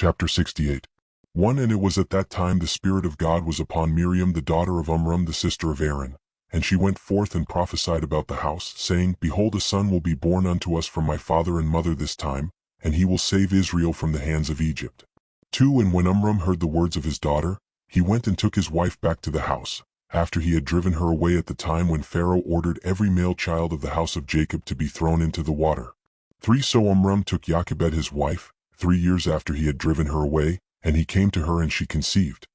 Chapter 68. 1. And it was at that time the Spirit of God was upon Miriam the daughter of Amram the sister of Aaron. And she went forth and prophesied about the house, saying, Behold, a son will be born unto us from my father and mother this time, and he will save Israel from the hands of Egypt. 2. And when Amram heard the words of his daughter, he went and took his wife back to the house, after he had driven her away at the time when Pharaoh ordered every male child of the house of Jacob to be thrown into the water. 3. So Amram took Jochebed his wife, 3 years after he had driven her away, and he came to her and she conceived.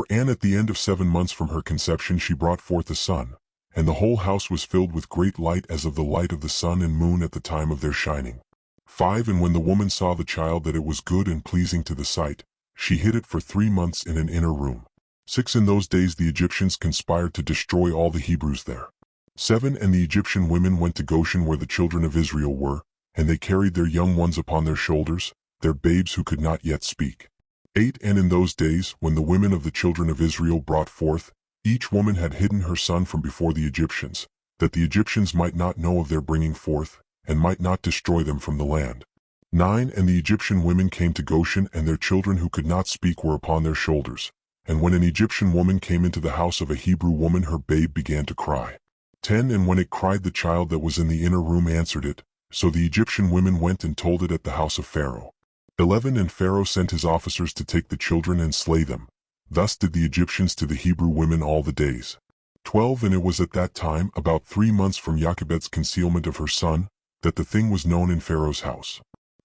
And at the end of 7 months from her conception she brought forth a son, and the whole house was filled with great light as of the light of the sun and moon at the time of their shining. 5. And when the woman saw the child that it was good and pleasing to the sight, she hid it for 3 months in an inner room. 6. In those days the Egyptians conspired to destroy all the Hebrews there. 7. And the Egyptian women went to Goshen where the children of Israel were, and they carried their young ones upon their shoulders, their babes who could not yet speak. 8. And in those days, when the women of the children of Israel brought forth, each woman had hidden her son from before the Egyptians, that the Egyptians might not know of their bringing forth, and might not destroy them from the land. 9. And the Egyptian women came to Goshen, and their children who could not speak were upon their shoulders. And when an Egyptian woman came into the house of a Hebrew woman, her babe began to cry. 10. And when it cried, the child that was in the inner room answered it. So the Egyptian women went and told it at the house of Pharaoh. 11. And Pharaoh sent his officers to take the children and slay them. Thus did the Egyptians to the Hebrew women all the days. 12. And it was at that time, about 3 months from Jochebed's concealment of her son, that the thing was known in Pharaoh's house.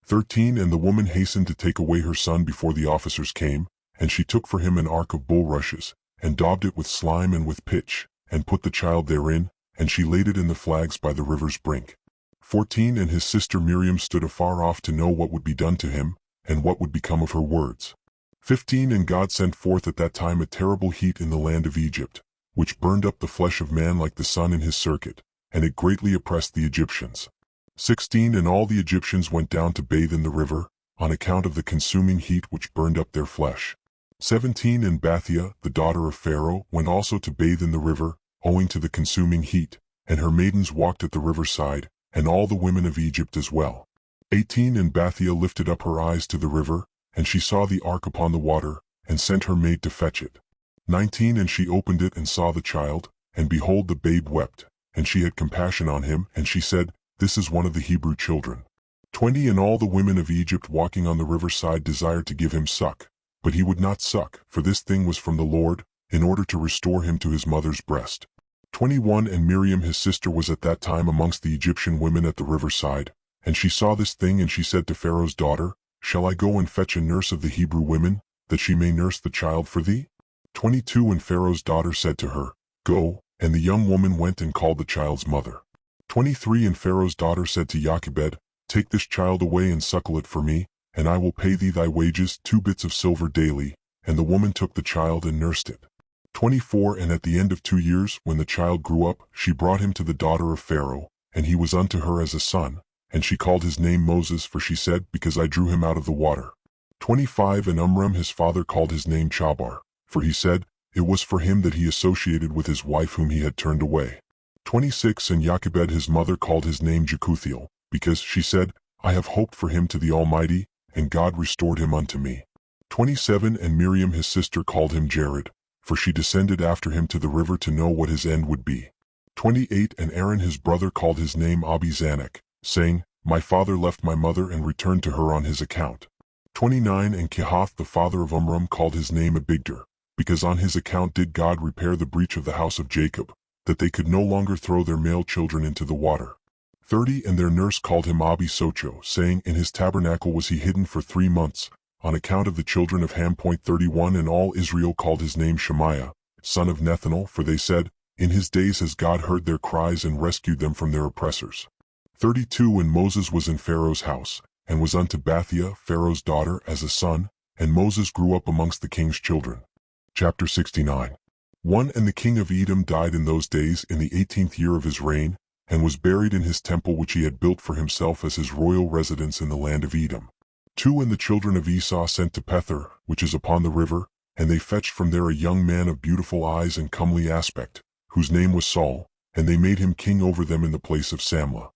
13. And the woman hastened to take away her son before the officers came, and she took for him an ark of bulrushes, and daubed it with slime and with pitch, and put the child therein, and she laid it in the flags by the river's brink. 14. And his sister Miriam stood afar off to know what would be done to him, and what would become of her words. 15. And God sent forth at that time a terrible heat in the land of Egypt, which burned up the flesh of man like the sun in his circuit, and it greatly oppressed the Egyptians. 16. And all the Egyptians went down to bathe in the river, on account of the consuming heat which burned up their flesh. 17. And Bathia, the daughter of Pharaoh, went also to bathe in the river, owing to the consuming heat, and her maidens walked at the riverside, and all the women of Egypt as well. 18. And Bathia lifted up her eyes to the river, and she saw the ark upon the water, and sent her maid to fetch it. 19. And she opened it and saw the child, and behold, the babe wept, and she had compassion on him, and she said, This is one of the Hebrew children. 20. And all the women of Egypt walking on the riverside desired to give him suck, but he would not suck, for this thing was from the Lord, in order to restore him to his mother's breast. 21. And Miriam his sister was at that time amongst the Egyptian women at the riverside, and she saw this thing, and she said to Pharaoh's daughter, Shall I go and fetch a nurse of the Hebrew women, that she may nurse the child for thee? 22. And Pharaoh's daughter said to her, Go, and the young woman went and called the child's mother. 23. And Pharaoh's daughter said to Jochebed, Take this child away and suckle it for me, and I will pay thee thy wages, 2 bits of silver daily. And the woman took the child and nursed it. 24. And at the end of 2 years, when the child grew up, she brought him to the daughter of Pharaoh, and he was unto her as a son. And she called his name Moses, for she said, Because I drew him out of the water. 25. And Amram his father called his name Chabar, for he said, It was for him that he associated with his wife whom he had turned away. 26. And Jochebed his mother called his name Jekuthiel, because she said, I have hoped for him to the Almighty, and God restored him unto me. 27. And Miriam his sister called him Jared, for she descended after him to the river to know what his end would be. 28. And Aaron his brother called his name Abi-Zanak, saying, My father left my mother and returned to her on his account. 29. And Kehath the father of Amram called his name Abigdor, because on his account did God repair the breach of the house of Jacob, that they could no longer throw their male children into the water. 30. And their nurse called him Abi-Socho, saying, In his tabernacle was he hidden for 3 months, on account of the children of Ham. 31. And all Israel called his name Shemaiah, son of Nethanel, for they said, In his days has God heard their cries and rescued them from their oppressors. 32. And Moses was in Pharaoh's house, and was unto Bathia, Pharaoh's daughter, as a son, and Moses grew up amongst the king's children. Chapter 69. 1. And the king of Edom died in those days in the 18th year of his reign, and was buried in his temple which he had built for himself as his royal residence in the land of Edom. 2. And the children of Esau sent to Pethor, which is upon the river, and they fetched from there a young man of beautiful eyes and comely aspect, whose name was Saul, and they made him king over them in the place of Samlah.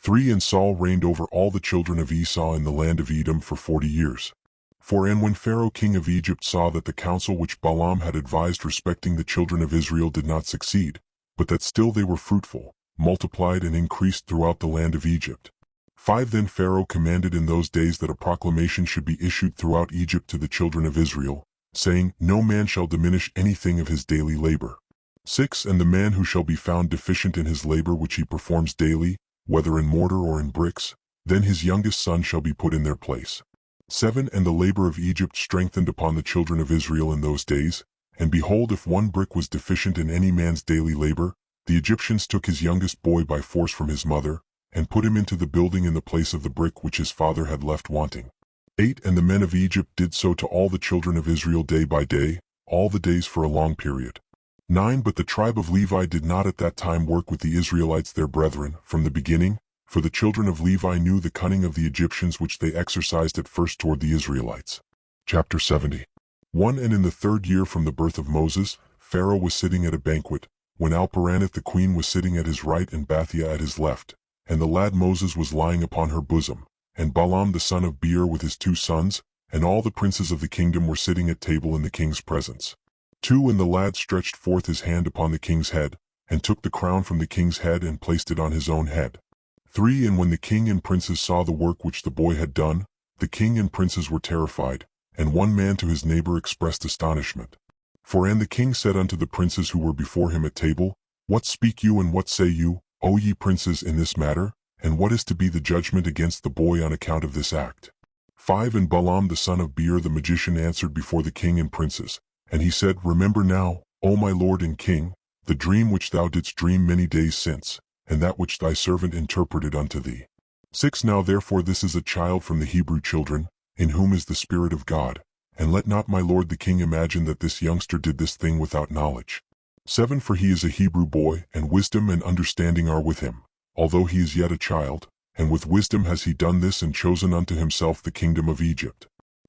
3. And Saul reigned over all the children of Esau in the land of Edom for 40 years. For and when Pharaoh king of Egypt saw that the counsel which Balaam had advised respecting the children of Israel did not succeed, but that still they were fruitful, multiplied and increased throughout the land of Egypt. 5 Then Pharaoh commanded in those days that a proclamation should be issued throughout Egypt to the children of Israel, saying, No man shall diminish anything of his daily labor. 6 And the man who shall be found deficient in his labor which he performs daily, whether in mortar or in bricks, then his youngest son shall be put in their place. 7 And the labor of Egypt strengthened upon the children of Israel in those days, and behold, if one brick was deficient in any man's daily labor, the Egyptians took his youngest boy by force from his mother, and put him into the building in the place of the brick which his father had left wanting. 8 And the men of Egypt did so to all the children of Israel day by day, all the days for a long period. 9 But the tribe of Levi did not at that time work with the Israelites their brethren, from the beginning, for the children of Levi knew the cunning of the Egyptians which they exercised at first toward the Israelites. Chapter 70. 1 And in the 3rd year from the birth of Moses, Pharaoh was sitting at a banquet, when Alperaneth the queen was sitting at his right and Bathia at his left, and the lad Moses was lying upon her bosom, and Balaam the son of Beor with his 2 sons, and all the princes of the kingdom were sitting at table in the king's presence. 2 And the lad stretched forth his hand upon the king's head, and took the crown from the king's head and placed it on his own head. 3 And when the king and princes saw the work which the boy had done, the king and princes were terrified, and one man to his neighbor expressed astonishment. 4 And the king said unto the princes who were before him at table, What speak you and what say you, O ye princes, in this matter, and what is to be the judgment against the boy on account of this act? 5 And Balaam the son of Beor the magician answered before the king and princes, and he said, Remember now, O my lord and king, the dream which thou didst dream many days since, and that which thy servant interpreted unto thee. 6 Now therefore this is a child from the Hebrew children, in whom is the Spirit of God, and let not my lord the king imagine that this youngster did this thing without knowledge. 7 For he is a Hebrew boy, and wisdom and understanding are with him, although he is yet a child, and with wisdom has he done this and chosen unto himself the kingdom of Egypt.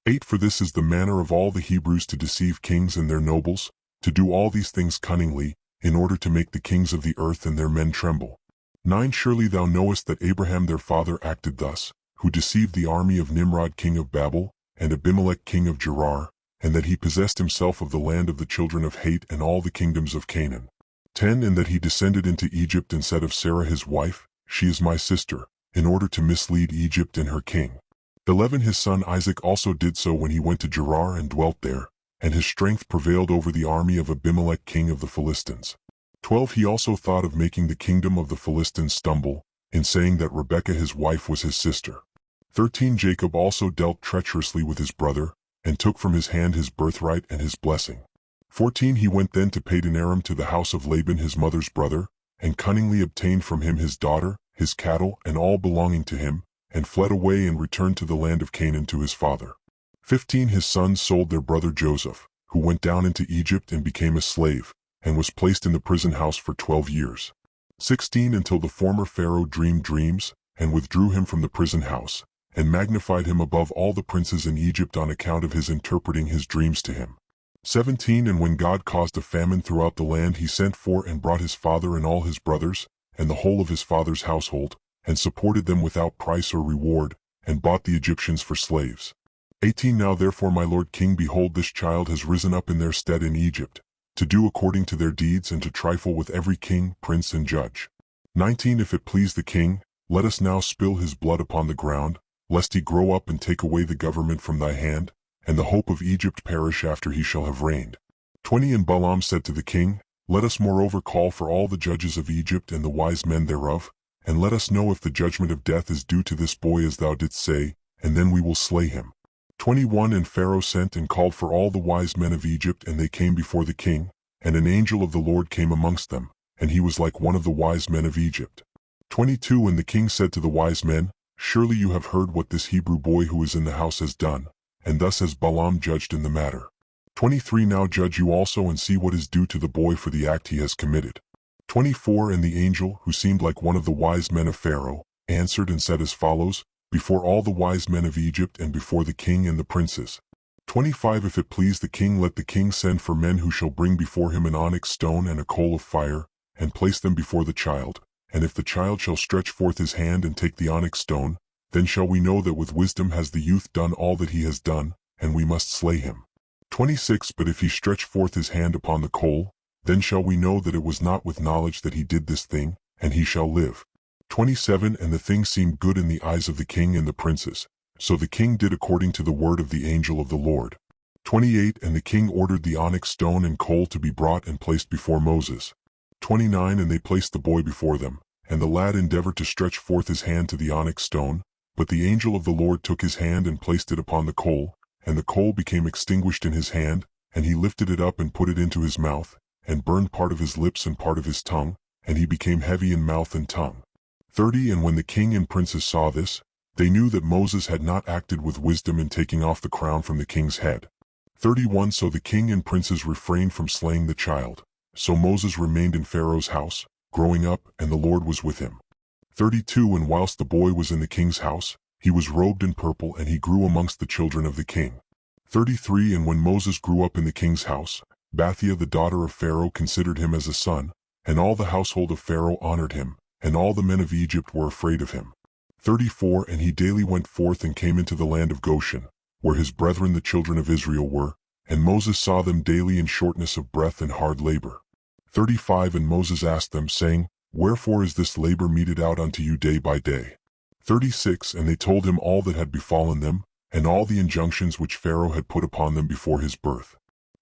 8 For this is the manner of all the Hebrews to deceive kings and their nobles, to do all these things cunningly, in order to make the kings of the earth and their men tremble. 9 Surely thou knowest that Abraham their father acted thus, who deceived the army of Nimrod king of Babel, and Abimelech king of Gerar, and that he possessed himself of the land of the children of Heth and all the kingdoms of Canaan. 10 And that he descended into Egypt and said of Sarah his wife, She is my sister, in order to mislead Egypt and her king. 11 His son Isaac also did so when he went to Gerar and dwelt there, and his strength prevailed over the army of Abimelech king of the Philistines. 12 He also thought of making the kingdom of the Philistines stumble, in saying that Rebekah his wife was his sister. 13 Jacob also dealt treacherously with his brother, and took from his hand his birthright and his blessing. 14 He went then to Padanaram to the house of Laban his mother's brother, and cunningly obtained from him his daughter, his cattle, and all belonging to him, and fled away and returned to the land of Canaan to his father. 15 His sons sold their brother Joseph, who went down into Egypt and became a slave, and was placed in the prison house for 12 years. 16 Until the former Pharaoh dreamed dreams, and withdrew him from the prison house, and magnified him above all the princes in Egypt on account of his interpreting his dreams to him. 17 And when God caused a famine throughout the land, he sent for and brought his father and all his brothers, and the whole of his father's household, and supported them without price or reward, and bought the Egyptians for slaves. 18 Now therefore my lord king, behold, this child has risen up in their stead in Egypt, to do according to their deeds and to trifle with every king, prince, and judge. 19 If it please the king, let us now spill his blood upon the ground, lest he grow up and take away the government from thy hand, and the hope of Egypt perish after he shall have reigned. 20 And Balaam said to the king, Let us moreover call for all the judges of Egypt and the wise men thereof, and let us know if the judgment of death is due to this boy as thou didst say, and then we will slay him. 21 And Pharaoh sent and called for all the wise men of Egypt, and they came before the king, and an angel of the Lord came amongst them, and he was like one of the wise men of Egypt. 22 And the king said to the wise men, Surely you have heard what this Hebrew boy who is in the house has done, and thus has Balaam judged in the matter. 23 Now judge you also and see what is due to the boy for the act he has committed. 24 And the angel, who seemed like one of the wise men of Pharaoh, answered and said as follows, Before all the wise men of Egypt and before the king and the princes. 25 If it please the king, let the king send for men who shall bring before him an onyx stone and a coal of fire, and place them before the child. And if the child shall stretch forth his hand and take the onyx stone, then shall we know that with wisdom has the youth done all that he has done, and we must slay him. 26 But if he stretch forth his hand upon the coal, then shall we know that it was not with knowledge that he did this thing, and he shall live. 27 And the thing seemed good in the eyes of the king and the princes. So the king did according to the word of the angel of the Lord. 28 And the king ordered the onyx stone and coal to be brought and placed before Moses. 29 And they placed the boy before them, and the lad endeavored to stretch forth his hand to the onyx stone, but the angel of the Lord took his hand and placed it upon the coal, and the coal became extinguished in his hand, and he lifted it up and put it into his mouth, and burned part of his lips and part of his tongue, and he became heavy in mouth and tongue. 30 And when the king and princes saw this, they knew that Moses had not acted with wisdom in taking off the crown from the king's head. 31 So the king and princes refrained from slaying the child. So Moses remained in Pharaoh's house, growing up, and the Lord was with him. 32 And whilst the boy was in the king's house, he was robed in purple, and he grew amongst the children of the king. 33 And when Moses grew up in the king's house, Bathia the daughter of Pharaoh considered him as a son, and all the household of Pharaoh honored him, and all the men of Egypt were afraid of him. 34 And he daily went forth and came into the land of Goshen, where his brethren the children of Israel were, and Moses saw them daily in shortness of breath and hard labor. 35 And Moses asked them, saying, Wherefore is this labor meted out unto you day by day? 36 And they told him all that had befallen them, and all the injunctions which Pharaoh had put upon them before his birth.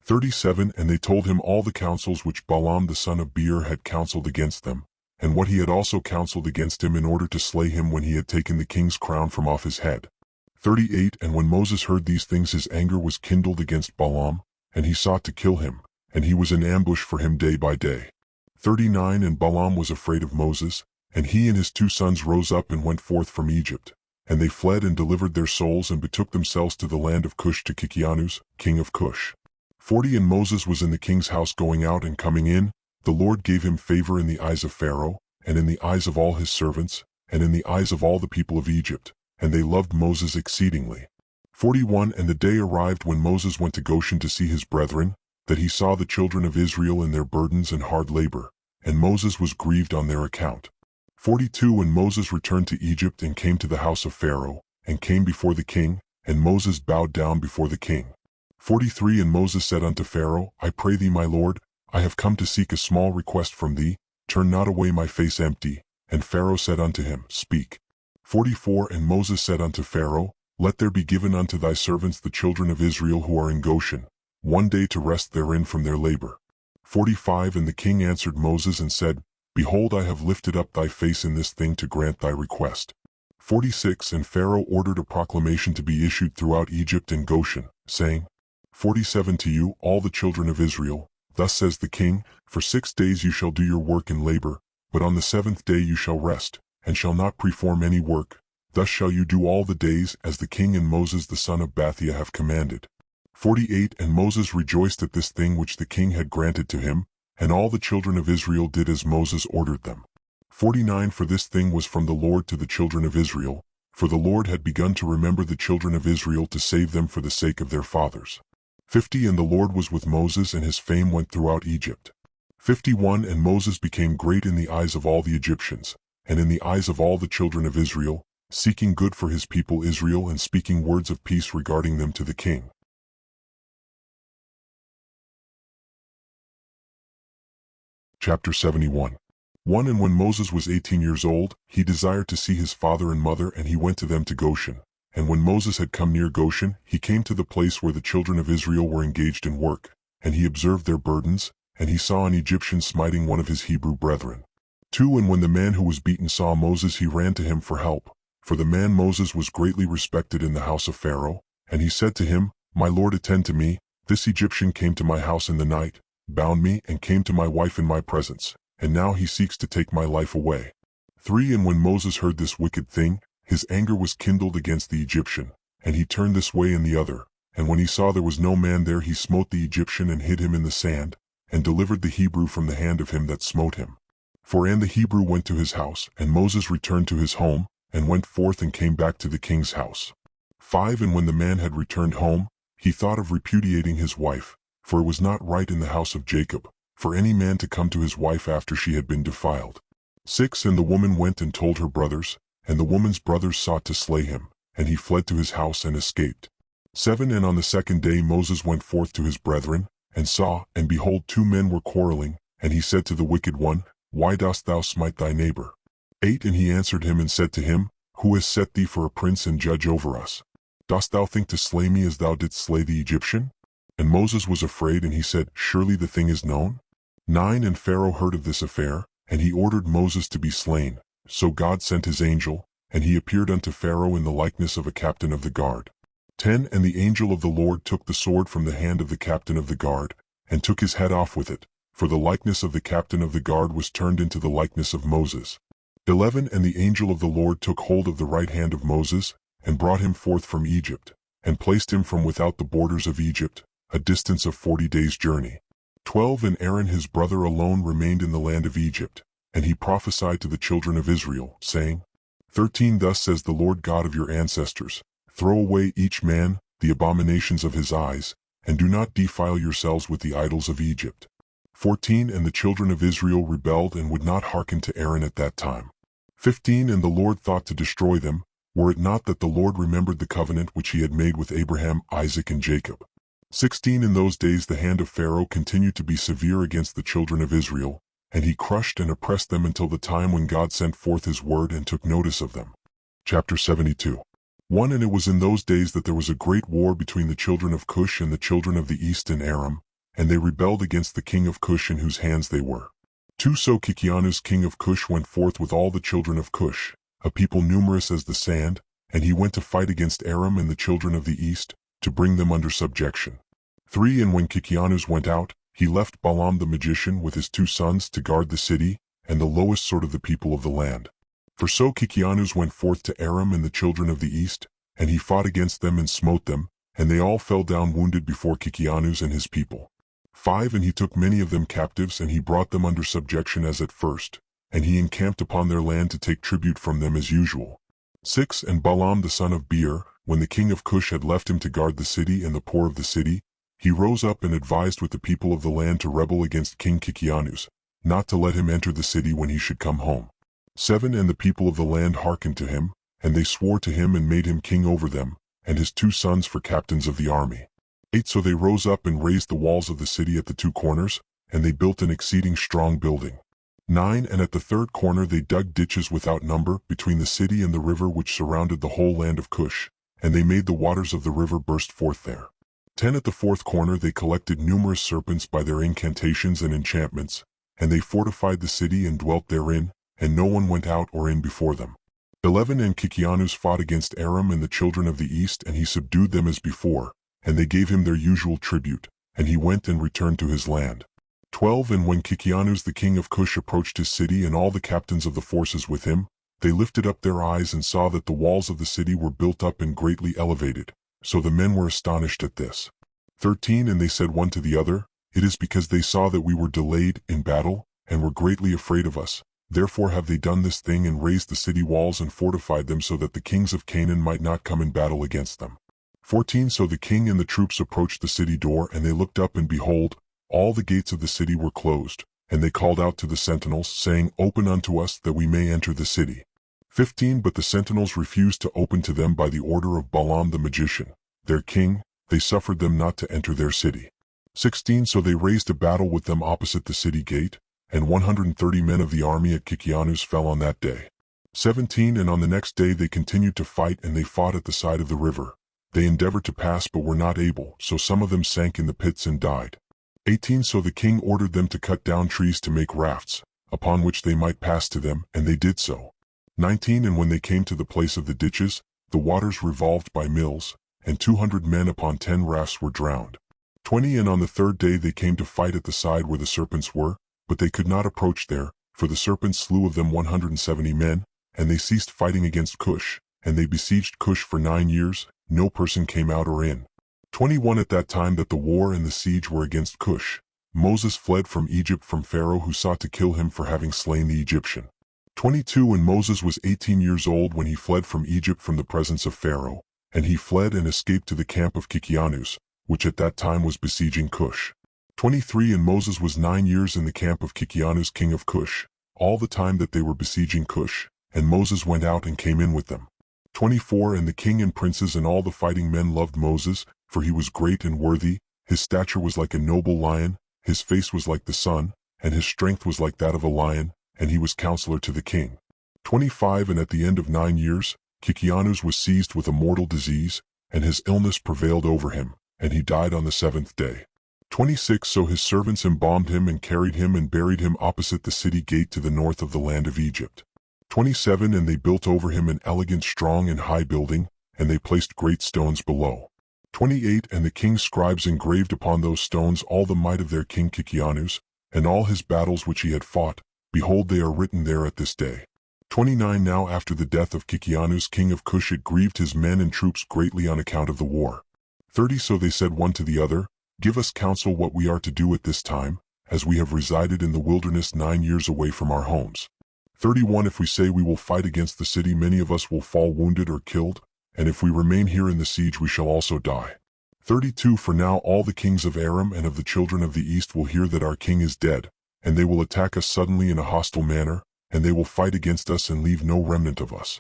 37 And they told him all the counsels which Balaam the son of Beor had counseled against them, and what he had also counseled against him in order to slay him when he had taken the king's crown from off his head. 38 And when Moses heard these things, his anger was kindled against Balaam, and he sought to kill him, and he was in ambush for him day by day. 39 And Balaam was afraid of Moses, and he and his 2 sons rose up and went forth from Egypt, and they fled and delivered their souls and betook themselves to the land of Cush to Kikianus, king of Cush. 40 And Moses was in the king's house going out and coming in. The Lord gave him favor in the eyes of Pharaoh, and in the eyes of all his servants, and in the eyes of all the people of Egypt, and they loved Moses exceedingly. 41 And the day arrived when Moses went to Goshen to see his brethren, that he saw the children of Israel in their burdens and hard labor, and Moses was grieved on their account. 42 And Moses returned to Egypt and came to the house of Pharaoh, and came before the king, and Moses bowed down before the king. 43 And Moses said unto Pharaoh, I pray thee, my lord, I have come to seek a small request from thee, turn not away my face empty. And Pharaoh said unto him, Speak. 44 And Moses said unto Pharaoh, Let there be given unto thy servants the children of Israel who are in Goshen, one day to rest therein from their labor. 45 And the king answered Moses and said, Behold, I have lifted up thy face in this thing to grant thy request. 46 And Pharaoh ordered a proclamation to be issued throughout Egypt and Goshen, saying, 47 To you, all the children of Israel, thus says the king, For 6 days you shall do your work and labor, but on the 7th day you shall rest, and shall not perform any work. Thus shall you do all the days, as the king and Moses the son of Bathia have commanded. 48 And Moses rejoiced at this thing which the king had granted to him, and all the children of Israel did as Moses ordered them. 49 For this thing was from the Lord to the children of Israel, for the Lord had begun to remember the children of Israel to save them for the sake of their fathers. 50 And the Lord was with Moses, and his fame went throughout Egypt. 51 And Moses became great in the eyes of all the Egyptians, and in the eyes of all the children of Israel, seeking good for his people Israel and speaking words of peace regarding them to the king. Chapter 71. 1 And when Moses was 18 years old, he desired to see his father and mother, and he went to them to Goshen. And when Moses had come near Goshen, he came to the place where the children of Israel were engaged in work, and he observed their burdens, and he saw an Egyptian smiting one of his Hebrew brethren. 2 And when the man who was beaten saw Moses, he ran to him for help, for the man Moses was greatly respected in the house of Pharaoh, and he said to him, My lord, attend to me. This Egyptian came to my house in the night, bound me, and came to my wife in my presence, and now he seeks to take my life away. 3 And when Moses heard this wicked thing, his anger was kindled against the Egyptian, and he turned this way and the other, and when he saw there was no man there, he smote the Egyptian and hid him in the sand, and delivered the Hebrew from the hand of him that smote him. 4 And the Hebrew went to his house, and Moses returned to his home, and went forth and came back to the king's house. 5 And when the man had returned home, he thought of repudiating his wife, for it was not right in the house of Jacob, for any man to come to his wife after she had been defiled. 6 And the woman went and told her brothers, and the woman's brothers sought to slay him, and he fled to his house and escaped. 7 And on the second day Moses went forth to his brethren, and saw, and behold 2 men were quarreling, and he said to the wicked one, Why dost thou smite thy neighbor? 8 And he answered him and said to him, Who has set thee for a prince and judge over us? Dost thou think to slay me as thou didst slay the Egyptian? And Moses was afraid, and he said, Surely the thing is known? 9 And Pharaoh heard of this affair, and he ordered Moses to be slain. So God sent his angel, and he appeared unto Pharaoh in the likeness of a captain of the guard. 10 And the angel of the Lord took the sword from the hand of the captain of the guard, and took his head off with it, for the likeness of the captain of the guard was turned into the likeness of Moses. 11 And the angel of the Lord took hold of the right hand of Moses, and brought him forth from Egypt, and placed him from without the borders of Egypt, a distance of 40 days' journey. 12 And Aaron his brother alone remained in the land of Egypt, and he prophesied to the children of Israel, saying, 13 Thus says the Lord God of your ancestors, Throw away each man the abominations of his eyes, and do not defile yourselves with the idols of Egypt. 14 And the children of Israel rebelled and would not hearken to Aaron at that time. 15 And the Lord thought to destroy them, were it not that the Lord remembered the covenant which he had made with Abraham, Isaac, and Jacob. 16 In those days the hand of Pharaoh continued to be severe against the children of Israel, and he crushed and oppressed them until the time when God sent forth his word and took notice of them. Chapter 72. 1 And it was in those days that there was a great war between the children of Cush and the children of the east in Aram, and they rebelled against the king of Cush in whose hands they were. 2 So Kikianus king of Cush went forth with all the children of Cush, a people numerous as the sand, and he went to fight against Aram and the children of the east, to bring them under subjection. 3 And when Kikianus went out, he left Balaam the magician with his 2 sons to guard the city, and the lowest sort of the people of the land. For so Kikianus went forth to Aram and the children of the east, and he fought against them and smote them, and they all fell down wounded before Kikianus and his people. 5 And he took many of them captives, and he brought them under subjection as at first, and he encamped upon their land to take tribute from them as usual. 6 And Balaam the son of Beor, when the king of Cush had left him to guard the city and the poor of the city, he rose up and advised with the people of the land to rebel against King Kikianus, not to let him enter the city when he should come home. 7 And the people of the land hearkened to him, and they swore to him and made him king over them, and his 2 sons for captains of the army. 8 So they rose up and raised the walls of the city at the 2 corners, and they built an exceeding strong building. 9 And at the 3rd corner they dug ditches without number between the city and the river which surrounded the whole land of Cush, and they made the waters of the river burst forth there. 10 At the 4th corner they collected numerous serpents by their incantations and enchantments, and they fortified the city and dwelt therein, and no one went out or in before them. 11 And Kikianus fought against Aram and the children of the east, and he subdued them as before, and they gave him their usual tribute, and he went and returned to his land. 12 And when Kikianus the king of Cush approached his city and all the captains of the forces with him, they lifted up their eyes and saw that the walls of the city were built up and greatly elevated, so the men were astonished at this. 13 And they said one to the other, It is because they saw that we were delayed in battle, and were greatly afraid of us, therefore have they done this thing and raised the city walls and fortified them so that the kings of Canaan might not come in battle against them. 14 So the king and the troops approached the city door, and they looked up, and behold, all the gates of the city were closed, and they called out to the sentinels, saying, Open unto us, that we may enter the city. 15 But the sentinels refused to open to them by the order of Balaam the magician, their king, they suffered them not to enter their city. 16 So they raised a battle with them opposite the city gate, and 130 men of the army at Kikianus fell on that day. 17 And on the next day they continued to fight, and they fought at the side of the river. They endeavored to pass but were not able, so some of them sank in the pits and died. 18 So the king ordered them to cut down trees to make rafts, upon which they might pass to them, and they did so. 19 And when they came to the place of the ditches, the waters revolved by mills, and 200 men upon 10 rafts were drowned. 20 And on the 3rd day they came to fight at the side where the serpents were, but they could not approach there, for the serpents slew of them 170 men, and they ceased fighting against Cush, and they besieged Cush for 9 years, no person came out or in. 21 At that time that the war and the siege were against Cush, Moses fled from Egypt from Pharaoh, who sought to kill him for having slain the Egyptian. 22 And Moses was 18 years old when he fled from Egypt from the presence of Pharaoh, and he fled and escaped to the camp of Kikianus, which at that time was besieging Cush. 23 And Moses was 9 years in the camp of Kikianus king of Cush, all the time that they were besieging Cush, and Moses went out and came in with them. 24 And the king and princes and all the fighting men loved Moses, for he was great and worthy, his stature was like a noble lion, his face was like the sun, and his strength was like that of a lion, and he was counselor to the king. 25 And at the end of 9 years, Kikianus was seized with a mortal disease, and his illness prevailed over him, and he died on the 7th day. 26 So his servants embalmed him and carried him and buried him opposite the city gate to the north of the land of Egypt. 27 And they built over him an elegant, strong, and high building, and they placed great stones below. 28 And the king's scribes engraved upon those stones all the might of their king Kikianus, and all his battles which he had fought, behold, they are written there at this day. 29 Now after the death of Kikianus king of Cush, it grieved his men and troops greatly on account of the war. 30 So they said one to the other, Give us counsel what we are to do at this time, as we have resided in the wilderness 9 years away from our homes. 31 If we say we will fight against the city, many of us will fall wounded or killed, and if we remain here in the siege, we shall also die. 32 For now all the kings of Aram and of the children of the east will hear that our king is dead, and they will attack us suddenly in a hostile manner, and they will fight against us and leave no remnant of us.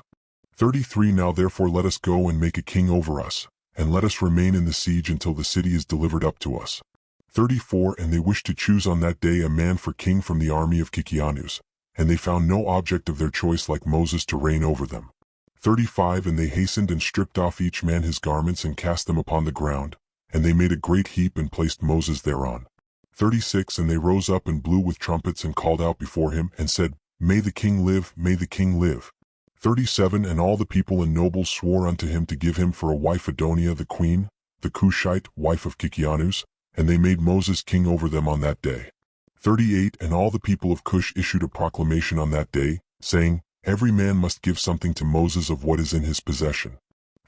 33 Now therefore let us go and make a king over us, and let us remain in the siege until the city is delivered up to us. 34 And they wished to choose on that day a man for king from the army of Kikianus, and they found no object of their choice like Moses to reign over them. 35 And they hastened and stripped off each man his garments and cast them upon the ground, and they made a great heap and placed Moses thereon. 36 And they rose up and blew with trumpets and called out before him and said, May the king live, may the king live. 37 And all the people and nobles swore unto him to give him for a wife Adonia the queen, the Cushite, wife of Kikianus, and they made Moses king over them on that day. 38 And all the people of Cush issued a proclamation on that day, saying, Every man must give something to Moses of what is in his possession.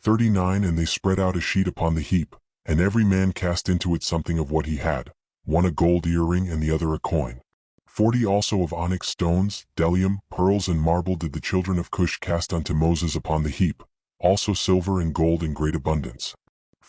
39 And they spread out a sheet upon the heap, and every man cast into it something of what he had, one a gold earring and the other a coin. 40 Also of onyx stones, bdellium, pearls, and marble did the children of Cush cast unto Moses upon the heap, also silver and gold in great abundance.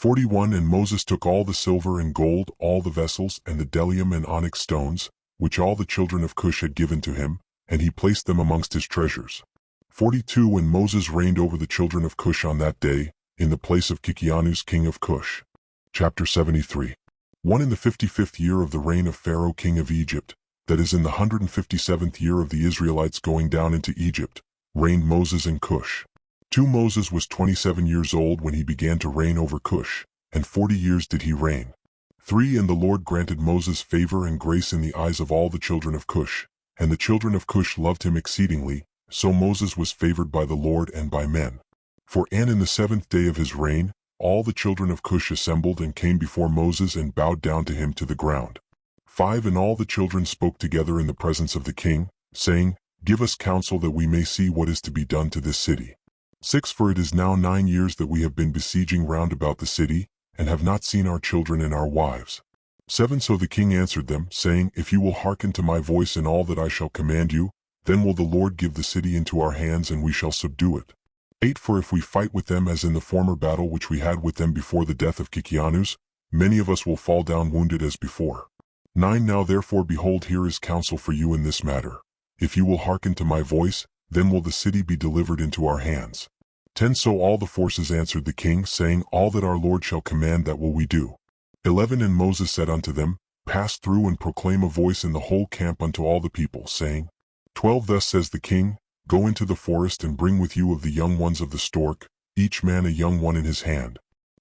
41 And Moses took all the silver and gold, all the vessels, and the bdellium and onyx stones, which all the children of Cush had given to him, and he placed them amongst his treasures. 42 And Moses reigned over the children of Cush on that day, in the place of Kikianus king of Cush. Chapter 73 1 In the 55th year of the reign of Pharaoh king of Egypt, that is in the 157th year of the Israelites going down into Egypt, reigned Moses in Cush. 2 Moses was 27 years old when he began to reign over Cush, and 40 years did he reign. 3 And the Lord granted Moses favor and grace in the eyes of all the children of Cush, and the children of Cush loved him exceedingly, so Moses was favored by the Lord and by men. 4 And in the 7th day of his reign, all the children of Cush assembled and came before Moses and bowed down to him to the ground. 5 And all the children spoke together in the presence of the king, saying, Give us counsel that we may see what is to be done to this city. 6 For it is now 9 years that we have been besieging round about the city, and have not seen our children and our wives. 7 So the king answered them, saying, If you will hearken to my voice in all that I shall command you, then will the Lord give the city into our hands, and we shall subdue it. 8 For if we fight with them as in the former battle which we had with them before the death of Kikianus, many of us will fall down wounded as before. 9 Now therefore behold, here is counsel for you in this matter. If you will hearken to my voice, then will the city be delivered into our hands. 10 So all the forces answered the king, saying, All that our Lord shall command, that will we do. 11 And Moses said unto them, Pass through and proclaim a voice in the whole camp unto all the people, saying, 12 Thus says the king, Go into the forest and bring with you of the young ones of the stork, each man a young one in his hand.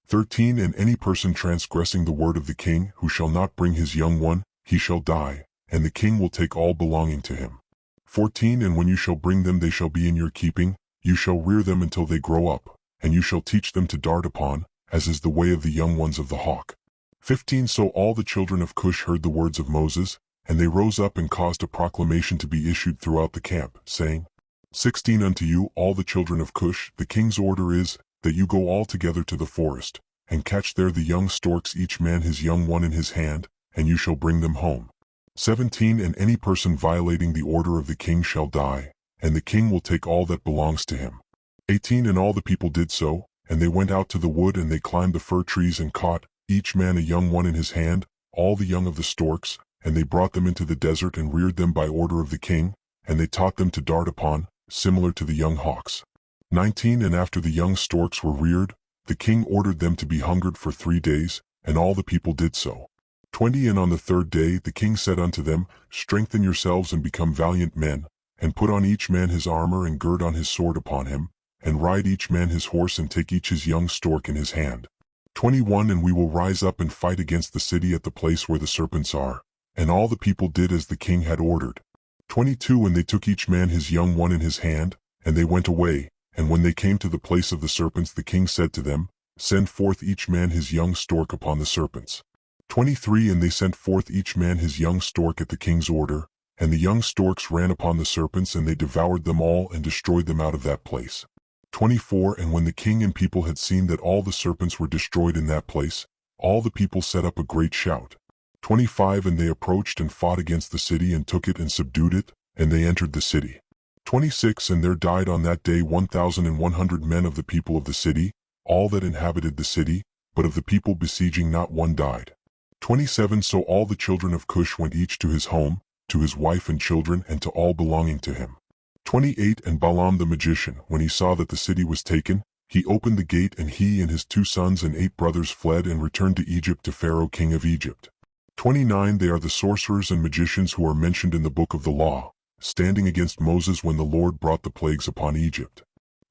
13 And any person transgressing the word of the king, who shall not bring his young one, he shall die, and the king will take all belonging to him. 14 And when you shall bring them, they shall be in your keeping, you shall rear them until they grow up, and you shall teach them to dart upon, as is the way of the young ones of the hawk. 15 So all the children of Cush heard the words of Moses, and they rose up and caused a proclamation to be issued throughout the camp, saying, 16 Unto you, all the children of Cush, the king's order is, that you go all together to the forest, and catch there the young storks, each man his young one in his hand, and you shall bring them home. 17 And any person violating the order of the king shall die, and the king will take all that belongs to him. 18 And all the people did so, and they went out to the wood, and they climbed the fir trees and caught, each man a young one in his hand, all the young of the storks, and they brought them into the desert and reared them by order of the king, and they taught them to dart upon, similar to the young hawks. 19 And after the young storks were reared, the king ordered them to be hungered for 3 days, and all the people did so. 20 And on the 3rd day the king said unto them, Strengthen yourselves and become valiant men, and put on each man his armor and gird on his sword upon him, and ride each man his horse and take each his young stork in his hand. 21 And we will rise up and fight against the city at the place where the serpents are. And all the people did as the king had ordered. 22 And they took each man his young one in his hand, and they went away, and when they came to the place of the serpents the king said to them, Send forth each man his young stork upon the serpents. 23 And they sent forth each man his young stork at the king's order, and the young storks ran upon the serpents and they devoured them all and destroyed them out of that place. 24 And when the king and people had seen that all the serpents were destroyed in that place, all the people set up a great shout. 25 And they approached and fought against the city and took it and subdued it, and they entered the city. 26 And there died on that day 1,100 men of the people of the city, all that inhabited the city, but of the people besieging not one died. 27 So all the children of Cush went each to his home, to his wife and children and to all belonging to him. 28 And Balaam the magician, when he saw that the city was taken, he opened the gate, and he and his 2 sons and 8 brothers fled and returned to Egypt to Pharaoh king of Egypt. 29 They are the sorcerers and magicians who are mentioned in the book of the law, standing against Moses when the Lord brought the plagues upon Egypt.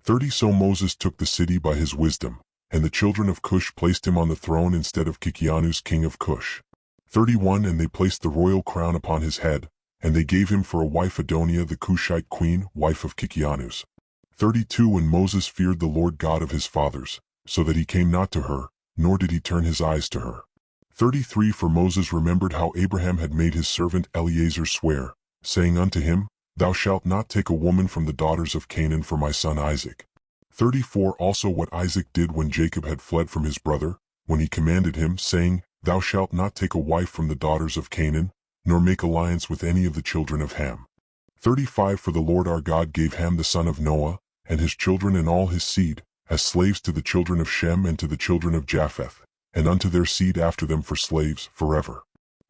30 So Moses took the city by his wisdom, and the children of Cush placed him on the throne instead of Kikianus king of Cush. 31 And they placed the royal crown upon his head, and they gave him for a wife Adonia the Cushite queen, wife of Kikianus. 32 And Moses feared the Lord God of his fathers, so that he came not to her, nor did he turn his eyes to her. 33 For Moses remembered how Abraham had made his servant Eliezer swear, saying unto him, Thou shalt not take a woman from the daughters of Canaan for my son Isaac. 34 Also what Isaac did when Jacob had fled from his brother, when he commanded him, saying, Thou shalt not take a wife from the daughters of Canaan, nor make alliance with any of the children of Ham. 35 For the Lord our God gave Ham the son of Noah, and his children and all his seed, as slaves to the children of Shem and to the children of Japheth, and unto their seed after them for slaves forever.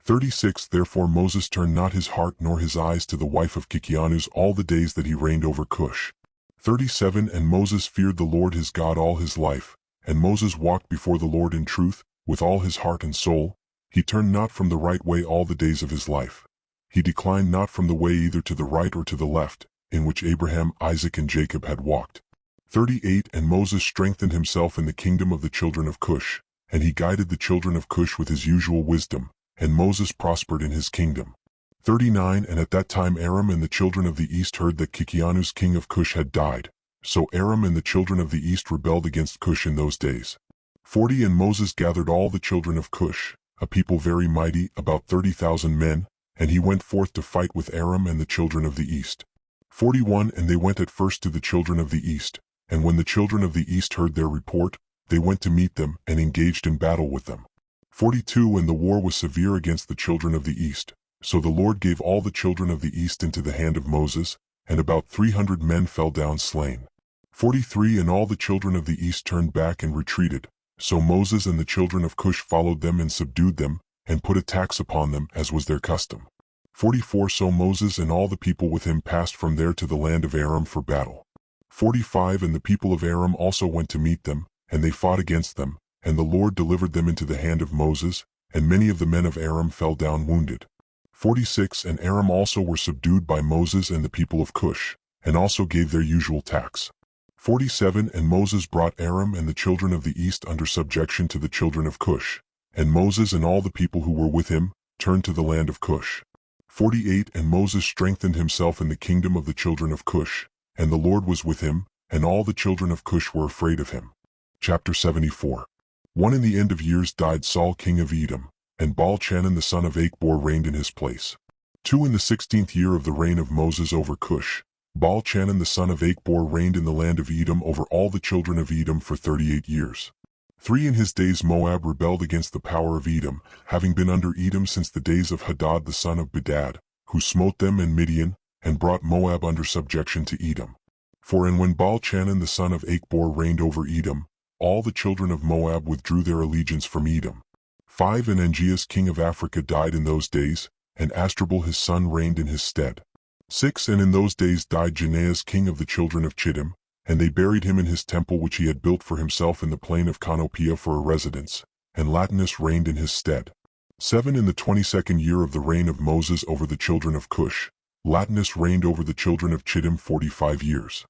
36 Therefore Moses turned not his heart nor his eyes to the wife of Kikianus all the days that he reigned over Cush. 37 And Moses feared the Lord his God all his life, and Moses walked before the Lord in truth, with all his heart and soul. He turned not from the right way all the days of his life. He declined not from the way either to the right or to the left, in which Abraham, Isaac, and Jacob had walked. 38 And Moses strengthened himself in the kingdom of the children of Cush, and he guided the children of Cush with his usual wisdom, and Moses prospered in his kingdom. 39 And at that time Aram and the children of the east heard that Kikianus king of Cush had died. So Aram and the children of the east rebelled against Cush in those days. 40 And Moses gathered all the children of Cush, a people very mighty, about 30,000 men, and he went forth to fight with Aram and the children of the east. 41 And they went at first to the children of the east, and when the children of the east heard their report, they went to meet them and engaged in battle with them. 42 And the war was severe against the children of the east, so the Lord gave all the children of the east into the hand of Moses, and about 300 men fell down slain. 43 And all the children of the east turned back and retreated, so Moses and the children of Cush followed them and subdued them, and put a tax upon them as was their custom. 44 So Moses and all the people with him passed from there to the land of Aram for battle. 45 And the people of Aram also went to meet them, and they fought against them, and the Lord delivered them into the hand of Moses, and many of the men of Aram fell down wounded. 46 And Aram also were subdued by Moses and the people of Cush, and also gave their usual tax. 47 And Moses brought Aram and the children of the east under subjection to the children of Cush, and Moses and all the people who were with him turned to the land of Cush. 48 And Moses strengthened himself in the kingdom of the children of Cush, and the Lord was with him, and all the children of Cush were afraid of him. Chapter 74 1 In the end of years died Saul king of Edom, and Baal-Chanan the son of Achbor reigned in his place. 2 In the 16th year of the reign of Moses over Cush, Baal-Chanan the son of Achbor reigned in the land of Edom over all the children of Edom for 38 years. 3 In his days Moab rebelled against the power of Edom, having been under Edom since the days of Hadad the son of Bedad, who smote them in Midian, and brought Moab under subjection to Edom. 4 And when Baal-Chanan the son of Achbor reigned over Edom, all the children of Moab withdrew their allegiance from Edom. 5 And Angeas king of Africa died in those days, and Astrabal his son reigned in his stead. 6 And in those days died Janaas king of the children of Chittim, and they buried him in his temple which he had built for himself in the plain of Canopia for a residence, and Latinus reigned in his stead. 7. In the 22nd year of the reign of Moses over the children of Cush, Latinus reigned over the children of Chittim 45 years.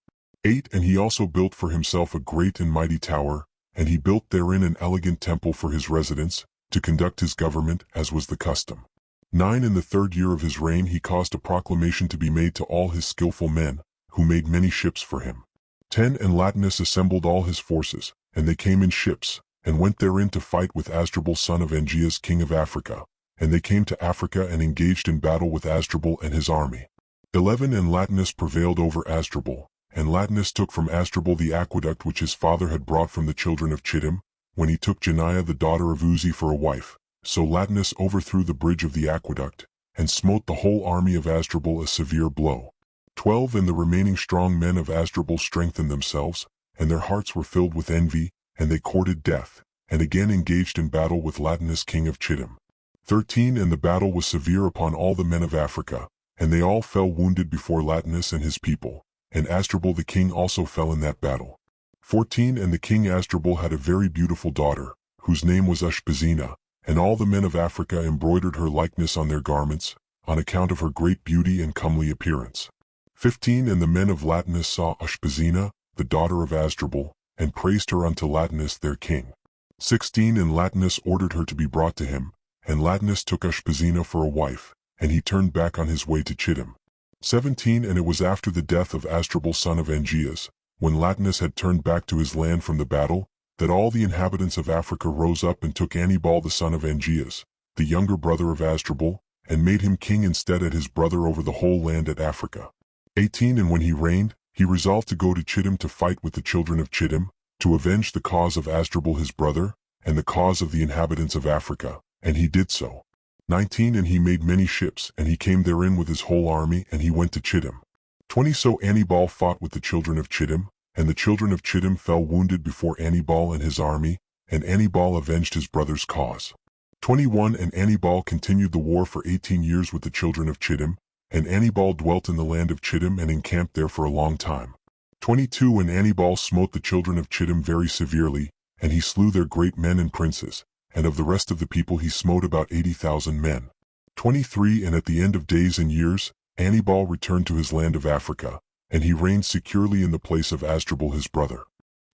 8. And he also built for himself a great and mighty tower, and he built therein an elegant temple for his residence, to conduct his government, as was the custom. 9. In the 3rd year of his reign he caused a proclamation to be made to all his skillful men, who made many ships for him. 10. And Latinus assembled all his forces, and they came in ships, and went therein to fight with Asdrubal son of Angeas king of Africa, and they came to Africa and engaged in battle with Asdrubal and his army. 11. And Latinus prevailed over Asdrubal, and Latinus took from Asdrubal the aqueduct which his father had brought from the children of Chittim, when he took Janiah the daughter of Uzzi for a wife. So Latinus overthrew the bridge of the aqueduct, and smote the whole army of Asdrubal a severe blow. 12. And the remaining strong men of Asdrubal strengthened themselves, and their hearts were filled with envy, and they courted death, and again engaged in battle with Latinus king of Chittim. 13. And the battle was severe upon all the men of Africa, and they all fell wounded before Latinus and his people, and Asdrubal the king also fell in that battle. 14. And the king Asdrubal had a very beautiful daughter, whose name was Ushpezena, and all the men of Africa embroidered her likeness on their garments, on account of her great beauty and comely appearance. 15. And the men of Latinus saw Ushpezena, the daughter of Asdrubal, and praised her unto Latinus their king. 16. And Latinus ordered her to be brought to him, and Latinus took Ushpezena for a wife, and he turned back on his way to Chittim. 17. And it was after the death of Asdrubal son of Angeas, when Latinus had turned back to his land from the battle, that all the inhabitants of Africa rose up and took Anibal the son of Angeas, the younger brother of Asdrubal, and made him king instead of his brother over the whole land at Africa. 18. And when he reigned, he resolved to go to Chittim to fight with the children of Chittim, to avenge the cause of Asdrubal his brother, and the cause of the inhabitants of Africa, and he did so. 19. And he made many ships, and he came therein with his whole army, and he went to Chittim. 20. So Anibal fought with the children of Chittim, and the children of Chittim fell wounded before Anibal and his army, and Anibal avenged his brother's cause. 21. And Anibal continued the war for 18 years with the children of Chittim, and Anibal dwelt in the land of Chittim and encamped there for a long time. 22. And Anibal smote the children of Chittim very severely, and he slew their great men and princes, and of the rest of the people he smote about 80,000 men. 23. And at the end of days and years, Anibal returned to his land of Africa, and he reigned securely in the place of Asdrubal his brother.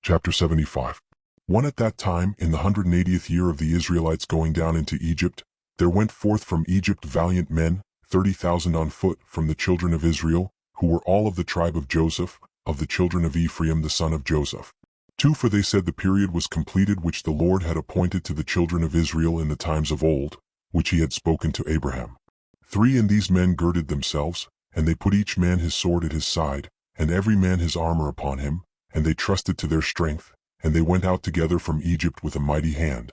Chapter 75. 1. At that time, in the 180th year of the Israelites going down into Egypt, there went forth from Egypt valiant men, 30,000 on foot, from the children of Israel, who were all of the tribe of Joseph, of the children of Ephraim the son of Joseph. 2. For they said the period was completed which the Lord had appointed to the children of Israel in the times of old, which he had spoken to Abraham. 3. And these men girded themselves, and they put each man his sword at his side, and every man his armor upon him, and they trusted to their strength, and they went out together from Egypt with a mighty hand.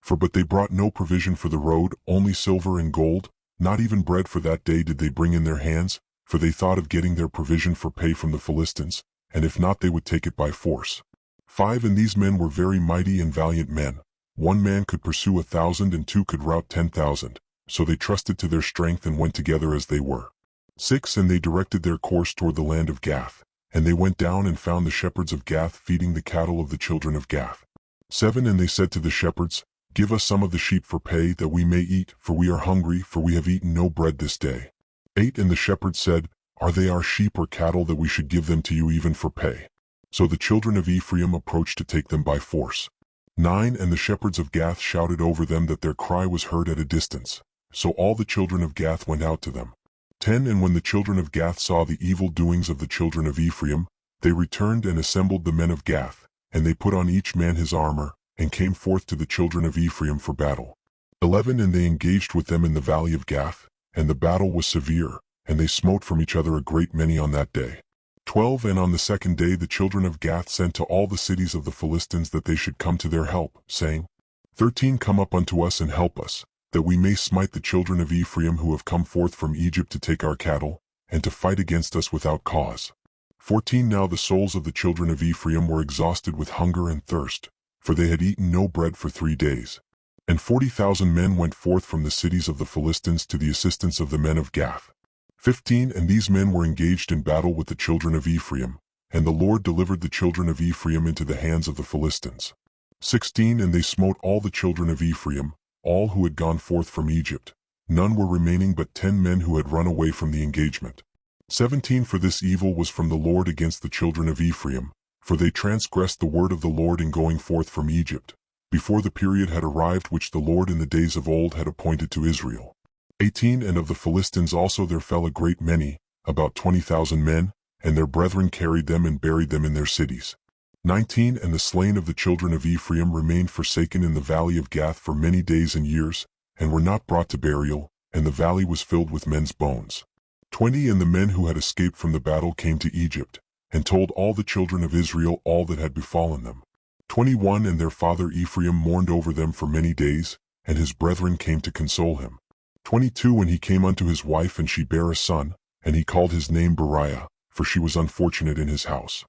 But they brought no provision for the road, only silver and gold, not even bread for that day did they bring in their hands, for they thought of getting their provision for pay from the Philistines, and if not they would take it by force. 5. And these men were very mighty and valiant men. 1 man could pursue 1,000 and 2 could rout 10,000, so they trusted to their strength and went together as they were. 6. And they directed their course toward the land of Gath, and they went down and found the shepherds of Gath feeding the cattle of the children of Gath. 7. And they said to the shepherds, Give us some of the sheep for pay, that we may eat, for we are hungry, for we have eaten no bread this day. 8. And the shepherds said, Are they our sheep or cattle that we should give them to you even for pay? So the children of Ephraim approached to take them by force. 9. And the shepherds of Gath shouted over them that their cry was heard at a distance. So all the children of Gath went out to them. 10. And when the children of Gath saw the evil doings of the children of Ephraim, they returned and assembled the men of Gath, and they put on each man his armor, and came forth to the children of Ephraim for battle. 11. And they engaged with them in the valley of Gath, and the battle was severe, and they smote from each other a great many on that day. 12. And on the second day the children of Gath sent to all the cities of the Philistines that they should come to their help, saying, 13. Come up unto us and help us, that we may smite the children of Ephraim who have come forth from Egypt to take our cattle, and to fight against us without cause. 14. Now the souls of the children of Ephraim were exhausted with hunger and thirst, for they had eaten no bread for 3 days. And 40,000 men went forth from the cities of the Philistines to the assistance of the men of Gath. 15. And these men were engaged in battle with the children of Ephraim, And the Lord delivered the children of Ephraim into the hands of the Philistines. 16 And they smote all the children of Ephraim, all who had gone forth from Egypt. None were remaining but 10 men who had run away from the engagement. 17 For this evil was from the Lord against the children of Ephraim, for they transgressed the word of the Lord in going forth from Egypt, before the period had arrived which the Lord in the days of old had appointed to Israel. 18 And of the Philistines also there fell a great many, about 20,000 men, and their brethren carried them and buried them in their cities. 19 And the slain of the children of Ephraim remained forsaken in the valley of Gath for many days and years, and were not brought to burial, and the valley was filled with men's bones. 20 And the men who had escaped from the battle came to Egypt, and told all the children of Israel all that had befallen them. 21 And their father Ephraim mourned over them for many days, and his brethren came to console him. 22 And he came unto his wife, and she bare a son, and he called his name Beriah, for she was unfortunate in his house.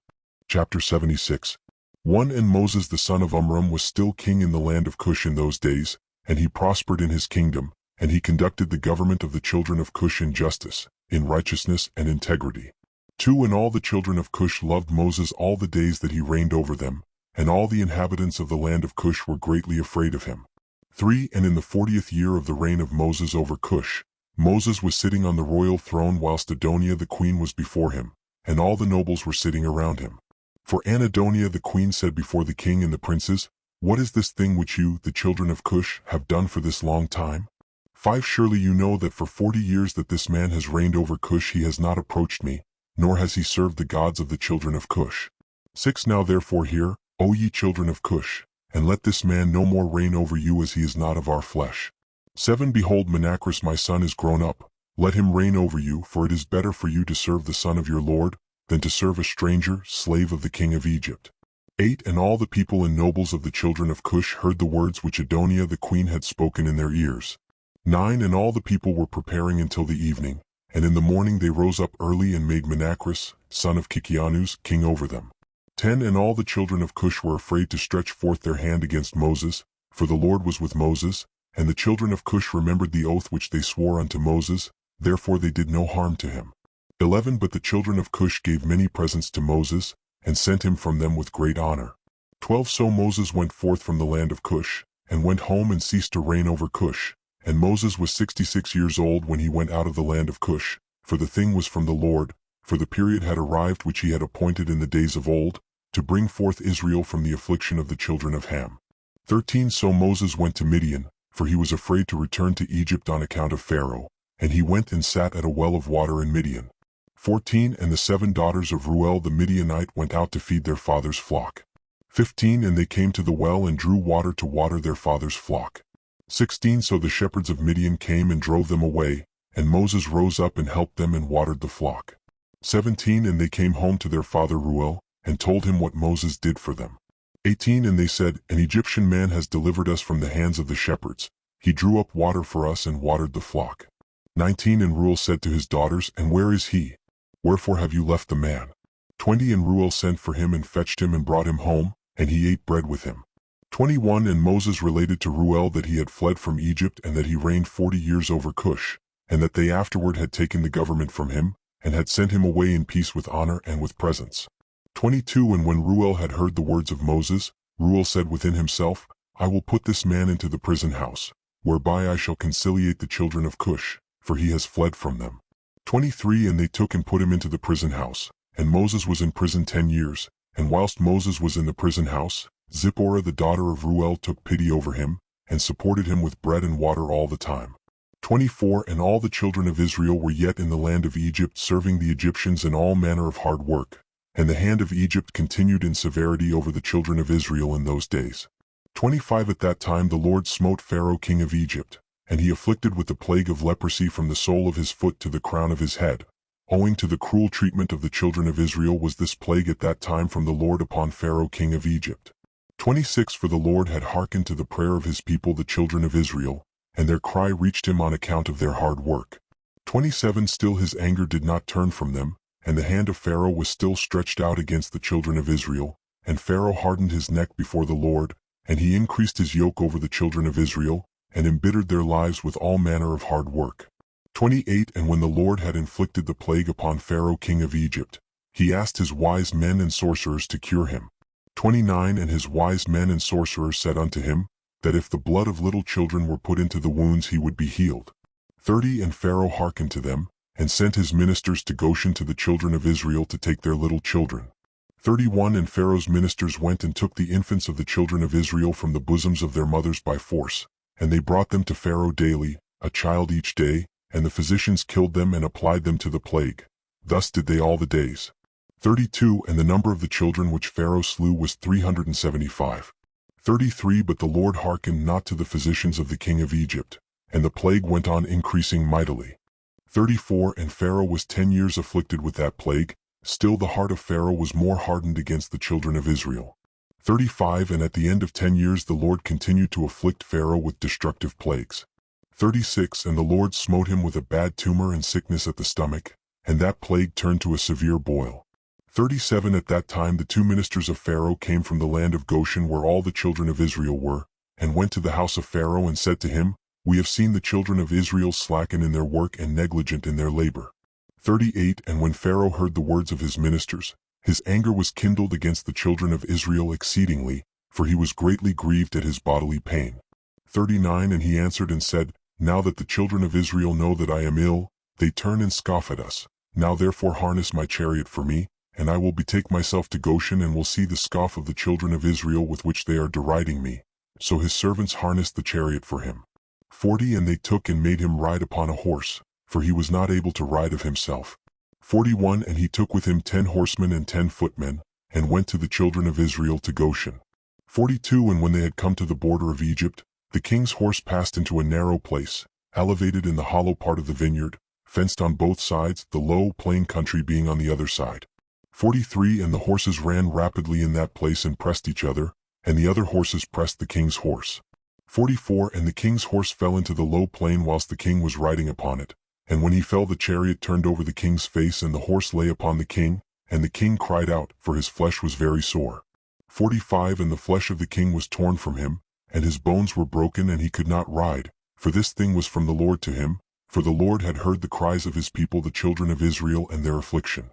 Chapter 76 1 And Moses the son of Amram was still king in the land of Cush in those days, and he prospered in his kingdom, and he conducted the government of the children of Cush in justice, in righteousness and integrity. 2 And all the children of Cush loved Moses all the days that he reigned over them, and all the inhabitants of the land of Cush were greatly afraid of him. 3 And in the 40th year of the reign of Moses over Cush, Moses was sitting on the royal throne whilst Adonia the queen was before him, and all the nobles were sitting around him. For Adonia the queen said before the king and the princes, What is this thing which you, the children of Cush, have done for this long time? 5 Surely you know that for 40 years that this man has reigned over Cush he has not approached me, nor has he served the gods of the children of Cush. 6 Now therefore hear, O ye children of Cush, and let this man no more reign over you, as he is not of our flesh. 7 Behold, Menacrus my son is grown up, let him reign over you, for it is better for you to serve the son of your Lord, than to serve a stranger, slave of the king of Egypt. 8 And all the people and nobles of the children of Cush heard the words which Adonia the queen had spoken in their ears. 9 And all the people were preparing until the evening, and in the morning they rose up early and made Menacrus, son of Kikianus, king over them. 10 And all the children of Cush were afraid to stretch forth their hand against Moses, for the Lord was with Moses, and the children of Cush remembered the oath which they swore unto Moses, therefore they did no harm to him. 11 But the children of Cush gave many presents to Moses, and sent him from them with great honor. 12 So Moses went forth from the land of Cush, and went home and ceased to reign over Cush, and Moses was 66 years old when he went out of the land of Cush, for the thing was from the Lord, for the period had arrived which he had appointed in the days of old, to bring forth Israel from the affliction of the children of Ham. 13 So Moses went to Midian, for he was afraid to return to Egypt on account of Pharaoh, and he went and sat at a well of water in Midian. 14 And the 7 daughters of Reuel the Midianite went out to feed their father's flock. 15 And they came to the well and drew water to water their father's flock. 16 So the shepherds of Midian came and drove them away, and Moses rose up and helped them and watered the flock. 17 And they came home to their father Reuel, and told him what Moses did for them. 18 And they said, An Egyptian man has delivered us from the hands of the shepherds. He drew up water for us and watered the flock. 19 And Reuel said to his daughters, And where is he? Wherefore have you left the man? 20 And Reuel sent for him and fetched him and brought him home, and he ate bread with him. 21 And Moses related to Reuel that he had fled from Egypt, and that he reigned 40 years over Cush, and that they afterward had taken the government from him, and had sent him away in peace with honor and with presents. 22 And when Reuel had heard the words of Moses, Reuel said within himself, I will put this man into the prison house, whereby I shall conciliate the children of Cush, for he has fled from them. 23 And they took and put him into the prison house, and Moses was in prison 10 years, and whilst Moses was in the prison house, Zipporah the daughter of Reuel took pity over him, and supported him with bread and water all the time. 24 And all the children of Israel were yet in the land of Egypt, serving the Egyptians in all manner of hard work, and the hand of Egypt continued in severity over the children of Israel in those days. 25 At that time the Lord smote Pharaoh king of Egypt, and he afflicted with the plague of leprosy from the sole of his foot to the crown of his head. Owing to the cruel treatment of the children of Israel was this plague at that time from the Lord upon Pharaoh king of Egypt. 26 For the Lord had hearkened to the prayer of his people the children of Israel, and their cry reached him on account of their hard work. 27 Still his anger did not turn from them, and the hand of Pharaoh was still stretched out against the children of Israel, and Pharaoh hardened his neck before the Lord, and he increased his yoke over the children of Israel, and embittered their lives with all manner of hard work. 28 And when the Lord had inflicted the plague upon Pharaoh king of Egypt, He asked his wise men and sorcerers to cure him. 29 And his wise men and sorcerers said unto him, that if the blood of little children were put into the wounds he would be healed. 30 And Pharaoh hearkened to them, and sent his ministers to Goshen to the children of Israel to take their little children. 31 And Pharaoh's ministers went and took the infants of the children of Israel from the bosoms of their mothers by force, and they brought them to Pharaoh daily, a child each day, and the physicians killed them and applied them to the plague. Thus did they all the days. 32 And the number of the children which Pharaoh slew was 375. 33 But the Lord hearkened not to the physicians of the king of Egypt, and the plague went on increasing mightily. 34 And Pharaoh was 10 years afflicted with that plague, still the heart of Pharaoh was more hardened against the children of Israel. 35 And at the end of 10 years the Lord continued to afflict Pharaoh with destructive plagues. 36 And the Lord smote him with a bad tumor and sickness at the stomach, and that plague turned to a severe boil. 37 At that time the two ministers of Pharaoh came from the land of Goshen where all the children of Israel were, and went to the house of Pharaoh and said to him, We have seen the children of Israel slacken in their work and negligent in their labor. 38 And when Pharaoh heard the words of his ministers, his anger was kindled against the children of Israel exceedingly, for he was greatly grieved at his bodily pain. 39 And he answered and said, Now that the children of Israel know that I am ill, they turn and scoff at us. Now therefore harness my chariot for me, and I will betake myself to Goshen and will see the scoff of the children of Israel with which they are deriding me. So his servants harnessed the chariot for him. 40 And they took and made him ride upon a horse, for he was not able to ride of himself. 41 And he took with him 10 horsemen and 10 footmen, and went to the children of Israel to Goshen. 42 And when they had come to the border of Egypt, the king's horse passed into a narrow place, elevated in the hollow part of the vineyard, fenced on both sides, the low, plain country being on the other side. 43 And the horses ran rapidly in that place and pressed each other, and the other horses pressed the king's horse. 44 And the king's horse fell into the low plain whilst the king was riding upon it, and when he fell the chariot turned over the king's face and the horse lay upon the king, and the king cried out, for his flesh was very sore. 45 And the flesh of the king was torn from him, and his bones were broken and he could not ride, for this thing was from the Lord to him, for the Lord had heard the cries of his people the children of Israel and their affliction.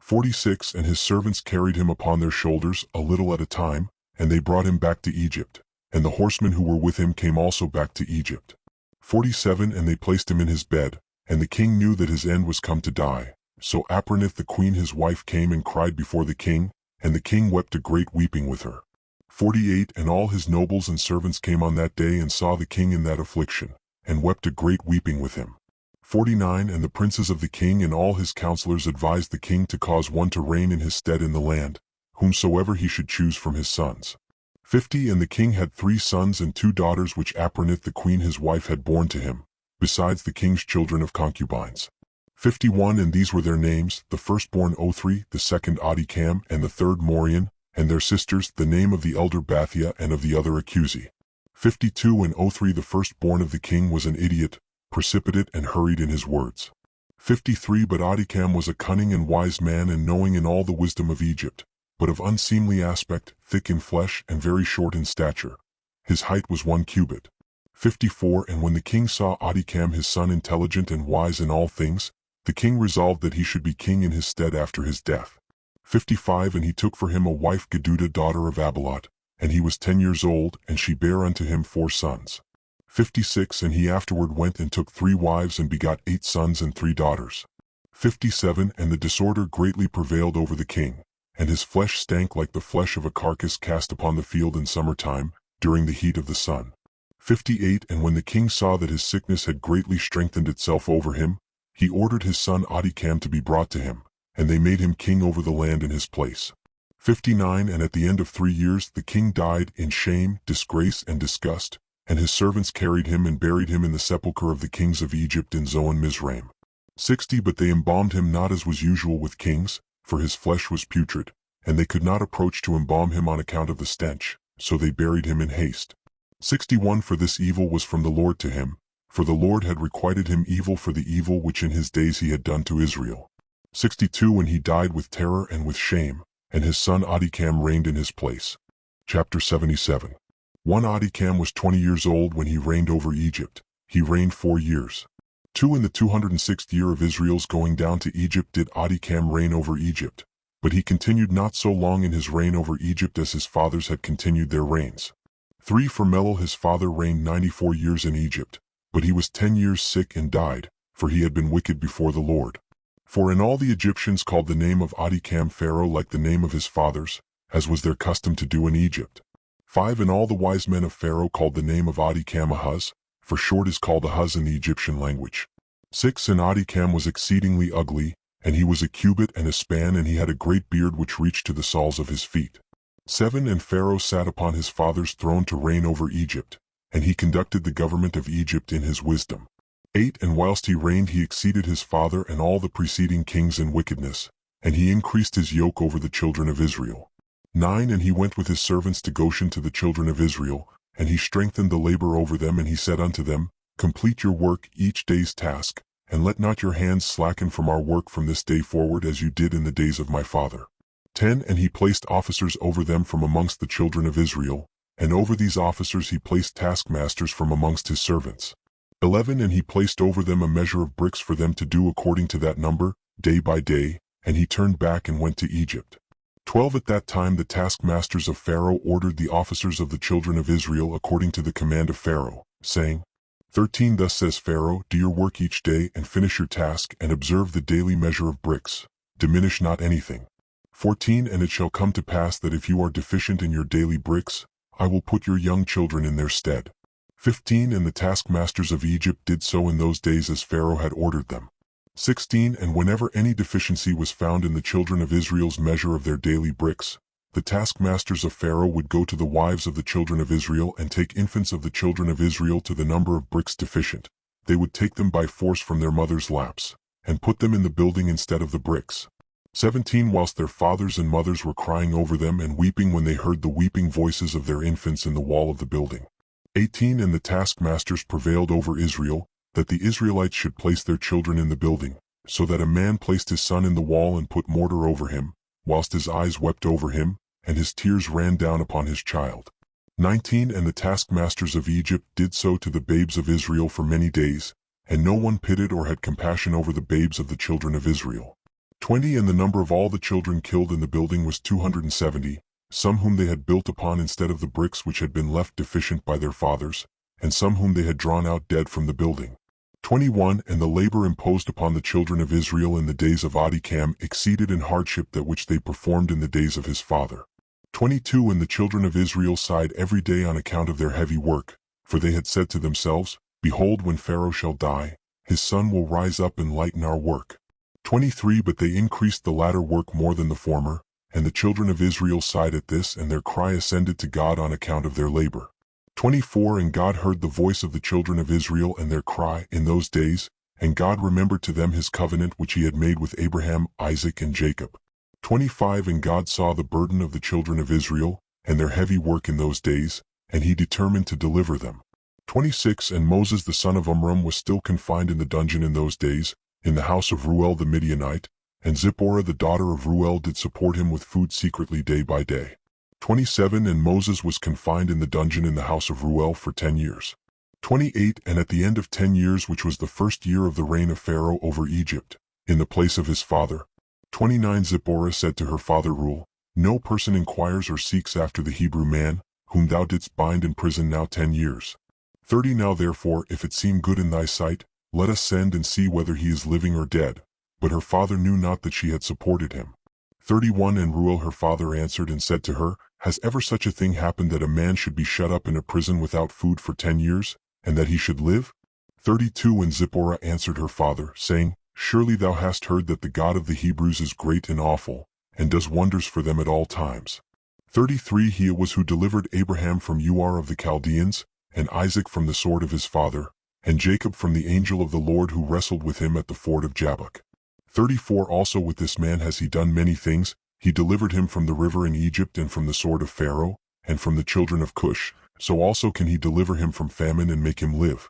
46 And his servants carried him upon their shoulders a little at a time, and they brought him back to Egypt, and the horsemen who were with him came also back to Egypt. 47 And they placed him in his bed, and the king knew that his end was come to die. So Apronith the queen his wife came and cried before the king, and the king wept a great weeping with her. 48 And all his nobles and servants came on that day and saw the king in that affliction, and wept a great weeping with him. 49 And the princes of the king and all his counselors advised the king to cause one to reign in his stead in the land, whomsoever he should choose from his sons. 50 And the king had 3 sons and 2 daughters which Apronith the queen his wife had borne to him, besides the king's children of concubines. 51 And these were their names, the firstborn Othri, the second Adikam, and the third Morian, and their sisters, the name of the elder Bathia and of the other Acusi. 52 And Othri the firstborn of the king was an idiot, precipitate and hurried in his words. 53 But Adikam was a cunning and wise man and knowing in all the wisdom of Egypt, but of unseemly aspect, thick in flesh, and very short in stature. His height was 1 cubit. 54 And when the king saw Adikam his son intelligent and wise in all things, the king resolved that he should be king in his stead after his death. 55 And he took for him a wife Gedudah daughter of Abilot, and he was 10 years old, and she bare unto him 4 sons. 56 And he afterward went and took 3 wives and begot 8 sons and 3 daughters. 57 And the disorder greatly prevailed over the king, and his flesh stank like the flesh of a carcass cast upon the field in summer time, during the heat of the sun. 58 And when the king saw that his sickness had greatly strengthened itself over him, he ordered his son Adikam to be brought to him, and they made him king over the land in his place. 59 And at the end of 3 years the king died in shame, disgrace, and disgust, and his servants carried him and buried him in the sepulchre of the kings of Egypt in Zoan Mizraim. 60 But they embalmed him not as was usual with kings, for his flesh was putrid, and they could not approach to embalm him on account of the stench, so they buried him in haste. 61 For this evil was from the Lord to him, for the Lord had requited him evil for the evil which in his days he had done to Israel. 62 And he died with terror and with shame, and his son Adikam reigned in his place. Chapter 77 1 Adikam was 20 years old when he reigned over Egypt. He reigned 4 years. 2 In the 206th year of Israel's going down to Egypt did Adikam reign over Egypt, But he continued not so long in his reign over Egypt as his fathers had continued their reigns. 3 For Melul his father reigned 94 years in Egypt, but he was 10 years sick and died, for he had been wicked before the Lord. For in all the Egyptians called the name of Adikam Pharaoh like the name of his fathers, as was their custom to do in Egypt. 5 And all the wise men of Pharaoh called the name of Adikam Ahuz, for short is called Ahuz in the Egyptian language. 6 And Adikam was exceedingly ugly, and he was a cubit and a span, and he had a great beard which reached to the soles of his feet. 7 And Pharaoh sat upon his father's throne to reign over Egypt, and he conducted the government of Egypt in his wisdom. 8 And whilst he reigned he exceeded his father and all the preceding kings in wickedness, and he increased his yoke over the children of Israel. 9 And he went with his servants to Goshen to the children of Israel, and he strengthened the labor over them, and he said unto them, Complete your work each day's task, and let not your hands slacken from our work from this day forward, as you did in the days of my father. 10 And he placed officers over them from amongst the children of Israel, and over these officers he placed taskmasters from amongst his servants. 11 And he placed over them a measure of bricks for them to do according to that number, day by day, and he turned back and went to Egypt. 12 At that time the taskmasters of Pharaoh ordered the officers of the children of Israel according to the command of Pharaoh, saying, 13 Thus says Pharaoh, Do your work each day, and finish your task, and observe the daily measure of bricks, diminish not anything. 14 And it shall come to pass that if you are deficient in your daily bricks, I will put your young children in their stead. 15 And the taskmasters of Egypt did so in those days as Pharaoh had ordered them. 16 And whenever any deficiency was found in the children of Israel's measure of their daily bricks, the taskmasters of Pharaoh would go to the wives of the children of Israel and take infants of the children of Israel to the number of bricks deficient. They would take them by force from their mothers' laps, and put them in the building instead of the bricks. 17 Whilst their fathers and mothers were crying over them and weeping when they heard the weeping voices of their infants in the wall of the building. 18 And the taskmasters prevailed over Israel, that the Israelites should place their children in the building, so that a man placed his son in the wall and put mortar over him, whilst his eyes wept over him, and his tears ran down upon his child. 19 And the taskmasters of Egypt did so to the babes of Israel for many days, and no one pitied or had compassion over the babes of the children of Israel. 20 And the number of all the children killed in the building was 270, some whom they had built upon instead of the bricks which had been left deficient by their fathers, and some whom they had drawn out dead from the building. 21 And the labor imposed upon the children of Israel in the days of Adikam exceeded in hardship that which they performed in the days of his father. 22 And the children of Israel sighed every day on account of their heavy work, for they had said to themselves, Behold, when Pharaoh shall die, his son will rise up and lighten our work. 23 But they increased the latter work more than the former, and the children of Israel sighed at this, and their cry ascended to God on account of their labor. 24 And God heard the voice of the children of Israel and their cry in those days, and God remembered to them his covenant which he had made with Abraham, Isaac, and Jacob. 25 And God saw the burden of the children of Israel, and their heavy work in those days, and he determined to deliver them. 26 And Moses the son of Amram was still confined in the dungeon in those days, in the house of Reuel the Midianite, and Zipporah the daughter of Reuel did support him with food secretly day by day. 27 And Moses was confined in the dungeon in the house of Reuel for 10 years. 28 And at the end of 10 years, which was the first year of the reign of Pharaoh over Egypt, in the place of his father, 29 Zipporah said to her father Reuel, No person inquires or seeks after the Hebrew man, whom thou didst bind in prison now 10 years. 30 Now therefore, if it seem good in thy sight, let us send and see whether he is living or dead. But her father knew not that she had supported him. 31 And Reuel her father answered and said to her, Has ever such a thing happened that a man should be shut up in a prison without food for 10 years, and that he should live? 32 And Zipporah answered her father, saying, Surely thou hast heard that the God of the Hebrews is great and awful, and does wonders for them at all times. 33 He it was who delivered Abraham from Ur of the Chaldeans, and Isaac from the sword of his father, and Jacob from the angel of the Lord who wrestled with him at the ford of Jabbok. 34 Also with this man has he done many things. He delivered him from the river in Egypt and from the sword of Pharaoh, and from the children of Cush, so also can he deliver him from famine and make him live.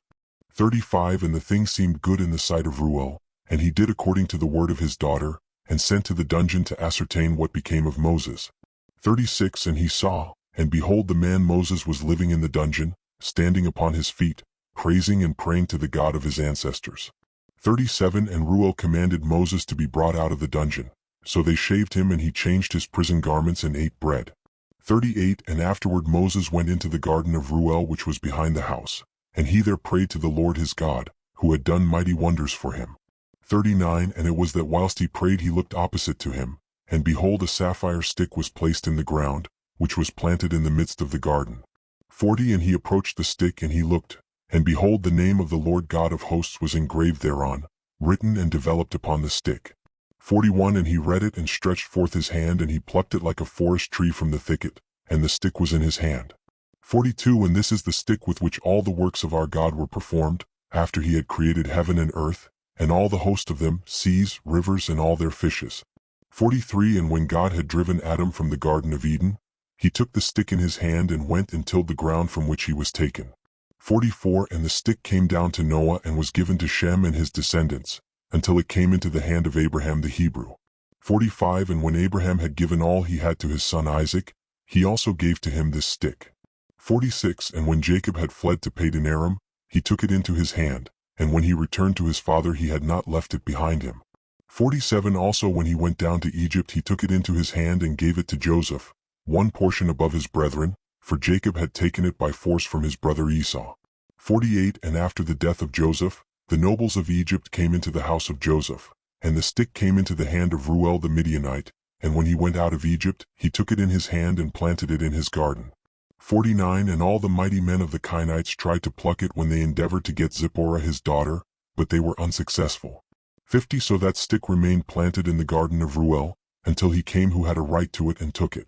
35 And the thing seemed good in the sight of Reuel, and he did according to the word of his daughter, and sent to the dungeon to ascertain what became of Moses. 36 And he saw, and behold the man Moses was living in the dungeon, standing upon his feet, praising and praying to the God of his ancestors. 37 And Reuel commanded Moses to be brought out of the dungeon. So they shaved him, and he changed his prison garments and ate bread. 38 And afterward Moses went into the garden of Ruel which was behind the house, and he there prayed to the Lord his God, who had done mighty wonders for him. 39 And it was that whilst he prayed he looked opposite to him, and behold a sapphire stick was placed in the ground, which was planted in the midst of the garden. 40 And he approached the stick, and he looked, and behold the name of the Lord God of hosts was engraved thereon, written and developed upon the stick. 41 And he read it, and stretched forth his hand, and he plucked it like a forest tree from the thicket, and the stick was in his hand. 42 And this is the stick with which all the works of our God were performed, after he had created heaven and earth, and all the host of them, seas, rivers, and all their fishes. 43 And when God had driven Adam from the Garden of Eden, he took the stick in his hand and went and tilled the ground from which he was taken. 44 And the stick came down to Noah and was given to Shem and his descendants, until it came into the hand of Abraham the Hebrew. 45 And when Abraham had given all he had to his son Isaac, he also gave to him this stick. 46 And when Jacob had fled to Padan Aram, he took it into his hand, and when he returned to his father he had not left it behind him. 47 Also when he went down to Egypt he took it into his hand and gave it to Joseph, one portion above his brethren, for Jacob had taken it by force from his brother Esau. 48 And after the death of Joseph, the nobles of Egypt came into the house of Joseph, and the stick came into the hand of Ruel the Midianite, and when he went out of Egypt, he took it in his hand and planted it in his garden. 49 And all the mighty men of the Kenites tried to pluck it when they endeavored to get Zipporah his daughter, but they were unsuccessful. 50 So that stick remained planted in the garden of Ruel, until he came who had a right to it and took it.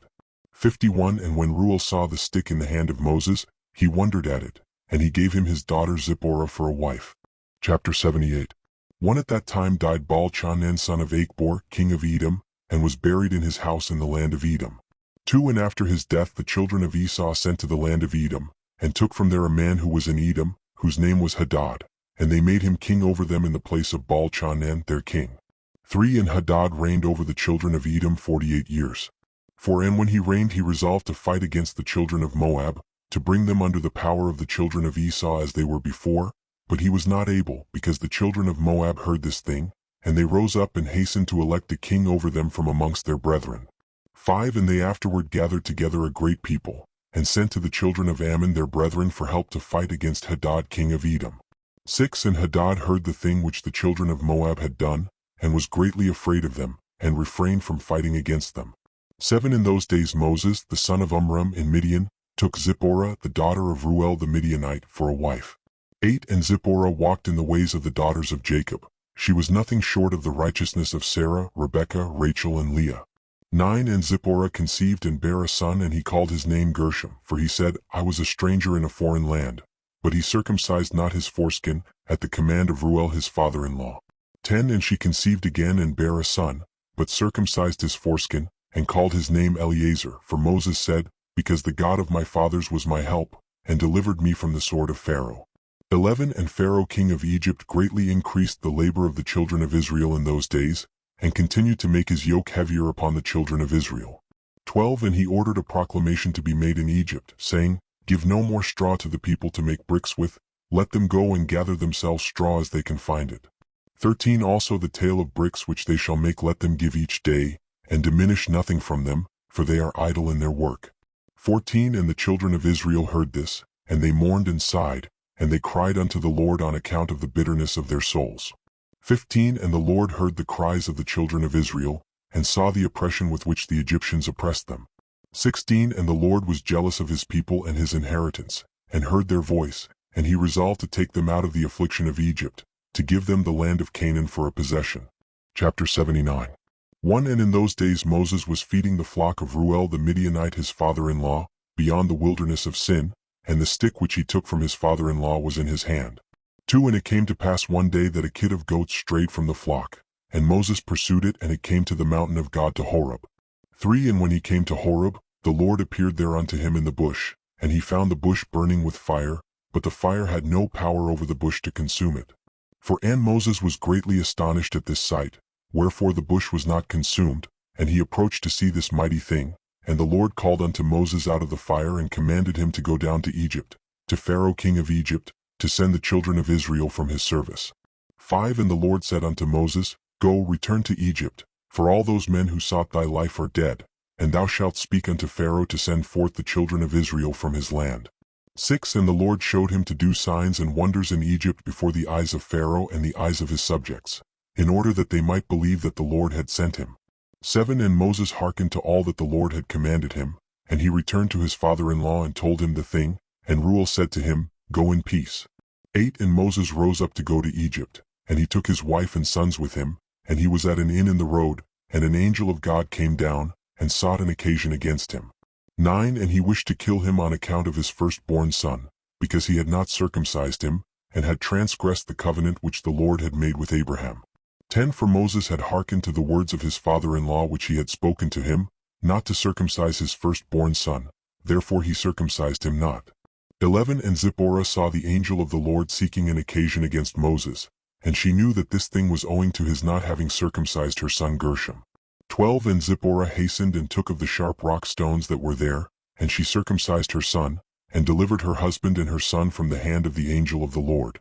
51 And when Ruel saw the stick in the hand of Moses, he wondered at it, and he gave him his daughter Zipporah for a wife. Chapter 78 1 At that time died Baal-Chanan son of Achbor, king of Edom, and was buried in his house in the land of Edom. 2 And after his death the children of Esau sent to the land of Edom, and took from there a man who was in Edom, whose name was Hadad, and they made him king over them in the place of Baal-Chanan their king. 3 And Hadad reigned over the children of Edom 48 years. 4 And when he reigned he resolved to fight against the children of Moab, to bring them under the power of the children of Esau as they were before, but he was not able, because the children of Moab heard this thing, and they rose up and hastened to elect a king over them from amongst their brethren. 5 And they afterward gathered together a great people, and sent to the children of Ammon their brethren for help to fight against Hadad king of Edom. 6 And Hadad heard the thing which the children of Moab had done, and was greatly afraid of them, and refrained from fighting against them. 7 In those days Moses, the son of Amram in Midian, took Zipporah, the daughter of Ruel the Midianite, for a wife. 8 And Zipporah walked in the ways of the daughters of Jacob. She was nothing short of the righteousness of Sarah, Rebekah, Rachel, and Leah. 9 And Zipporah conceived and bare a son, and he called his name Gershom, for he said, I was a stranger in a foreign land. But he circumcised not his foreskin, at the command of Ruel his father-in-law. 10 And she conceived again and bare a son, but circumcised his foreskin, and called his name Eleazar, for Moses said, Because the God of my fathers was my help, and delivered me from the sword of Pharaoh. 11 And Pharaoh king of Egypt greatly increased the labor of the children of Israel in those days, and continued to make his yoke heavier upon the children of Israel. 12 And he ordered a proclamation to be made in Egypt, saying, Give no more straw to the people to make bricks with, let them go and gather themselves straw as they can find it. 13 Also the tale of bricks which they shall make let them give each day, and diminish nothing from them, for they are idle in their work. 14 And the children of Israel heard this, and they mourned and sighed, and they cried unto the Lord on account of the bitterness of their souls. 15 And the Lord heard the cries of the children of Israel, and saw the oppression with which the Egyptians oppressed them. 16 And the Lord was jealous of his people and his inheritance, and heard their voice, and he resolved to take them out of the affliction of Egypt, to give them the land of Canaan for a possession. Chapter 79 1 And in those days Moses was feeding the flock of Ruel the Midianite his father-in-law, beyond the wilderness of Sin, and the stick which he took from his father-in-law was in his hand. 2 And it came to pass one day that a kid of goats strayed from the flock, and Moses pursued it, and it came to the mountain of God to Horeb. 3 And when he came to Horeb, the Lord appeared there unto him in the bush, and he found the bush burning with fire, but the fire had no power over the bush to consume it. And Moses was greatly astonished at this sight, wherefore the bush was not consumed, and he approached to see this mighty thing. And the Lord called unto Moses out of the fire, and commanded him to go down to Egypt, to Pharaoh king of Egypt, to send the children of Israel from his service. 5 And the Lord said unto Moses, Go, return to Egypt, for all those men who sought thy life are dead, and thou shalt speak unto Pharaoh to send forth the children of Israel from his land. 6. And the Lord showed him to do signs and wonders in Egypt before the eyes of Pharaoh and the eyes of his subjects, in order that they might believe that the Lord had sent him. 7. And Moses hearkened to all that the Lord had commanded him, and he returned to his father-in-law and told him the thing, and Reuel said to him, Go in peace. 8. And Moses rose up to go to Egypt, and he took his wife and sons with him, and he was at an inn in the road, and an angel of God came down, and sought an occasion against him. 9. And he wished to kill him on account of his firstborn son, because he had not circumcised him, and had transgressed the covenant which the Lord had made with Abraham. 10. For Moses had hearkened to the words of his father-in-law which he had spoken to him, not to circumcise his firstborn son, therefore he circumcised him not. 11. And Zipporah saw the angel of the Lord seeking an occasion against Moses, and she knew that this thing was owing to his not having circumcised her son Gershom. 12. And Zipporah hastened and took of the sharp rock stones that were there, and she circumcised her son, and delivered her husband and her son from the hand of the angel of the Lord.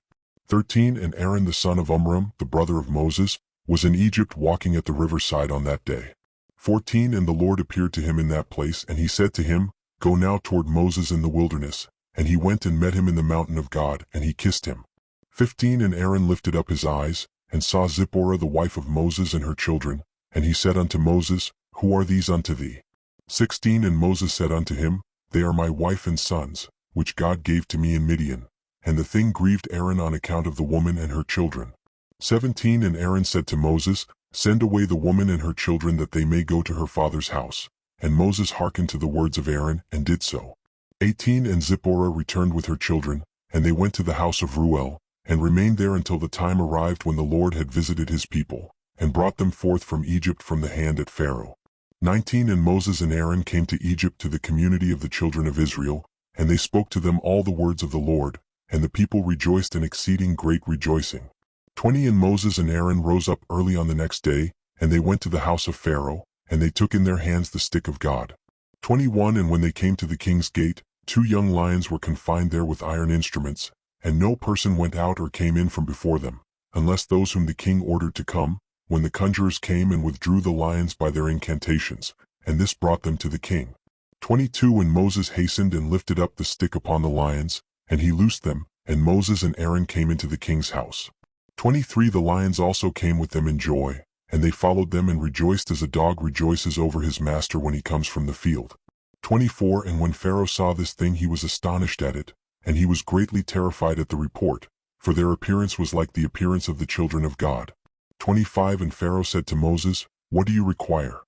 13. And Aaron the son of Amram, the brother of Moses, was in Egypt walking at the riverside on that day. 14. And the Lord appeared to him in that place, and he said to him, Go now toward Moses in the wilderness. And he went and met him in the mountain of God, and he kissed him. 15. And Aaron lifted up his eyes, and saw Zipporah the wife of Moses and her children, and he said unto Moses, Who are these unto thee? 16. And Moses said unto him, They are my wife and sons, which God gave to me in Midian. And the thing grieved Aaron on account of the woman and her children. 17. And Aaron said to Moses, Send away the woman and her children that they may go to her father's house. And Moses hearkened to the words of Aaron, and did so. 18. And Zipporah returned with her children, and they went to the house of Reuel, and remained there until the time arrived when the Lord had visited his people, and brought them forth from Egypt from the hand at Pharaoh. 19. And Moses and Aaron came to Egypt to the community of the children of Israel, and they spoke to them all the words of the Lord, and the people rejoiced an exceeding great rejoicing. 20. And Moses and Aaron rose up early on the next day, and they went to the house of Pharaoh, and they took in their hands the stick of God. 21. And when they came to the king's gate, 2 young lions were confined there with iron instruments, and no person went out or came in from before them, unless those whom the king ordered to come, when the conjurers came and withdrew the lions by their incantations, and this brought them to the king. 22. And Moses hastened and lifted up the stick upon the lions, and he loosed them, and Moses and Aaron came into the king's house. 23. The lions also came with them in joy, and they followed them and rejoiced as a dog rejoices over his master when he comes from the field. 24. And when Pharaoh saw this thing he was astonished at it, and he was greatly terrified at the report, for their appearance was like the appearance of the children of God. 25. And Pharaoh said to Moses, What do you require?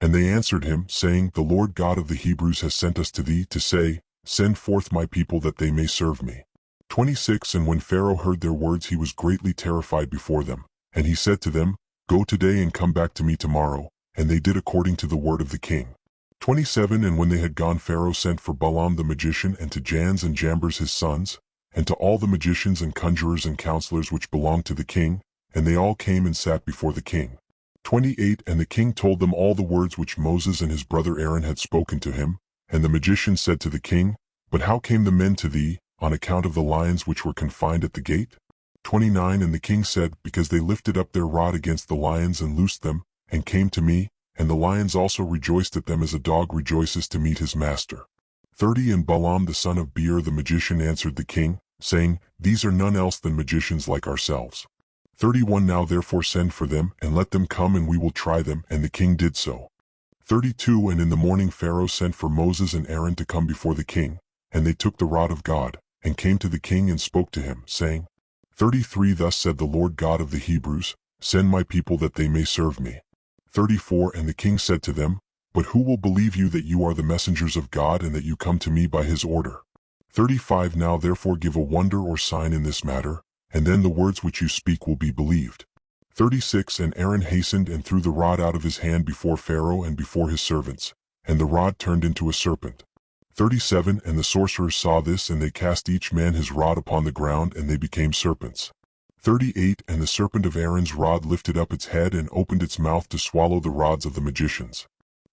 And they answered him, saying, The Lord God of the Hebrews has sent us to thee to say, Send forth my people that they may serve me. 26. And when Pharaoh heard their words he was greatly terrified before them, and he said to them, Go today and come back to me tomorrow. And they did according to the word of the king. 27. And when they had gone Pharaoh sent for Balaam the magician and to Jans and Jambres his sons, and to all the magicians and conjurers and counselors which belonged to the king, and they all came and sat before the king. 28. And the king told them all the words which Moses and his brother Aaron had spoken to him, and the magician said to the king, But how came the men to thee, on account of the lions which were confined at the gate? 29. And the king said, Because they lifted up their rod against the lions and loosed them, and came to me, and the lions also rejoiced at them as a dog rejoices to meet his master. 30. And Balaam the son of Beor the magician answered the king, saying, These are none else than magicians like ourselves. 31. Now therefore send for them, and let them come, and we will try them. And the king did so. 32. And in the morning Pharaoh sent for Moses and Aaron to come before the king, and they took the rod of God, and came to the king and spoke to him, saying, 33. Thus said the Lord God of the Hebrews, Send my people that they may serve me. 34. And the king said to them, But who will believe you that you are the messengers of God, and that you come to me by his order? 35. Now therefore give a wonder or sign in this matter, and then the words which you speak will be believed. 36. And Aaron hastened and threw the rod out of his hand before Pharaoh and before his servants, and the rod turned into a serpent. 37. And the sorcerers saw this, and they cast each man his rod upon the ground, and they became serpents. 38. And the serpent of Aaron's rod lifted up its head and opened its mouth to swallow the rods of the magicians.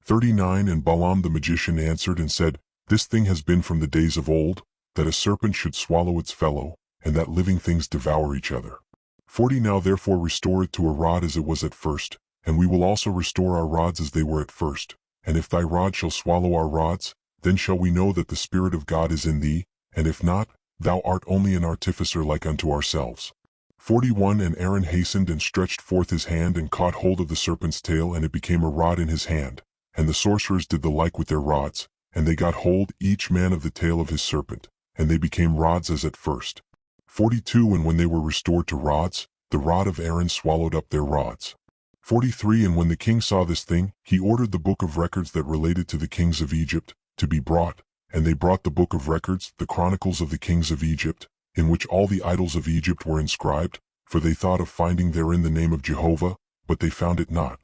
39. And Balaam the magician answered and said, This thing has been from the days of old, that a serpent should swallow its fellow, and that living things devour each other. 40. Now therefore restore it to a rod as it was at first, and we will also restore our rods as they were at first. And if thy rod shall swallow our rods, then shall we know that the Spirit of God is in thee, and if not, thou art only an artificer like unto ourselves. 41 And Aaron hastened and stretched forth his hand and caught hold of the serpent's tail, and it became a rod in his hand. And the sorcerers did the like with their rods, and they got hold each man of the tail of his serpent, and they became rods as at first. 42 And when they were restored to rods, the rod of Aaron swallowed up their rods. 43 And when the king saw this thing, he ordered the book of records that related to the kings of Egypt to be brought, and they brought the book of records, the chronicles of the kings of Egypt, in which all the idols of Egypt were inscribed, for they thought of finding therein the name of Jehovah, but they found it not.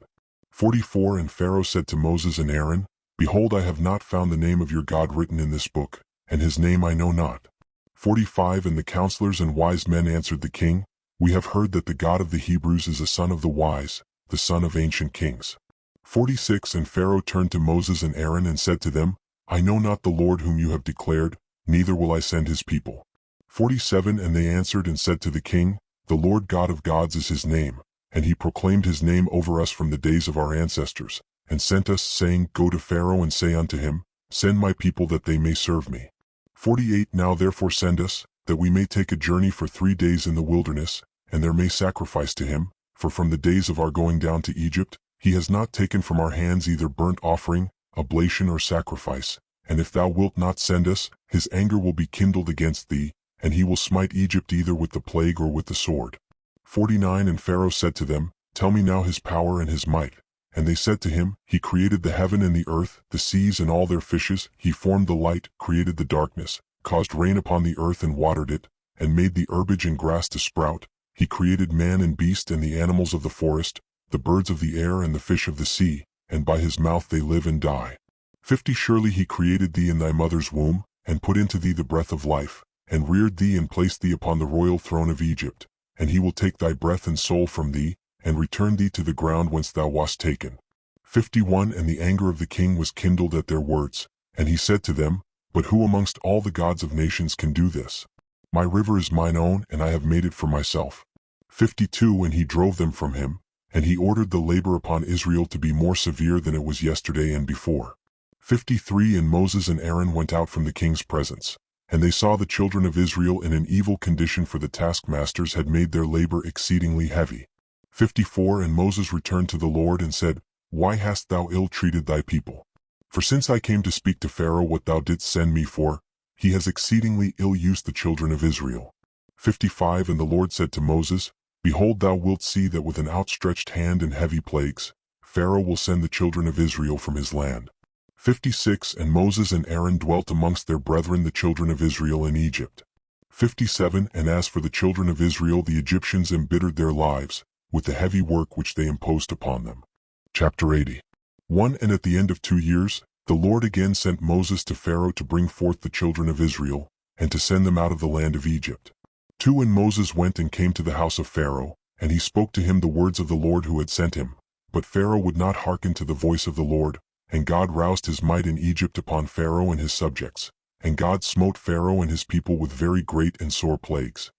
44 And Pharaoh said to Moses and Aaron, Behold, I have not found the name of your God written in this book, and his name I know not. 45 And the counselors and wise men answered the king, We have heard that the God of the Hebrews is a son of the wise, the son of ancient kings. 46 And Pharaoh turned to Moses and Aaron and said to them, I know not the Lord whom you have declared, neither will I send his people. 47 And they answered and said to the king, The Lord God of gods is his name, and he proclaimed his name over us from the days of our ancestors, and sent us, saying, Go to Pharaoh and say unto him, Send my people that they may serve me. 48 Now therefore send us, that we may take a journey for 3 days in the wilderness, and there may sacrifice to him, for from the days of our going down to Egypt, he has not taken from our hands either burnt offering, oblation or sacrifice, and if thou wilt not send us, his anger will be kindled against thee, and he will smite Egypt either with the plague or with the sword. 49 And Pharaoh said to them, Tell me now his power and his might. And they said to him, He created the heaven and the earth, the seas and all their fishes, he formed the light, created the darkness, caused rain upon the earth and watered it, and made the herbage and grass to sprout. He created man and beast and the animals of the forest, the birds of the air and the fish of the sea, and by his mouth they live and die. 50 Surely he created thee in thy mother's womb, and put into thee the breath of life, and reared thee and placed thee upon the royal throne of Egypt, and he will take thy breath and soul from thee, and return thee to the ground whence thou wast taken. 51 And the anger of the king was kindled at their words, and he said to them, But who amongst all the gods of nations can do this? My river is mine own, and I have made it for myself. 52 And he drove them from him, and he ordered the labor upon Israel to be more severe than it was yesterday and before. 53 And Moses and Aaron went out from the king's presence, and they saw the children of Israel in an evil condition, for the taskmasters had made their labor exceedingly heavy. 54 And Moses returned to the Lord and said, Why hast thou ill-treated thy people? For since I came to speak to Pharaoh what thou didst send me for, he has exceedingly ill-used the children of Israel. 55 And the Lord said to Moses, Behold, thou wilt see that with an outstretched hand and heavy plagues, Pharaoh will send the children of Israel from his land. 56 And Moses and Aaron dwelt amongst their brethren the children of Israel in Egypt. 57 And as for the children of Israel, the Egyptians embittered their lives with the heavy work which they imposed upon them. Chapter 80. 1 And at the end of 2 years, the Lord again sent Moses to Pharaoh to bring forth the children of Israel, and to send them out of the land of Egypt. 2 And Moses went and came to the house of Pharaoh, and he spoke to him the words of the Lord who had sent him. But Pharaoh would not hearken to the voice of the Lord, and God roused his might in Egypt upon Pharaoh and his subjects, and God smote Pharaoh and his people with very great and sore plagues.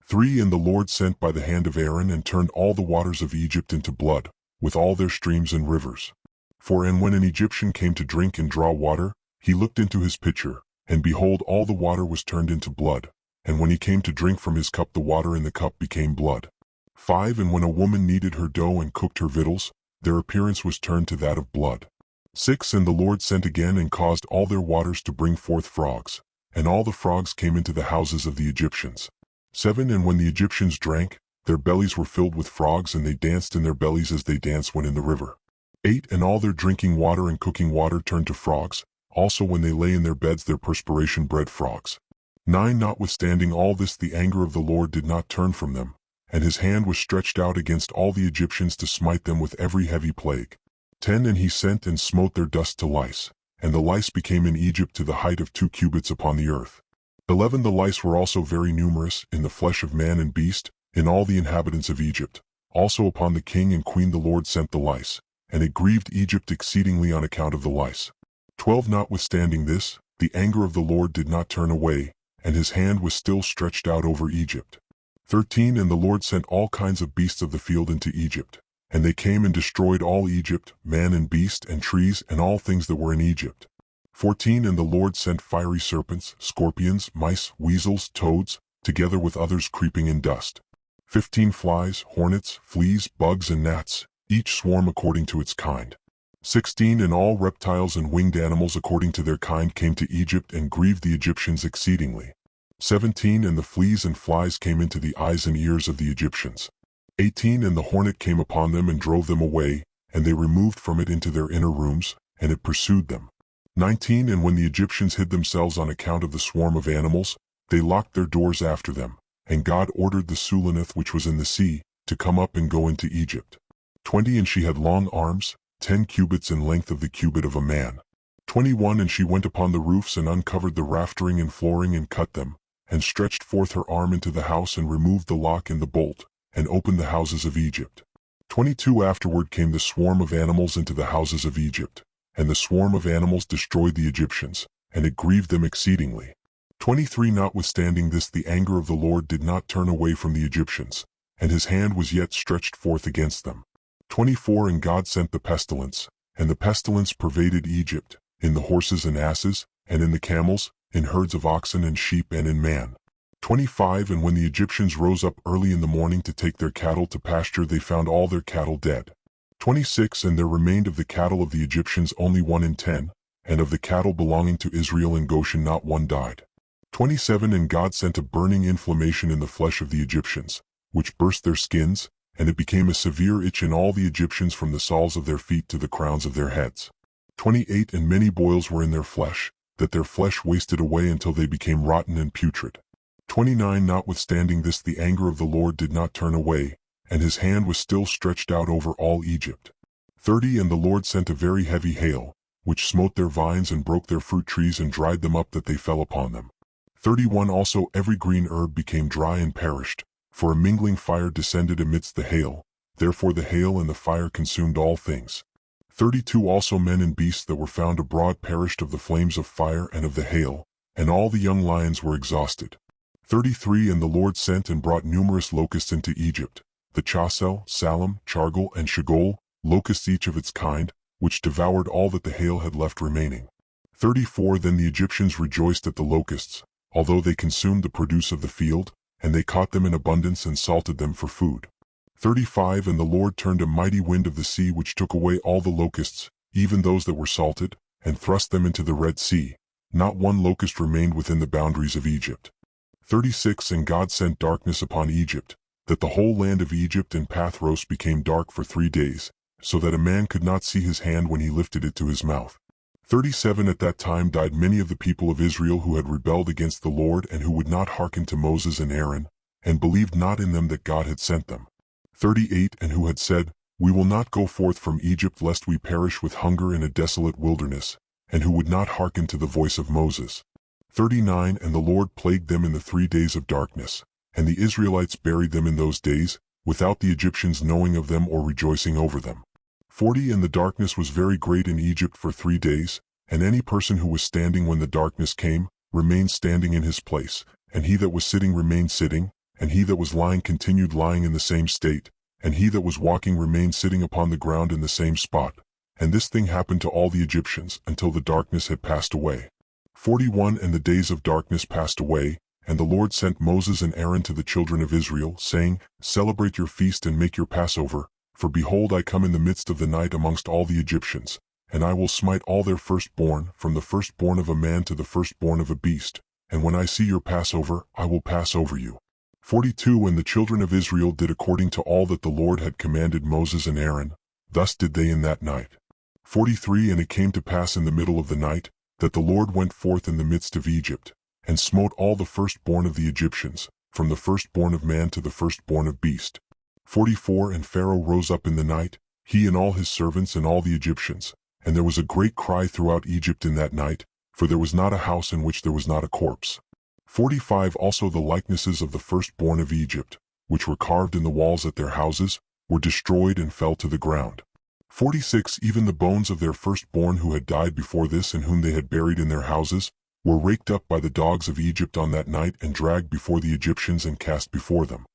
3 And the Lord sent by the hand of Aaron and turned all the waters of Egypt into blood, with all their streams and rivers. 4 And when an Egyptian came to drink and draw water, he looked into his pitcher, and behold, all the water was turned into blood. And when he came to drink from his cup, the water in the cup became blood. 5 And when a woman kneaded her dough and cooked her victuals, their appearance was turned to that of blood. 6 And the Lord sent again and caused all their waters to bring forth frogs, and all the frogs came into the houses of the Egyptians. 7 And when the Egyptians drank, their bellies were filled with frogs, and they danced in their bellies as they dance when in the river. 8 And all their drinking water and cooking water turned to frogs, also when they lay in their beds their perspiration bred frogs. 9 Notwithstanding all this, the anger of the Lord did not turn from them, and his hand was stretched out against all the Egyptians to smite them with every heavy plague. 10 And he sent and smote their dust to lice, and the lice became in Egypt to the height of 2 cubits upon the earth. 11 The lice were also very numerous, in the flesh of man and beast, in all the inhabitants of Egypt. Also upon the king and queen the Lord sent the lice, and it grieved Egypt exceedingly on account of the lice. 12 Notwithstanding this, the anger of the Lord did not turn away, and his hand was still stretched out over Egypt. 13 And the Lord sent all kinds of beasts of the field into Egypt, And they came and destroyed all Egypt, man and beast and trees and all things that were in Egypt. 14 And the Lord sent fiery serpents, scorpions, mice, weasels, toads, together with others creeping in dust. 15 Flies, hornets, fleas, bugs and gnats, each swarm according to its kind. 16 And all reptiles and winged animals according to their kind came to Egypt and grieved the Egyptians exceedingly. 17 And the fleas and flies came into the eyes and ears of the Egyptians. 18 And the hornet came upon them and drove them away, and they removed from it into their inner rooms, and it pursued them. 19 And when the Egyptians hid themselves on account of the swarm of animals, they locked their doors after them, and God ordered the Sulanith which was in the sea, to come up and go into Egypt. 20 And she had long arms, 10 cubits in length of the cubit of a man. 21 And she went upon the roofs and uncovered the raftering and flooring and cut them, and stretched forth her arm into the house and removed the lock and the bolt, and opened the houses of Egypt. 22 Afterward came the swarm of animals into the houses of Egypt, and the swarm of animals destroyed the Egyptians, and it grieved them exceedingly. 23 Notwithstanding this the anger of the Lord did not turn away from the Egyptians, and his hand was yet stretched forth against them. 24 And God sent the pestilence, and the pestilence pervaded Egypt, in the horses and asses, and in the camels, in herds of oxen and sheep and in man. 25 And when the Egyptians rose up early in the morning to take their cattle to pasture, they found all their cattle dead. 26 And there remained of the cattle of the Egyptians only 1 in 10, and of the cattle belonging to Israel in Goshen not one died. 27 And God sent a burning inflammation in the flesh of the Egyptians, which burst their skins, and it became a severe itch in all the Egyptians from the soles of their feet to the crowns of their heads. 28 And many boils were in their flesh, that their flesh wasted away until they became rotten and putrid. 29 Notwithstanding this the anger of the Lord did not turn away, and his hand was still stretched out over all Egypt. 30 And the Lord sent a very heavy hail, which smote their vines and broke their fruit trees and dried them up that they fell upon them. 31 Also every green herb became dry and perished, for a mingling fire descended amidst the hail, therefore the hail and the fire consumed all things. 32 Also men and beasts that were found abroad perished of the flames of fire and of the hail, and all the young lions were exhausted. 33 And the Lord sent and brought numerous locusts into Egypt, the Chasel, Salem, Chargol, and Shagol, locusts each of its kind, which devoured all that the hail had left remaining. 34 Then the Egyptians rejoiced at the locusts, although they consumed the produce of the field, and they caught them in abundance and salted them for food. 35 And the Lord turned a mighty wind of the sea which took away all the locusts, even those that were salted, and thrust them into the Red Sea. Not one locust remained within the boundaries of Egypt. 36 And God sent darkness upon Egypt, that the whole land of Egypt and Pathros became dark for 3 days, so that a man could not see his hand when he lifted it to his mouth. 37 At that time died many of the people of Israel who had rebelled against the Lord and who would not hearken to Moses and Aaron, and believed not in them that God had sent them. 38 And who had said, We will not go forth from Egypt lest we perish with hunger in a desolate wilderness, and who would not hearken to the voice of Moses. 39 And the Lord plagued them in the 3 days of darkness, and the Israelites buried them in those days, without the Egyptians knowing of them or rejoicing over them. 40 And the darkness was very great in Egypt for 3 days, and any person who was standing when the darkness came, remained standing in his place, and he that was sitting remained sitting, and he that was lying continued lying in the same state, and he that was walking remained sitting upon the ground in the same spot. And this thing happened to all the Egyptians, until the darkness had passed away. 41 And the days of darkness passed away, and the Lord sent Moses and Aaron to the children of Israel, saying, Celebrate your feast and make your Passover, for behold I come in the midst of the night amongst all the Egyptians, and I will smite all their firstborn, from the firstborn of a man to the firstborn of a beast, and when I see your Passover, I will pass over you. 42 And the children of Israel did according to all that the Lord had commanded Moses and Aaron, thus did they in that night. 43 And it came to pass in the middle of the night, that the Lord went forth in the midst of Egypt, and smote all the firstborn of the Egyptians, from the firstborn of man to the firstborn of beast. 44 And Pharaoh rose up in the night, he and all his servants and all the Egyptians, and there was a great cry throughout Egypt in that night, for there was not a house in which there was not a corpse. 45 Also the likenesses of the firstborn of Egypt, which were carved in the walls at their houses, were destroyed and fell to the ground. 46 Even the bones of their firstborn who had died before this and whom they had buried in their houses, were raked up by the dogs of Egypt on that night and dragged before the Egyptians and cast before them.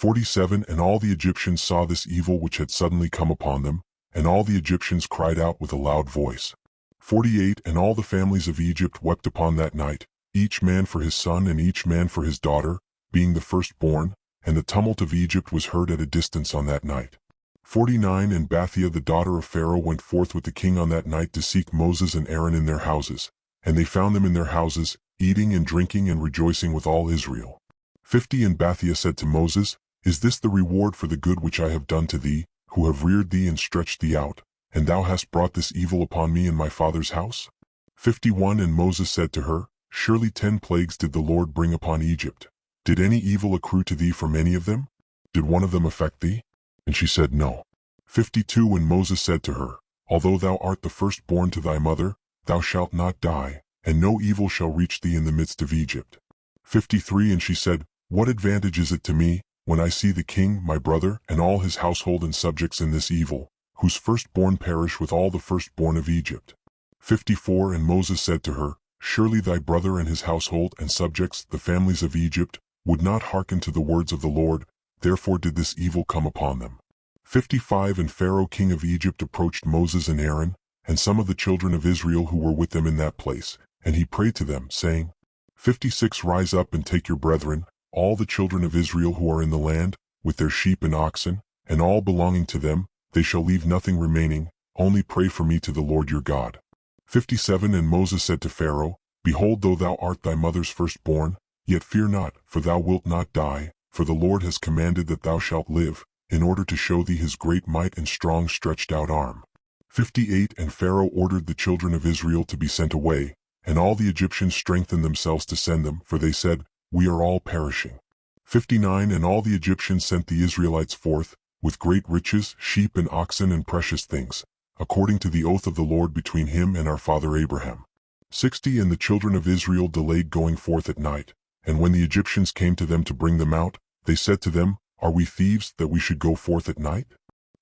47 And all the Egyptians saw this evil which had suddenly come upon them, and all the Egyptians cried out with a loud voice. 48 And all the families of Egypt wept upon that night, each man for his son and each man for his daughter, being the firstborn, and the tumult of Egypt was heard at a distance on that night. 49 And Bathia the daughter of Pharaoh went forth with the king on that night to seek Moses and Aaron in their houses, and they found them in their houses, eating and drinking and rejoicing with all Israel. 50 And Bathia said to Moses, Is this the reward for the good which I have done to thee, who have reared thee and stretched thee out, and thou hast brought this evil upon me and my father's house? 51 And Moses said to her, Surely 10 plagues did the Lord bring upon Egypt. Did any evil accrue to thee from any of them? Did one of them affect thee? And she said, No. 52 And Moses said to her, Although thou art the firstborn to thy mother, thou shalt not die, and no evil shall reach thee in the midst of Egypt. 53 And she said, What advantage is it to me, when I see the king, my brother, and all his household and subjects in this evil, whose firstborn perish with all the firstborn of Egypt? 54 And Moses said to her, Surely thy brother and his household and subjects, the families of Egypt, would not hearken to the words of the Lord, therefore did this evil come upon them. 55 And Pharaoh king of Egypt approached Moses and Aaron, and some of the children of Israel who were with them in that place, and he prayed to them, saying, 56 Rise up and take your brethren, all the children of Israel who are in the land, with their sheep and oxen, and all belonging to them, they shall leave nothing remaining, only pray for me to the Lord your God. 57 And Moses said to Pharaoh, Behold, though thou art thy mother's firstborn, yet fear not, for thou wilt not die, for the Lord has commanded that thou shalt live, in order to show thee his great might and strong stretched out arm. 58 And Pharaoh ordered the children of Israel to be sent away, and all the Egyptians strengthened themselves to send them, for they said, We are all perishing. 59 And all the Egyptians sent the Israelites forth, with great riches, sheep and oxen and precious things, according to the oath of the Lord between him and our father Abraham. 60 And the children of Israel delayed going forth at night, and when the Egyptians came to them to bring them out, they said to them, Are we thieves, that we should go forth at night?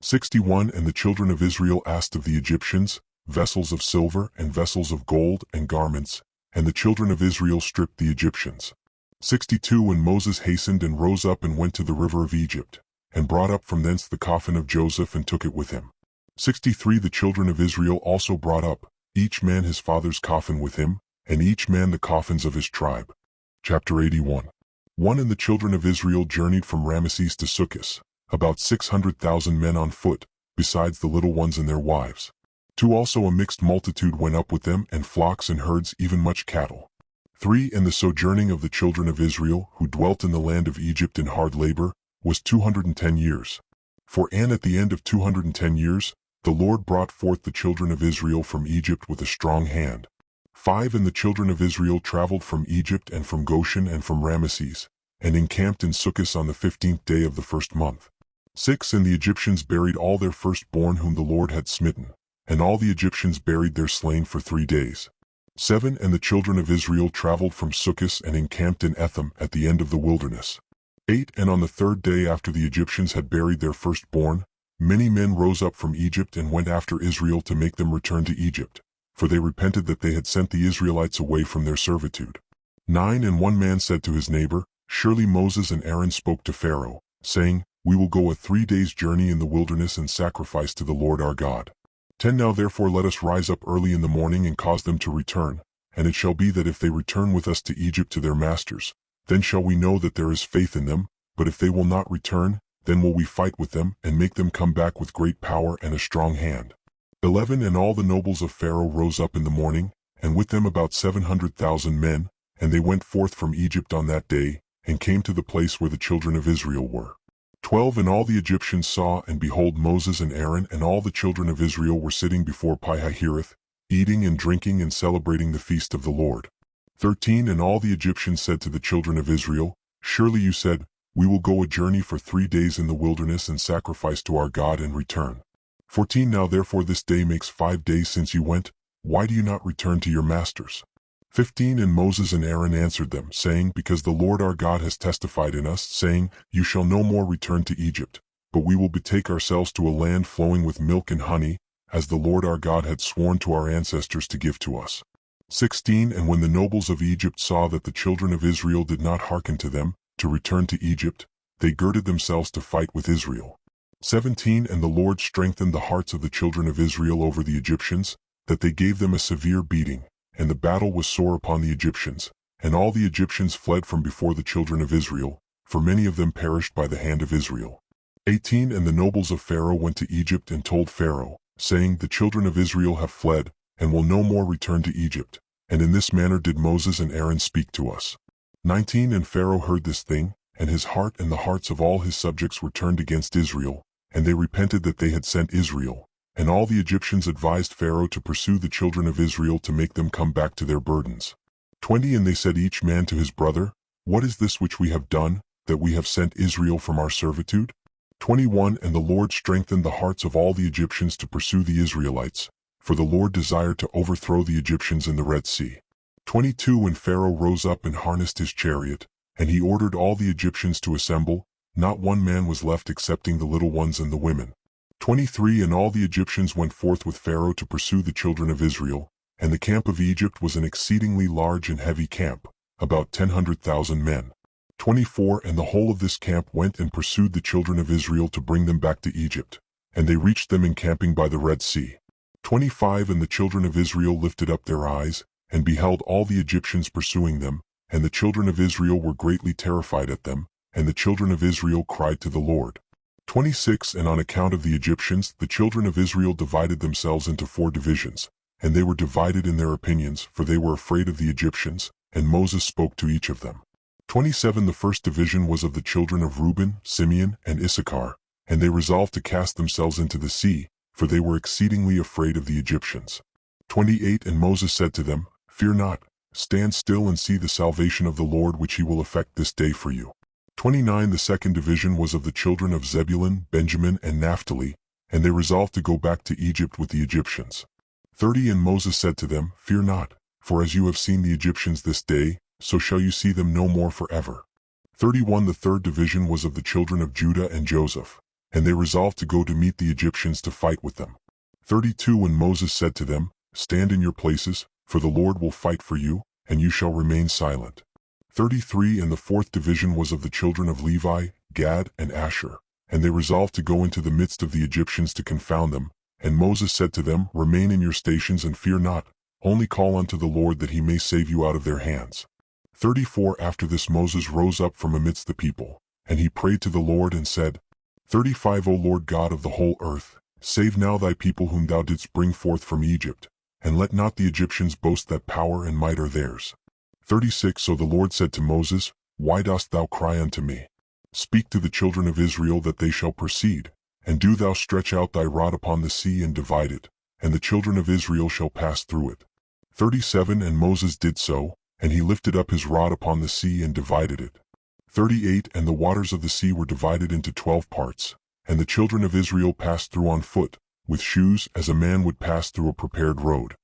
61 And the children of Israel asked of the Egyptians, vessels of silver and vessels of gold and garments, and the children of Israel stripped the Egyptians. 62 And Moses hastened and rose up and went to the river of Egypt, and brought up from thence the coffin of Joseph and took it with him. 63 The children of Israel also brought up, each man his father's coffin with him, and each man the coffins of his tribe. Chapter 81 1 And the children of Israel journeyed from Ramesses to Succoth, about 600,000 men on foot, besides the little ones and their wives. 2 Also a mixed multitude went up with them, and flocks and herds, even much cattle. 3 And the sojourning of the children of Israel, who dwelt in the land of Egypt in hard labor, was 210 years. 4 And at the end of 210 years, the Lord brought forth the children of Israel from Egypt with a strong hand. 5 And the children of Israel traveled from Egypt and from Goshen and from Ramesses, and encamped in Succoth on the 15th day of the first month. 6 And the Egyptians buried all their firstborn whom the Lord had smitten, and all the Egyptians buried their slain for 3 days. 7 And the children of Israel traveled from Succoth and encamped in Etham at the end of the wilderness. 8 And on the 3rd day after the Egyptians had buried their firstborn, many men rose up from Egypt and went after Israel to make them return to Egypt, for they repented that they had sent the Israelites away from their servitude. 9 And one man said to his neighbor, Surely Moses and Aaron spoke to Pharaoh, saying, We will go a 3 days' journey in the wilderness and sacrifice to the Lord our God. 10 Now therefore let us rise up early in the morning and cause them to return, and it shall be that if they return with us to Egypt to their masters, then shall we know that there is faith in them, but if they will not return, then will we fight with them and make them come back with great power and a strong hand. 11 And all the nobles of Pharaoh rose up in the morning, and with them about 700,000 men, and they went forth from Egypt on that day, and came to the place where the children of Israel were. 12 And all the Egyptians saw, and behold, Moses and Aaron and all the children of Israel were sitting before Pi-hahiroth, eating and drinking and celebrating the feast of the Lord. 13 And all the Egyptians said to the children of Israel, Surely you said, We will go a journey for 3 days in the wilderness and sacrifice to our God and return. 14 Now therefore this day makes 5 days since you went, why do you not return to your masters? 15 And Moses and Aaron answered them, saying, Because the Lord our God has testified in us, saying, You shall no more return to Egypt, but we will betake ourselves to a land flowing with milk and honey, as the Lord our God had sworn to our ancestors to give to us. 16 And when the nobles of Egypt saw that the children of Israel did not hearken to them, to return to Egypt, they girded themselves to fight with Israel. 17 And the Lord strengthened the hearts of the children of Israel over the Egyptians, that they gave them a severe beating, and the battle was sore upon the Egyptians, and all the Egyptians fled from before the children of Israel, for many of them perished by the hand of Israel. 18 And the nobles of Pharaoh went to Egypt and told Pharaoh, saying, The children of Israel have fled, and will no more return to Egypt. And in this manner did Moses and Aaron speak to us. 19 And Pharaoh heard this thing, and his heart and the hearts of all his subjects were turned against Israel, and they repented that they had sent Israel. And all the Egyptians advised Pharaoh to pursue the children of Israel to make them come back to their burdens. 20 And they said each man to his brother, What is this which we have done, that we have sent Israel from our servitude? 21 And the Lord strengthened the hearts of all the Egyptians to pursue the Israelites, for the Lord desired to overthrow the Egyptians in the Red Sea. 22 And Pharaoh rose up and harnessed his chariot, and he ordered all the Egyptians to assemble, not one man was left excepting the little ones and the women. 23 And all the Egyptians went forth with Pharaoh to pursue the children of Israel, and the camp of Egypt was an exceedingly large and heavy camp, about 100,000 men. 24 And the whole of this camp went and pursued the children of Israel to bring them back to Egypt, and they reached them encamping by the Red Sea. 25 And the children of Israel lifted up their eyes, and beheld all the Egyptians pursuing them, and the children of Israel were greatly terrified at them, and the children of Israel cried to the Lord. 26 And on account of the Egyptians, the children of Israel divided themselves into 4 divisions, and they were divided in their opinions, for they were afraid of the Egyptians, and Moses spoke to each of them. 27 The first division was of the children of Reuben, Simeon, and Issachar, and they resolved to cast themselves into the sea, for they were exceedingly afraid of the Egyptians. 28 And Moses said to them, Fear not, stand still and see the salvation of the Lord which he will effect this day for you. 29 The second division was of the children of Zebulun, Benjamin, and Naphtali, and they resolved to go back to Egypt with the Egyptians. 30 And Moses said to them, Fear not, for as you have seen the Egyptians this day, so shall you see them no more forever. 31 The third division was of the children of Judah and Joseph, and they resolved to go to meet the Egyptians to fight with them. 32 And Moses said to them, Stand in your places, for the Lord will fight for you, and you shall remain silent. 33 And the fourth division was of the children of Levi, Gad, and Asher, and they resolved to go into the midst of the Egyptians to confound them. And Moses said to them, Remain in your stations and fear not, only call unto the Lord that he may save you out of their hands. 34 After this Moses rose up from amidst the people, and he prayed to the Lord and said, 35 O Lord God of the whole earth, save now thy people whom thou didst bring forth from Egypt, and let not the Egyptians boast that power and might are theirs. 36 So the Lord said to Moses, Why dost thou cry unto me? Speak to the children of Israel that they shall proceed, and do thou stretch out thy rod upon the sea and divide it, and the children of Israel shall pass through it. 37 And Moses did so, and he lifted up his rod upon the sea and divided it. 38 And the waters of the sea were divided into 12 parts, and the children of Israel passed through on foot, with shoes, as a man would pass through a prepared road.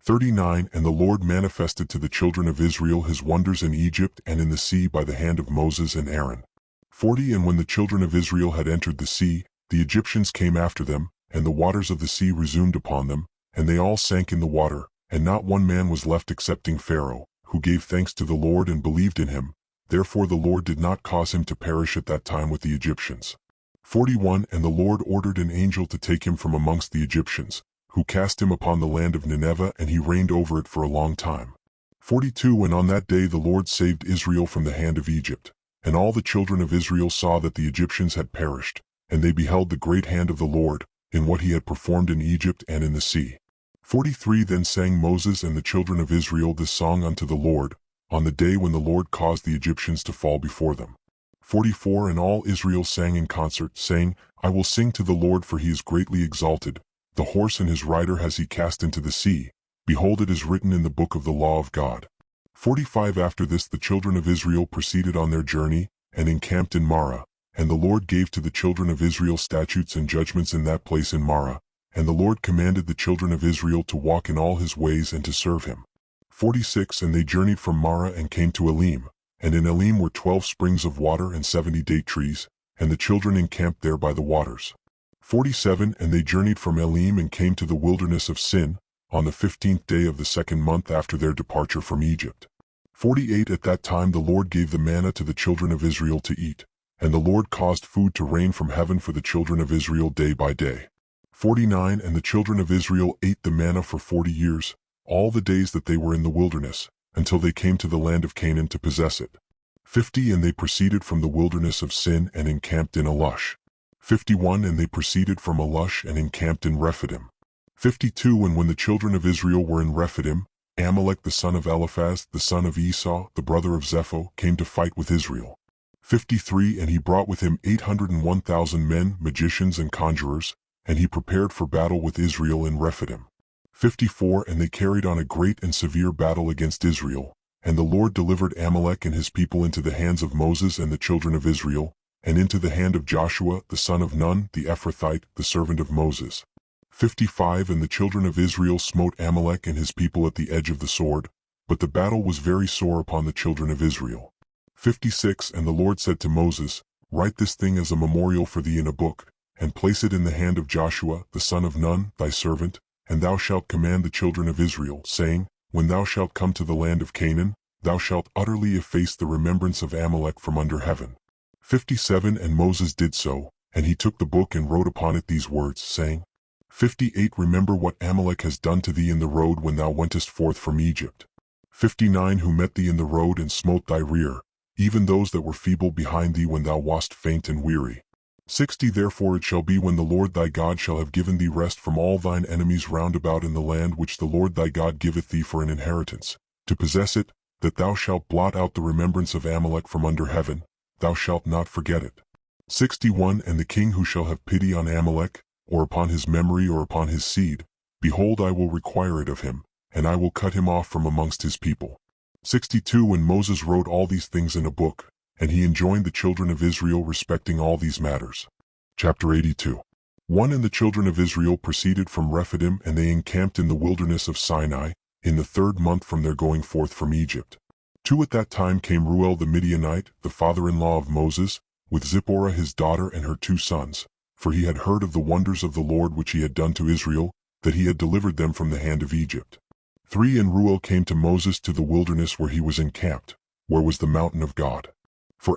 39 And the Lord manifested to the children of Israel his wonders in Egypt and in the sea by the hand of Moses and Aaron. 40 And when the children of Israel had entered the sea, the Egyptians came after them, and the waters of the sea resumed upon them, and they all sank in the water, and not one man was left excepting Pharaoh, who gave thanks to the Lord and believed in him. Therefore the Lord did not cause him to perish at that time with the Egyptians. 41 And the Lord ordered an angel to take him from amongst the Egyptians, who cast him upon the land of Nineveh, and he reigned over it for a long time. 42 And on that day the Lord saved Israel from the hand of Egypt, and all the children of Israel saw that the Egyptians had perished, and they beheld the great hand of the Lord, in what he had performed in Egypt and in the sea. 43 Then sang Moses and the children of Israel this song unto the Lord, on the day when the Lord caused the Egyptians to fall before them. 44 And all Israel sang in concert, saying, I will sing to the Lord, for he is greatly exalted. The horse and his rider has he cast into the sea. Behold, it is written in the book of the law of God. 45 After this the children of Israel proceeded on their journey, and encamped in Marah. And the Lord gave to the children of Israel statutes and judgments in that place in Marah. And the Lord commanded the children of Israel to walk in all his ways and to serve him. 46 And they journeyed from Marah and came to Elim. And in Elim were 12 springs of water and 70 date trees, and the children encamped there by the waters. 47 And they journeyed from Elim and came to the wilderness of Sin, on the 15th day of the 2nd month after their departure from Egypt. 48 At that time the Lord gave the manna to the children of Israel to eat, And the Lord caused food to rain from heaven for the children of Israel day by day. 49 And the children of Israel ate the manna for 40 years, all the days that they were in the wilderness, until they came to the land of Canaan to possess it. 50 And they proceeded from the wilderness of Sin and encamped in Alush. 51 And they proceeded from Alush and encamped in Rephidim. 52 And when the children of Israel were in Rephidim, Amalek the son of Eliphaz, the son of Esau, the brother of Zepho, came to fight with Israel. 53 And he brought with him 801,000 men, magicians and conjurers, and he prepared for battle with Israel in Rephidim. 54 And they carried on a great and severe battle against Israel, and the Lord delivered Amalek and his people into the hands of Moses and the children of Israel, and into the hand of Joshua the son of Nun, the Ephrathite, the servant of Moses. 55 And the children of Israel smote Amalek and his people at the edge of the sword, but the battle was very sore upon the children of Israel. 56 And the Lord said to Moses, Write this thing as a memorial for thee in a book, and place it in the hand of Joshua the son of Nun, thy servant, and thou shalt command the children of Israel, saying, When thou shalt come to the land of Canaan, thou shalt utterly efface the remembrance of Amalek from under heaven. 57 And Moses did so, and he took the book and wrote upon it these words, saying, 58 Remember what Amalek has done to thee in the road when thou wentest forth from Egypt. 59 Who met thee in the road and smote thy rear, even those that were feeble behind thee when thou wast faint and weary. 60 Therefore it shall be when the Lord thy God shall have given thee rest from all thine enemies round about in the land which the Lord thy God giveth thee for an inheritance, to possess it, that thou shalt blot out the remembrance of Amalek from under heaven, thou shalt not forget it. 61 And the king who shall have pity on Amalek, or upon his memory or upon his seed, behold, I will require it of him, and I will cut him off from amongst his people. 62 And Moses wrote all these things in a book, and he enjoined the children of Israel respecting all these matters. Chapter 82 1 And the children of Israel proceeded from Rephidim, and they encamped in the wilderness of Sinai, in the 3rd month from their going forth from Egypt. 2 At that time came Reuel the Midianite, the father-in-law of Moses, with Zipporah his daughter and her 2 sons, for he had heard of the wonders of the Lord which he had done to Israel, that he had delivered them from the hand of Egypt. 3 And Reuel came to Moses to the wilderness where he was encamped, where was the mountain of God.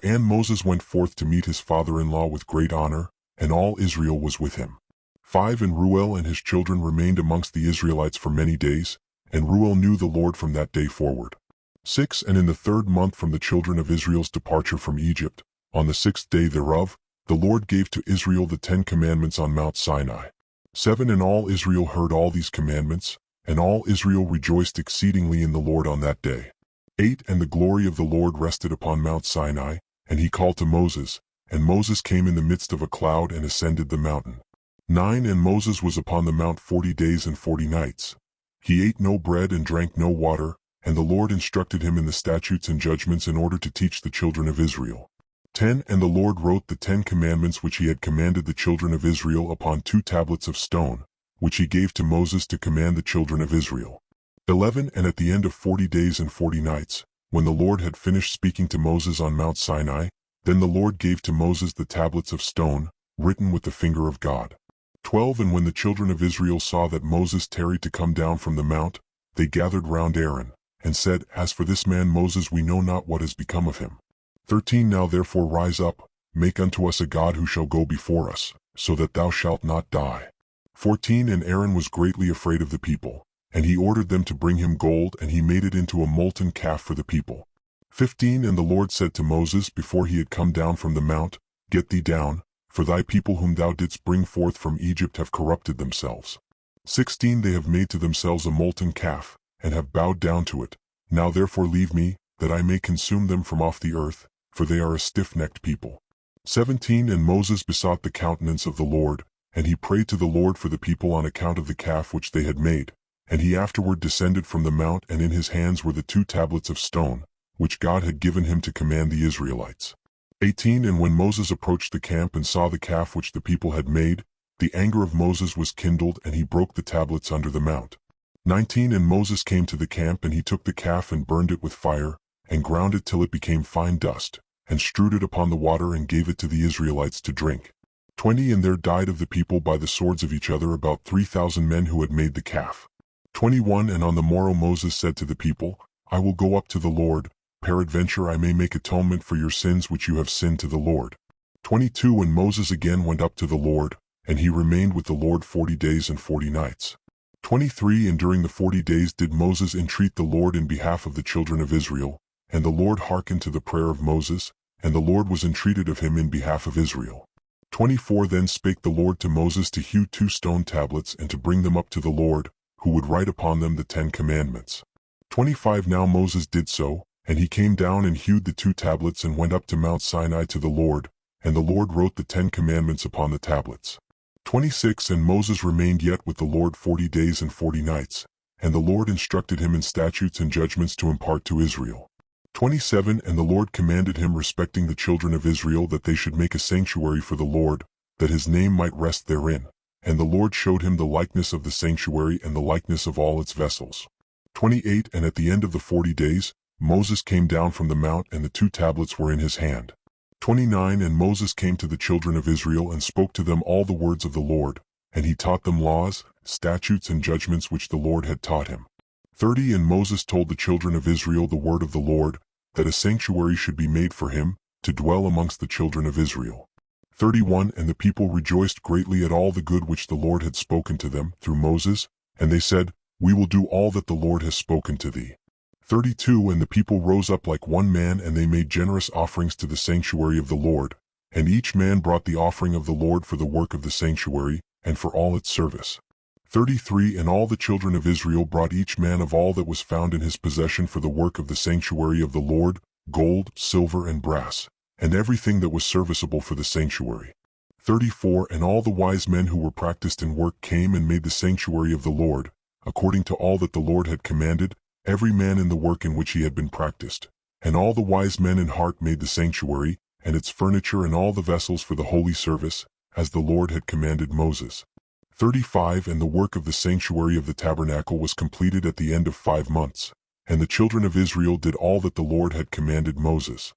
And Moses went forth to meet his father-in-law with great honor, and all Israel was with him. 5 And Reuel and his children remained amongst the Israelites for many days, and Reuel knew the Lord from that day forward. 6 And in the 3rd month from the children of Israel's departure from Egypt, on the 6th day thereof, the Lord gave to Israel the 10 commandments on Mount Sinai. 7 And all Israel heard all these commandments, and all Israel rejoiced exceedingly in the Lord on that day. 8 And the glory of the Lord rested upon Mount Sinai, and he called to Moses, and Moses came in the midst of a cloud and ascended the mountain. 9 And Moses was upon the mount 40 days and 40 nights. He ate no bread and drank no water, and the Lord instructed him in the statutes and judgments in order to teach the children of Israel. 10 And the Lord wrote the 10 commandments which he had commanded the children of Israel upon 2 tablets of stone, which he gave to Moses to command the children of Israel. 11 And at the end of 40 days and 40 nights, when the Lord had finished speaking to Moses on Mount Sinai, then the Lord gave to Moses the tablets of stone, written with the finger of God. 12 And when the children of Israel saw that Moses tarried to come down from the mount, they gathered round Aaron, and said, As for this man Moses, we know not what has become of him. 13 Now therefore rise up, make unto us a God who shall go before us, so that thou shalt not die. 14 And Aaron was greatly afraid of the people, and he ordered them to bring him gold, and he made it into a molten calf for the people. 15 And the Lord said to Moses before he had come down from the mount, Get thee down, for thy people whom thou didst bring forth from Egypt have corrupted themselves. 16 They have made to themselves a molten calf, and have bowed down to it. Now therefore leave me, that I may consume them from off the earth, for they are a stiff-necked people. 17 And Moses besought the countenance of the Lord, and he prayed to the Lord for the people on account of the calf which they had made. And he afterward descended from the mount, and in his hands were the 2 tablets of stone, which God had given him to command the Israelites. 18 And when Moses approached the camp and saw the calf which the people had made, the anger of Moses was kindled, and he broke the tablets under the mount. 19 And Moses came to the camp, and he took the calf and burned it with fire, and ground it till it became fine dust, and strewed it upon the water, and gave it to the Israelites to drink. 20 And there died of the people by the swords of each other about 3,000 men who had made the calf. 21 And on the morrow Moses said to the people, I will go up to the Lord, peradventure I may make atonement for your sins which you have sinned to the Lord. 22 And Moses again went up to the Lord, and he remained with the Lord 40 days and 40 nights. 23 And during the 40 days did Moses entreat the Lord in behalf of the children of Israel, and the Lord hearkened to the prayer of Moses, and the Lord was entreated of him in behalf of Israel. 24 Then spake the Lord to Moses to hew 2 stone tablets and to bring them up to the Lord, who would write upon them the 10 commandments. 25 Now Moses did so, and he came down and hewed the 2 tablets and went up to Mount Sinai to the Lord, and the Lord wrote the 10 commandments upon the tablets. 26 And Moses remained yet with the Lord 40 days and 40 nights, and the Lord instructed him in statutes and judgments to impart to Israel. 27 And the Lord commanded him respecting the children of Israel that they should make a sanctuary for the Lord, that his name might rest therein. And the Lord showed him the likeness of the sanctuary and the likeness of all its vessels. 28 And at the end of the 40 days, Moses came down from the mount, and the 2 tablets were in his hand. 29 And Moses came to the children of Israel and spoke to them all the words of the Lord, and he taught them laws, statutes and judgments which the Lord had taught him. 30 And Moses told the children of Israel the word of the Lord, that a sanctuary should be made for him, to dwell amongst the children of Israel. 31 And the people rejoiced greatly at all the good which the Lord had spoken to them through Moses, and they said, We will do all that the Lord has spoken to thee. 32 And the people rose up like one man, and they made generous offerings to the sanctuary of the Lord, and each man brought the offering of the Lord for the work of the sanctuary, and for all its service. 33 And all the children of Israel brought each man of all that was found in his possession for the work of the sanctuary of the Lord, gold, silver and brass, and everything that was serviceable for the sanctuary. 34 And all the wise men who were practiced in work came and made the sanctuary of the Lord, according to all that the Lord had commanded, every man in the work in which he had been practiced. And all the wise men in heart made the sanctuary, and its furniture and all the vessels for the holy service, as the Lord had commanded Moses. 35 And the work of the sanctuary of the tabernacle was completed at the end of 5 months, and the children of Israel did all that the Lord had commanded Moses.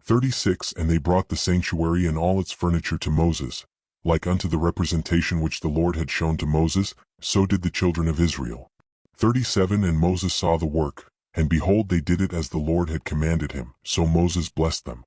36 And they brought the sanctuary and all its furniture to Moses, like unto the representation which the Lord had shown to Moses, so did the children of Israel. 37 And Moses saw the work, and behold they did it as the Lord had commanded him, so Moses blessed them.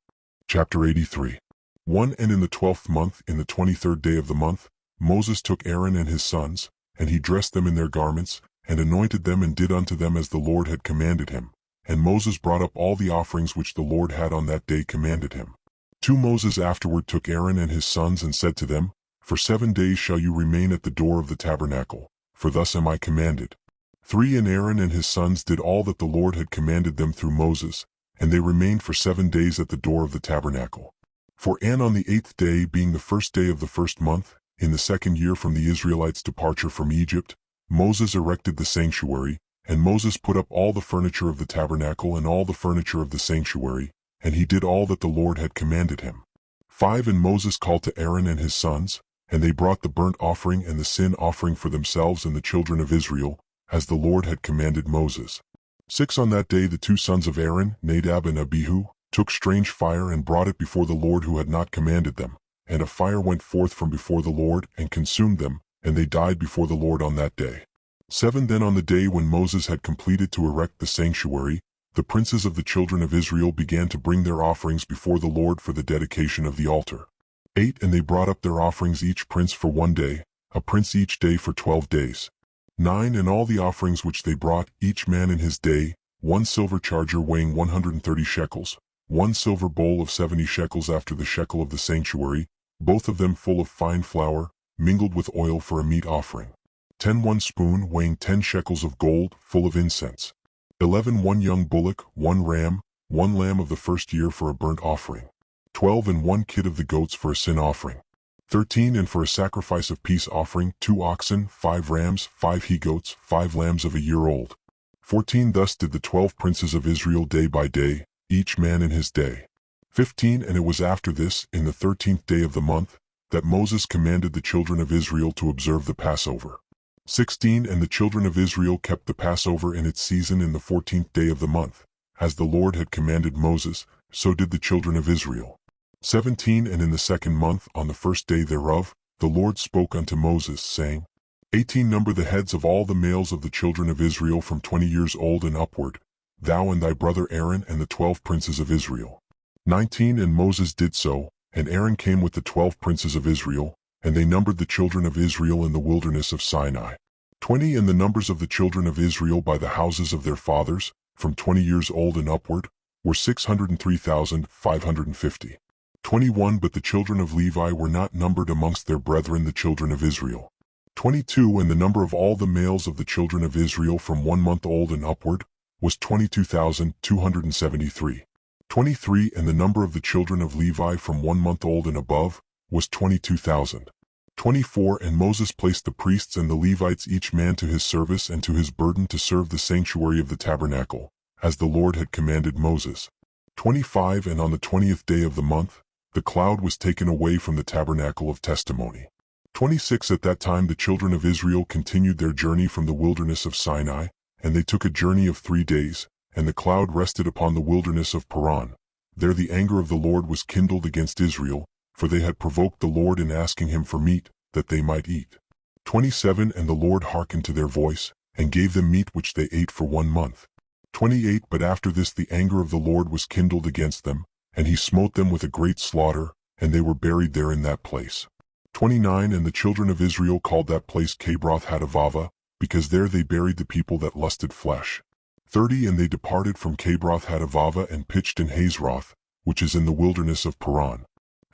Chapter 83 1 And in the 12th month, in the 23rd day of the month, Moses took Aaron and his sons, and he dressed them in their garments, and anointed them and did unto them as the Lord had commanded him. And Moses brought up all the offerings which the Lord had on that day commanded him. 2 Moses afterward took Aaron and his sons and said to them, For 7 days shall you remain at the door of the tabernacle, for thus am I commanded. 3 And Aaron and his sons did all that the Lord had commanded them through Moses, and they remained for 7 days at the door of the tabernacle. 4 And on the 8th day, being the 1st day of the 1st month, in the 2nd year from the Israelites' departure from Egypt, Moses erected the sanctuary, and Moses put up all the furniture of the tabernacle and all the furniture of the sanctuary, and he did all that the Lord had commanded him. 5 And Moses called to Aaron and his sons, and they brought the burnt offering and the sin offering for themselves and the children of Israel, as the Lord had commanded Moses. 6 On that day the 2 sons of Aaron, Nadab and Abihu, took strange fire and brought it before the Lord who had not commanded them, and a fire went forth from before the Lord and consumed them, and they died before the Lord on that day. 7 Then on the day when Moses had completed to erect the sanctuary, the princes of the children of Israel began to bring their offerings before the Lord for the dedication of the altar. 8 And they brought up their offerings each prince for 1 day, a prince each day for 12 days. 9 And all the offerings which they brought, each man in his day, 1 silver charger weighing 130 shekels, 1 silver bowl of 70 shekels after the shekel of the sanctuary, both of them full of fine flour, mingled with oil for a meat offering. 10 1 spoon weighing 10 shekels of gold, full of incense. 11 1 young bullock, 1 ram, 1 lamb of the 1st year for a burnt offering. 12 And 1 kid of the goats for a sin offering. 13 And for a sacrifice of peace offering, 2 oxen, 5 rams, 5 he-goats, 5 lambs of a year old. 14 Thus did the 12 princes of Israel day by day, each man in his day. 15 And it was after this, in the 13th day of the month, that Moses commanded the children of Israel to observe the Passover. 16 And the children of Israel kept the Passover in its season in the 14th day of the month, as the Lord had commanded Moses, so did the children of Israel. 17 And in the 2nd month, on the 1st day thereof, the Lord spoke unto Moses, saying, 18 Number the heads of all the males of the children of Israel from 20 years old and upward, thou and thy brother Aaron and the 12 princes of Israel. 19 And Moses did so, And Aaron came with the 12 princes of Israel, and they numbered the children of Israel in the wilderness of Sinai. 20 And the numbers of the children of Israel by the houses of their fathers, from 20 years old and upward, were 603,550. 21 But the children of Levi were not numbered amongst their brethren the children of Israel. 22 And the number of all the males of the children of Israel from 1 month old and upward was 22,273. 23 And the number of the children of Levi from 1 month old and above was 22,000. 24 And Moses placed the priests and the Levites each man to his service and to his burden to serve the sanctuary of the tabernacle, as the Lord had commanded Moses. 25 And on the 20th day of the month, the cloud was taken away from the tabernacle of testimony. 26 At that time the children of Israel continued their journey from the wilderness of Sinai, and they took a journey of 3 days, and the cloud rested upon the wilderness of Paran. There the anger of the Lord was kindled against Israel, for they had provoked the Lord in asking him for meat, that they might eat. 27 And the Lord hearkened to their voice, and gave them meat which they ate for 1 month. 28 But after this the anger of the Lord was kindled against them, and he smote them with a great slaughter, and they were buried there in that place. 29 And the children of Israel called that place Cabroth Hadavava, because there they buried the people that lusted flesh. 30 And they departed from Cabroth Hadavava and pitched in Hazeroth, which is in the wilderness of Paran.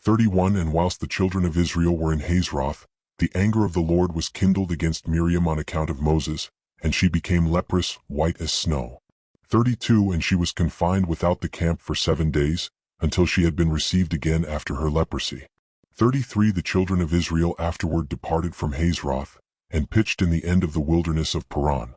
31 And whilst the children of Israel were in Hazeroth, the anger of the Lord was kindled against Miriam on account of Moses, and she became leprous, white as snow. 32 And she was confined without the camp for 7 days, until she had been received again after her leprosy. 33 The children of Israel afterward departed from Hazeroth, and pitched in the end of the wilderness of Paran.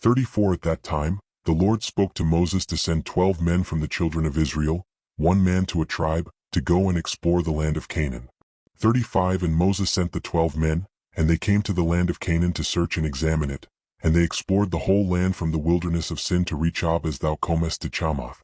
34 At that time, the Lord spoke to Moses to send 12 men from the children of Israel, 1 man to a tribe, to go and explore the land of Canaan. 35 And Moses sent the 12 men, and they came to the land of Canaan to search and examine it, and they explored the whole land from the wilderness of Sin to Rechab as thou comest to Chamath.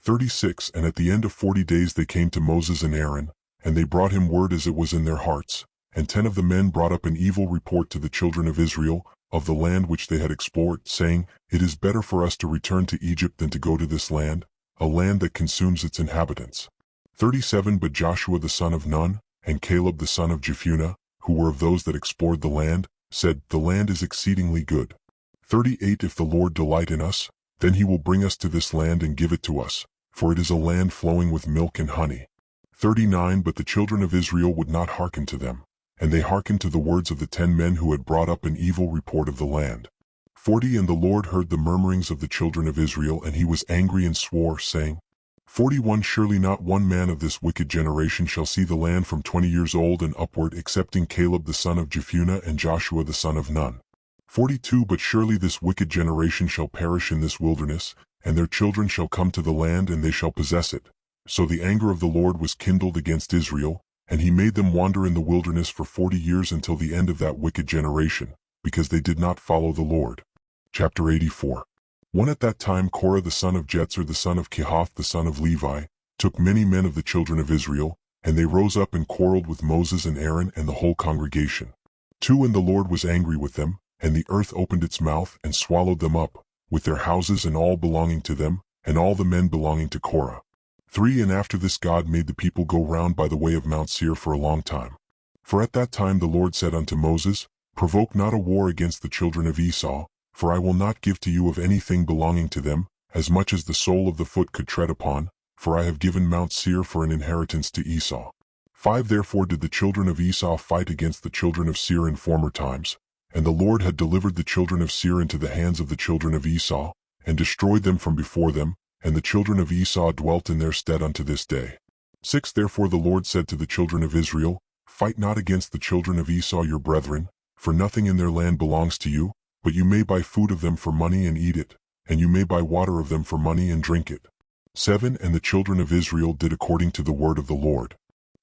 36 And at the end of 40 days they came to Moses and Aaron, and they brought him word as it was in their hearts, and 10 of the men brought up an evil report to the children of Israel, of the land which they had explored, saying, It is better for us to return to Egypt than to go to this land, a land that consumes its inhabitants. 37 But Joshua the son of Nun, and Caleb the son of Jephunneh, who were of those that explored the land, said, The land is exceedingly good. 38 If the Lord delight in us, then he will bring us to this land and give it to us, for it is a land flowing with milk and honey. 39 But the children of Israel would not hearken to them, and they hearkened to the words of the 10 men who had brought up an evil report of the land. 40 And the Lord heard the murmurings of the children of Israel, and he was angry and swore, saying, 41 Surely not one man of this wicked generation shall see the land from 20 years old and upward, excepting Caleb the son of Jephunneh and Joshua the son of Nun. 42 But surely this wicked generation shall perish in this wilderness, and their children shall come to the land, and they shall possess it. So the anger of the Lord was kindled against Israel, and he made them wander in the wilderness for 40 years until the end of that wicked generation, because they did not follow the Lord. Chapter 84 1 At that time Korah the son of Jetzer the son of Kehath the son of Levi took many men of the children of Israel, and they rose up and quarreled with Moses and Aaron and the whole congregation. 2 And the Lord was angry with them, and the earth opened its mouth and swallowed them up, with their houses and all belonging to them, and all the men belonging to Korah. 3 And after this God made the people go round by the way of Mount Seir for a long time. For at that time the Lord said unto Moses, Provoke not a war against the children of Esau, for I will not give to you of anything belonging to them, as much as the sole of the foot could tread upon, for I have given Mount Seir for an inheritance to Esau. 5 Therefore did the children of Esau fight against the children of Seir in former times, and the Lord had delivered the children of Seir into the hands of the children of Esau, and destroyed them from before them, and the children of Esau dwelt in their stead unto this day. 6 Therefore the Lord said to the children of Israel, Fight not against the children of Esau your brethren, for nothing in their land belongs to you, but you may buy food of them for money and eat it, and you may buy water of them for money and drink it. 7 And the children of Israel did according to the word of the Lord.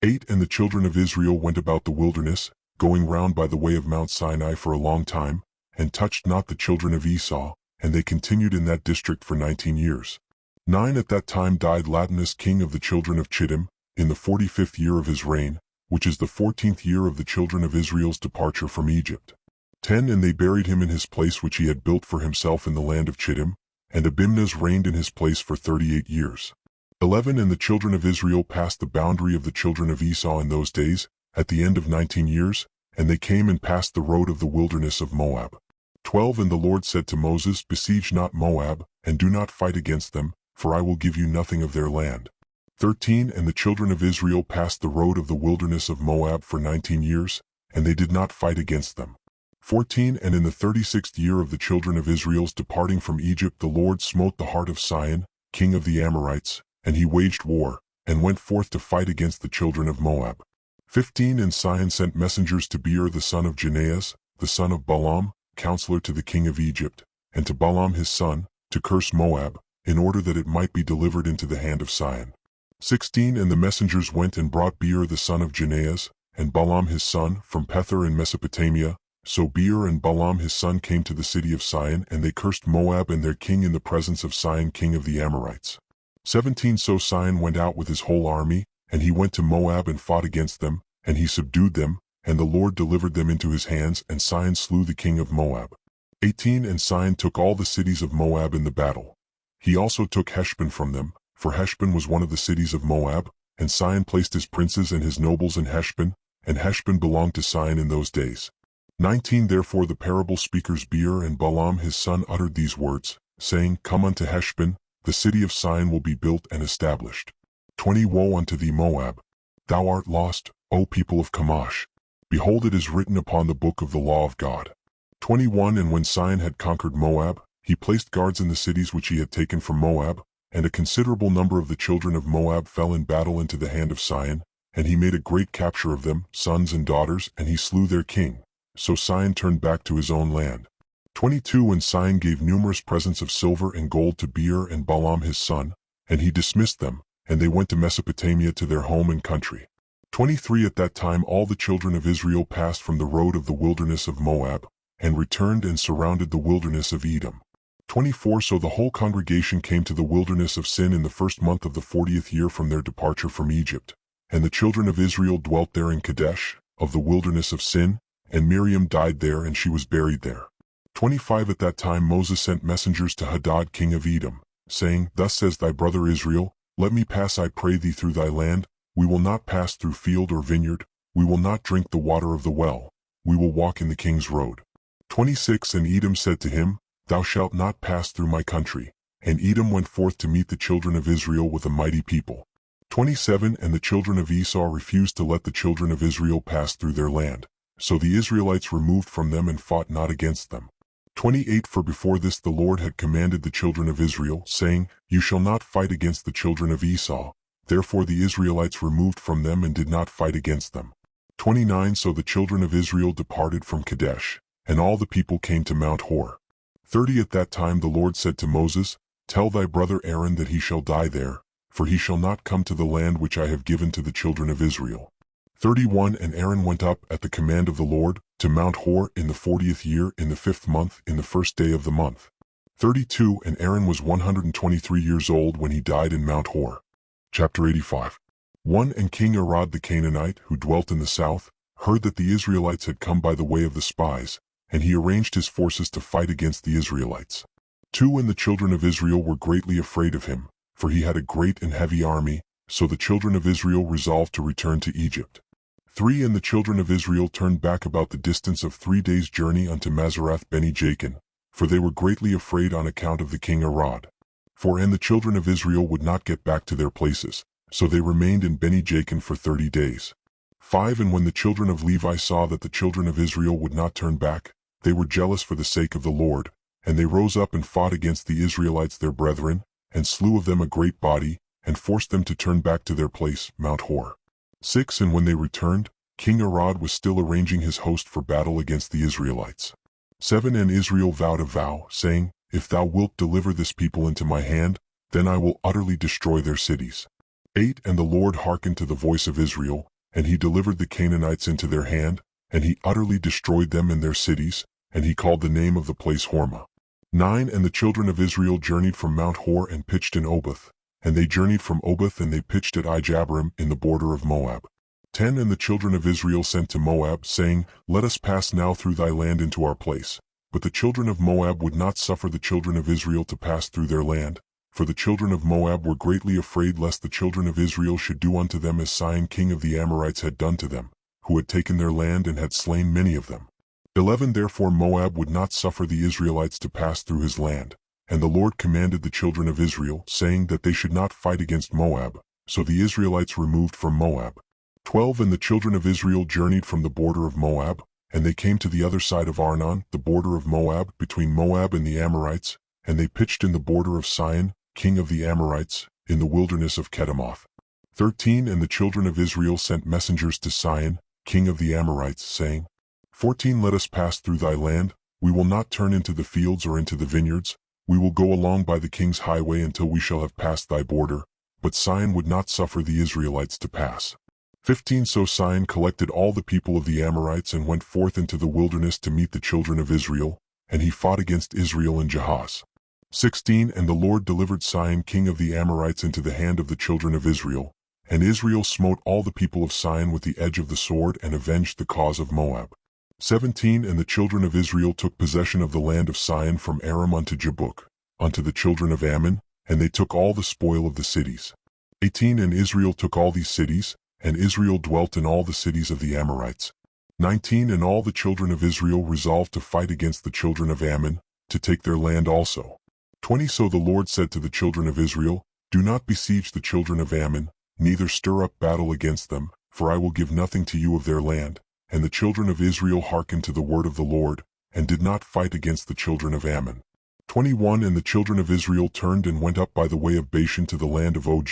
8 And the children of Israel went about the wilderness, going round by the way of Mount Sinai for a long time, and touched not the children of Esau, and they continued in that district for 19 years. 9 At that time died Latinus king of the children of Chittim, in the 45th year of his reign, which is the 14th year of the children of Israel's departure from Egypt. 10 And they buried him in his place which he had built for himself in the land of Chittim, and Abimnaz reigned in his place for 38 years. 11 And the children of Israel passed the boundary of the children of Esau in those days, at the end of 19 years, and they came and passed the road of the wilderness of Moab. 12 And the Lord said to Moses, Besiege not Moab, and do not fight against them, for I will give you nothing of their land. 13 And the children of Israel passed the road of the wilderness of Moab for 19 years, and they did not fight against them. 14 And in the 36th year of the children of Israel's departing from Egypt, the Lord smote the heart of Sihon, king of the Amorites, and he waged war, and went forth to fight against the children of Moab. 15 And Sihon sent messengers to Beer the son of Janeas, the son of Balaam, counselor to the king of Egypt, and to Balaam his son, to curse Moab, in order that it might be delivered into the hand of Sihon. 16 And the messengers went and brought Beer the son of Janeas, and Balaam his son, from Pethor in Mesopotamia. So Beer and Balaam his son came to the city of Sihon, and they cursed Moab and their king in the presence of Sihon king of the Amorites. 17 So Sihon went out with his whole army, and he went to Moab and fought against them, and he subdued them, and the Lord delivered them into his hands, and Sihon slew the king of Moab. 18 And Sihon took all the cities of Moab in the battle. He also took Heshbon from them, for Heshbon was one of the cities of Moab, and Sihon placed his princes and his nobles in Heshbon, and Heshbon belonged to Sihon in those days. 19 Therefore the parable speakers Beer and Balaam his son uttered these words, saying, Come unto Heshbon, the city of Sihon will be built and established. 20 Woe unto thee, Moab! Thou art lost, O people of Chemosh! Behold, it is written upon the book of the law of God. 21 And when Sihon had conquered Moab, he placed guards in the cities which he had taken from Moab, and a considerable number of the children of Moab fell in battle into the hand of Sihon, and he made a great capture of them, sons and daughters, and he slew their king. So Sihon turned back to his own land. 22 And Sihon gave numerous presents of silver and gold to Beer and Balaam his son, and he dismissed them, and they went to Mesopotamia to their home and country. 23 At that time all the children of Israel passed from the road of the wilderness of Moab, and returned and surrounded the wilderness of Edom. 24 So the whole congregation came to the wilderness of Sin in the first month of the 40th year from their departure from Egypt, and the children of Israel dwelt there in Kadesh, of the wilderness of Sin, and Miriam died there and she was buried there. 25 At that time Moses sent messengers to Hadad king of Edom, saying, Thus says thy brother Israel, Let me pass I pray thee through thy land, we will not pass through field or vineyard, we will not drink the water of the well, we will walk in the king's road. 26 And Edom said to him, Thou shalt not pass through my country. And Edom went forth to meet the children of Israel with a mighty people. 27 And the children of Esau refused to let the children of Israel pass through their land. So the Israelites removed from them and fought not against them. 28 For before this the Lord had commanded the children of Israel, saying, You shall not fight against the children of Esau. Therefore the Israelites removed from them and did not fight against them. 29 So the children of Israel departed from Kadesh, and all the people came to Mount Hor. 30 At that time the Lord said to Moses, Tell thy brother Aaron that he shall die there, for he shall not come to the land which I have given to the children of Israel. 31 And Aaron went up at the command of the Lord to Mount Hor in the 40th year in the 5th month in the 1st day of the month. 32 And Aaron was 123 years old when he died in Mount Hor. Chapter 85. 1 And King Arad the Canaanite, who dwelt in the south, heard that the Israelites had come by the way of the spies, and he arranged his forces to fight against the Israelites. 2 And the children of Israel were greatly afraid of him, for he had a great and heavy army, so the children of Israel resolved to return to Egypt. 3 And the children of Israel turned back about the distance of 3 days' journey unto Mazarath Beni Jachin, for they were greatly afraid on account of the king Arad. 4 And the children of Israel would not get back to their places, so they remained in Beni Jachin for 30 days. 5 And when the children of Levi saw that the children of Israel would not turn back, they were jealous for the sake of the Lord, and they rose up and fought against the Israelites their brethren, and slew of them a great body, and forced them to turn back to their place, Mount Hor. 6 And when they returned, King Arad was still arranging his host for battle against the Israelites. 7 And Israel vowed a vow, saying, If thou wilt deliver this people into my hand, then I will utterly destroy their cities. 8 And the Lord hearkened to the voice of Israel, and he delivered the Canaanites into their hand, and he utterly destroyed them and their cities, and he called the name of the place Hormah. 9 And the children of Israel journeyed from Mount Hor and pitched in Oboth, and they journeyed from Oboth and they pitched at Ijabarim in the border of Moab. 10 And the children of Israel sent to Moab, saying, Let us pass now through thy land into our place. But the children of Moab would not suffer the children of Israel to pass through their land, For the children of Moab were greatly afraid lest the children of Israel should do unto them as Sihon king of the Amorites had done to them, who had taken their land and had slain many of them. 11 Therefore Moab would not suffer the Israelites to pass through his land. And the Lord commanded the children of Israel, saying that they should not fight against Moab. So the Israelites removed from Moab. 12 And the children of Israel journeyed from the border of Moab, and they came to the other side of Arnon, the border of Moab, between Moab and the Amorites, and they pitched in the border of Sihon, king of the Amorites, in the wilderness of Kedemoth. 13 And the children of Israel sent messengers to Sihon, king of the Amorites, saying, 14 Let us pass through thy land, we will not turn into the fields or into the vineyards, we will go along by the king's highway until we shall have passed thy border. But Sihon would not suffer the Israelites to pass. 15 So Sihon collected all the people of the Amorites and went forth into the wilderness to meet the children of Israel, and he fought against Israel in Jahaz. 16 And the Lord delivered Sihon king of the Amorites into the hand of the children of Israel, and Israel smote all the people of Sihon with the edge of the sword and avenged the cause of Moab. 17 And the children of Israel took possession of the land of Sihon from Aram unto Jabbok, unto the children of Ammon, and they took all the spoil of the cities. 18 And Israel took all these cities, and Israel dwelt in all the cities of the Amorites. 19 And all the children of Israel resolved to fight against the children of Ammon, to take their land also. 20 So the Lord said to the children of Israel, Do not besiege the children of Ammon, neither stir up battle against them, for I will give nothing to you of their land. And the children of Israel hearkened to the word of the Lord, and did not fight against the children of Ammon. 21 And the children of Israel turned and went up by the way of Bashan to the land of Og,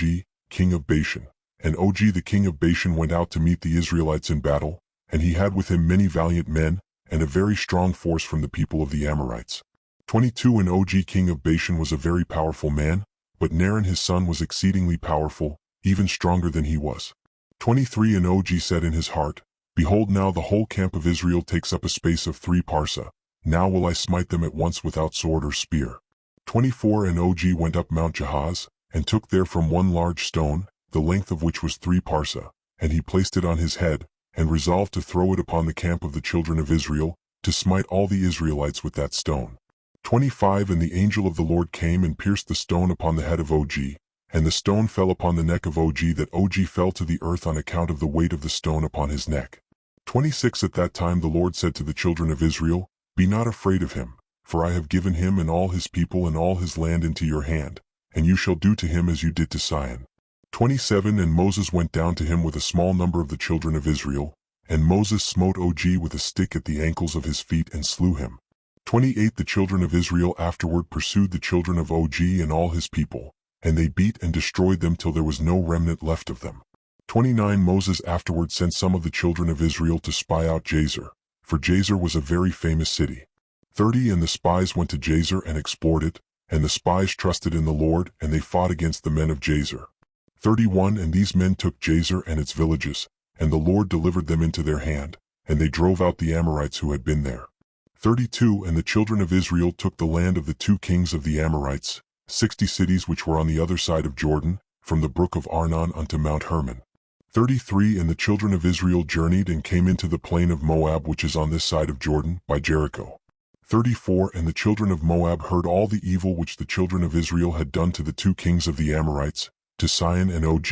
king of Bashan. And Og the king of Bashan went out to meet the Israelites in battle, and he had with him many valiant men, and a very strong force from the people of the Amorites. 22 And Og king of Bashan was a very powerful man, but Naran his son was exceedingly powerful, even stronger than he was. 23 And Og said in his heart, Behold, now the whole camp of Israel takes up a space of 3 parsa. Now will I smite them at once without sword or spear. 24 And Og went up Mount Jahaz, and took there from one large stone, the length of which was 3 parsa, and he placed it on his head, and resolved to throw it upon the camp of the children of Israel, to smite all the Israelites with that stone. 25 And the angel of the Lord came and pierced the stone upon the head of Og, and the stone fell upon the neck of Og, that Og fell to the earth on account of the weight of the stone upon his neck. 26 At that time the Lord said to the children of Israel, Be not afraid of him, for I have given him and all his people and all his land into your hand, and you shall do to him as you did to Sihon. 27 And Moses went down to him with a small number of the children of Israel, and Moses smote Og with a stick at the ankles of his feet and slew him. 28 The children of Israel afterward pursued the children of Og and all his people, and they beat and destroyed them till there was no remnant left of them. 29 Moses afterward sent some of the children of Israel to spy out Jazer, for Jazer was a very famous city. 30 And the spies went to Jazer and explored it, and the spies trusted in the Lord, and they fought against the men of Jazer. 31 And these men took Jazer and its villages, and the Lord delivered them into their hand, and they drove out the Amorites who had been there. 32 And the children of Israel took the land of the 2 kings of the Amorites, 60 cities which were on the other side of Jordan, from the brook of Arnon unto Mount Hermon. 33 And the children of Israel journeyed and came into the plain of Moab which is on this side of Jordan, by Jericho. 34 And the children of Moab heard all the evil which the children of Israel had done to the 2 kings of the Amorites, to Sihon and Og,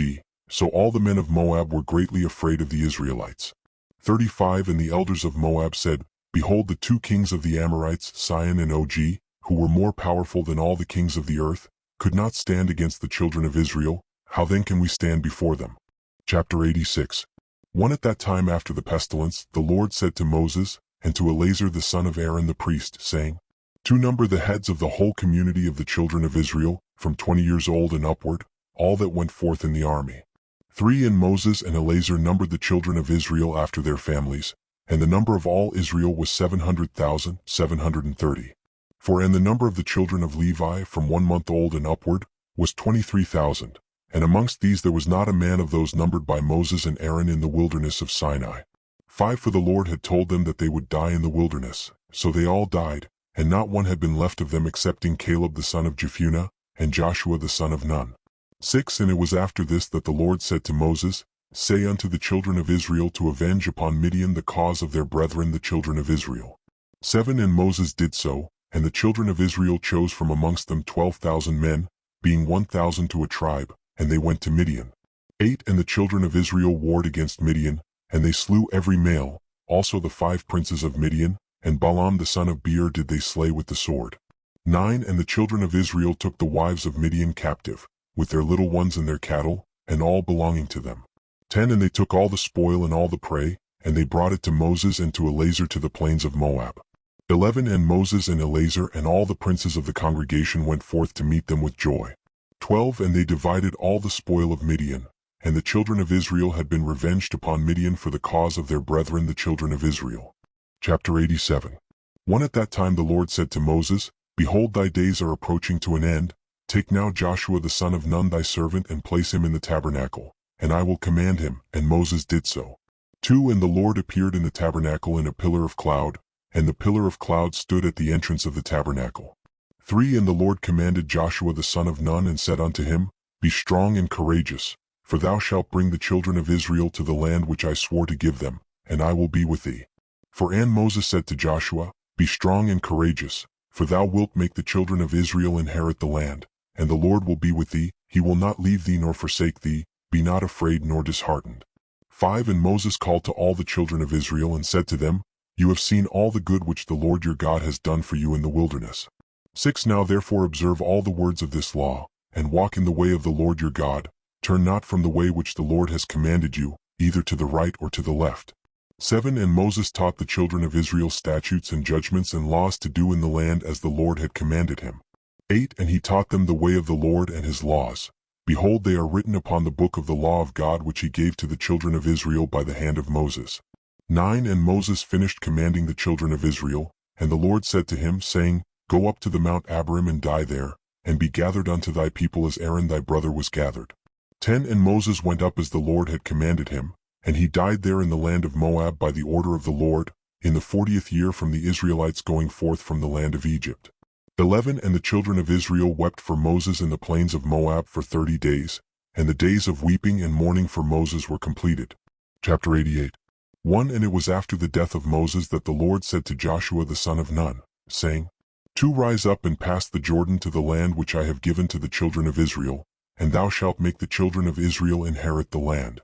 so all the men of Moab were greatly afraid of the Israelites. 35 And the elders of Moab said, Behold, the 2 kings of the Amorites, Sihon and Og, who were more powerful than all the kings of the earth, could not stand against the children of Israel. How then can we stand before them? Chapter 86 1 At that time after the pestilence, the Lord said to Moses, and to Eleazar the son of Aaron the priest, saying, To number the heads of the whole community of the children of Israel, from 20 years old and upward, all that went forth in the army. 3 And Moses and Eleazar numbered the children of Israel after their families, and the number of all Israel was 700,730. 4 And the number of the children of Levi from 1 month old and upward was 23,000. And amongst these there was not a man of those numbered by Moses and Aaron in the wilderness of Sinai. 5 For the Lord had told them that they would die in the wilderness, so they all died, and not one had been left of them excepting Caleb the son of Jephunneh, and Joshua the son of Nun. 6 And it was after this that the Lord said to Moses, Say unto the children of Israel to avenge upon Midian the cause of their brethren the children of Israel. 7 And Moses did so, and the children of Israel chose from amongst them 12,000 men, being 1,000 to a tribe, and they went to Midian. 8 And the children of Israel warred against Midian, and they slew every male, also the 5 princes of Midian, and Balaam the son of Beor did they slay with the sword. 9 And the children of Israel took the wives of Midian captive, with their little ones and their cattle, and all belonging to them. 10 And they took all the spoil and all the prey, and they brought it to Moses and to Eleazar to the plains of Moab. 11 And Moses and Eleazar and all the princes of the congregation went forth to meet them with joy. 12 And they divided all the spoil of Midian, and the children of Israel had been revenged upon Midian for the cause of their brethren the children of Israel. Chapter 87. 1 At that time the Lord said to Moses, Behold, thy days are approaching to an end. Take now Joshua the son of Nun thy servant and place him in the tabernacle, and I will command him. And Moses did so. 2 And the Lord appeared in the tabernacle in a pillar of cloud, and the pillar of cloud stood at the entrance of the tabernacle. 3 And the Lord commanded Joshua the son of Nun and said unto him, Be strong and courageous, for thou shalt bring the children of Israel to the land which I swore to give them, and I will be with thee. And Moses said to Joshua, Be strong and courageous, for thou wilt make the children of Israel inherit the land, and the Lord will be with thee, he will not leave thee nor forsake thee, be not afraid nor disheartened. 5 And Moses called to all the children of Israel and said to them, You have seen all the good which the Lord your God has done for you in the wilderness. 6 Now therefore observe all the words of this law, and walk in the way of the Lord your God, turn not from the way which the Lord has commanded you, either to the right or to the left. 7 And Moses taught the children of Israel statutes and judgments and laws to do in the land as the Lord had commanded him. 8 And he taught them the way of the Lord and his laws. Behold, they are written upon the book of the law of God which he gave to the children of Israel by the hand of Moses. 9 And Moses finished commanding the children of Israel, and the Lord said to him, saying, Go up to the Mount Abarim and die there, and be gathered unto thy people as Aaron thy brother was gathered. 10 And Moses went up as the Lord had commanded him, and he died there in the land of Moab by the order of the Lord, in the 40th year from the Israelites going forth from the land of Egypt. 11 And the children of Israel wept for Moses in the plains of Moab for 30 days, and the days of weeping and mourning for Moses were completed. Chapter 88. 1 And it was after the death of Moses that the Lord said to Joshua the son of Nun, saying, 2 Rise up and pass the Jordan to the land which I have given to the children of Israel, and thou shalt make the children of Israel inherit the land.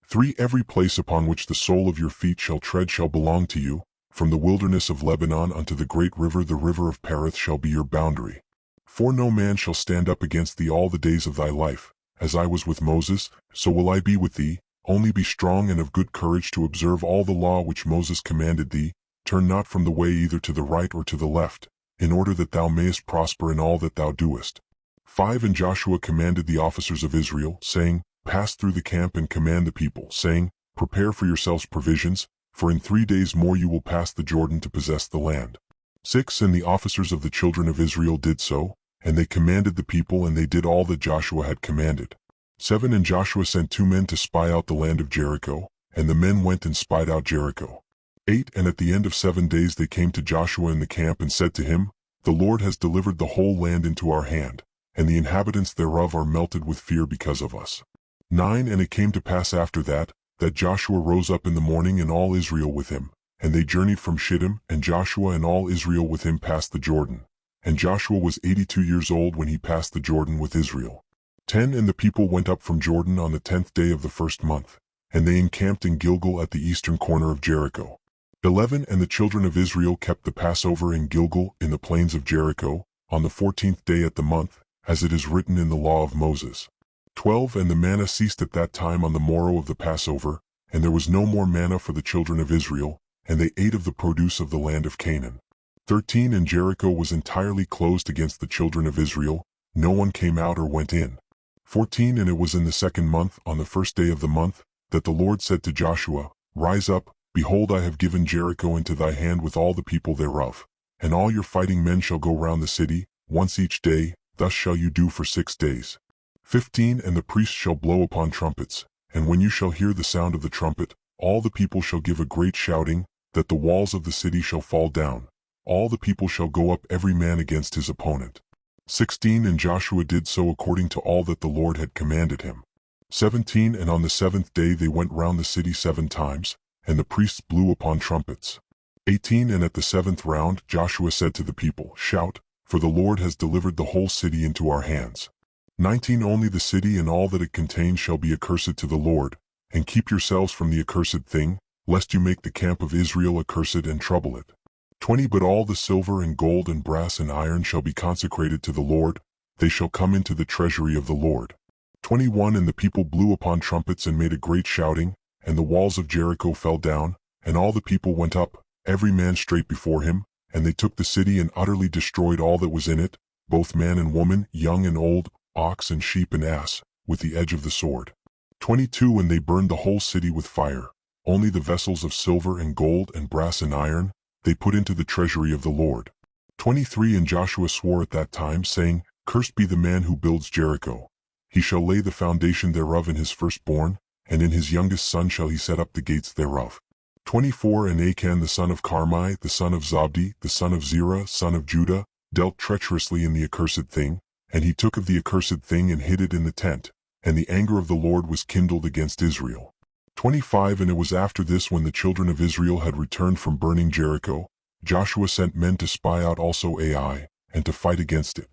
3 Every place upon which the sole of your feet shall tread shall belong to you, from the wilderness of Lebanon unto the great river the river of Perith shall be your boundary. 4 No man shall stand up against thee all the days of thy life, as I was with Moses, so will I be with thee, only be strong and of good courage to observe all the law which Moses commanded thee, turn not from the way either to the right or to the left, in order that thou mayest prosper in all that thou doest. 5 And Joshua commanded the officers of Israel, saying, Pass through the camp and command the people, saying, Prepare for yourselves provisions, for in 3 days more you will pass the Jordan to possess the land. 6 And the officers of the children of Israel did so, and they commanded the people, and they did all that Joshua had commanded. 7 And Joshua sent 2 men to spy out the land of Jericho, and the men went and spied out Jericho. 8 And at the end of 7 days they came to Joshua in the camp and said to him, The Lord has delivered the whole land into our hand, and the inhabitants thereof are melted with fear because of us. 9 And it came to pass after that Joshua rose up in the morning and all Israel with him, and they journeyed from Shittim, and Joshua and all Israel with him passed the Jordan. And Joshua was 82 years old when he passed the Jordan with Israel. 10 And the people went up from Jordan on the 10th day of the first month, and they encamped in Gilgal at the eastern corner of Jericho. 11 And the children of Israel kept the Passover in Gilgal in the plains of Jericho, on the 14th day at the month, as it is written in the law of Moses. 12 And the manna ceased at that time on the morrow of the Passover, and there was no more manna for the children of Israel, and they ate of the produce of the land of Canaan. 13 And Jericho was entirely closed against the children of Israel, no one came out or went in. 14 And it was in the 2nd month, on the 1st day of the month, that the Lord said to Joshua, Rise up, behold, I have given Jericho into thy hand with all the people thereof, and all your fighting men shall go round the city, once each day, thus shall you do for 6 days. 15 And the priests shall blow upon trumpets, and when you shall hear the sound of the trumpet, all the people shall give a great shouting, that the walls of the city shall fall down. All the people shall go up every man against his opponent. 16 And Joshua did so according to all that the Lord had commanded him. 17 And on the 7th day they went round the city 7 times, and the priests blew upon trumpets. 18 And at the 7th round Joshua said to the people, Shout, for the Lord has delivered the whole city into our hands. 19 Only the city and all that it contains shall be accursed to the Lord, and keep yourselves from the accursed thing, lest you make the camp of Israel accursed and trouble it. 20 But all the silver and gold and brass and iron shall be consecrated to the Lord, they shall come into the treasury of the Lord. 21 And the people blew upon trumpets and made a great shouting, and the walls of Jericho fell down, and all the people went up, every man straight before him, and they took the city and utterly destroyed all that was in it, both man and woman, young and old, ox and sheep and ass, with the edge of the sword. 22 And they burned the whole city with fire, only the vessels of silver and gold and brass and iron, they put into the treasury of the Lord. 23 And Joshua swore at that time, saying, Cursed be the man who builds Jericho. He shall lay the foundation thereof in his firstborn, and in his youngest son shall he set up the gates thereof. 24 And Achan the son of Carmi, the son of Zabdi, the son of Zerah, son of Judah, dealt treacherously in the accursed thing, and he took of the accursed thing and hid it in the tent, and the anger of the Lord was kindled against Israel. 25 And it was after this, when the children of Israel had returned from burning Jericho, Joshua sent men to spy out also Ai, and to fight against it.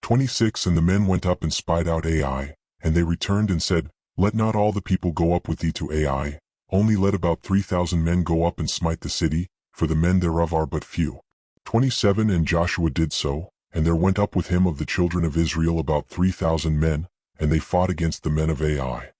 26 And the men went up and spied out Ai, and they returned and said, Let not all the people go up with thee to Ai, only let about 3,000 men go up and smite the city, for the men thereof are but few. 27 And Joshua did so, and there went up with him of the children of Israel about 3,000 men, and they fought against the men of Ai.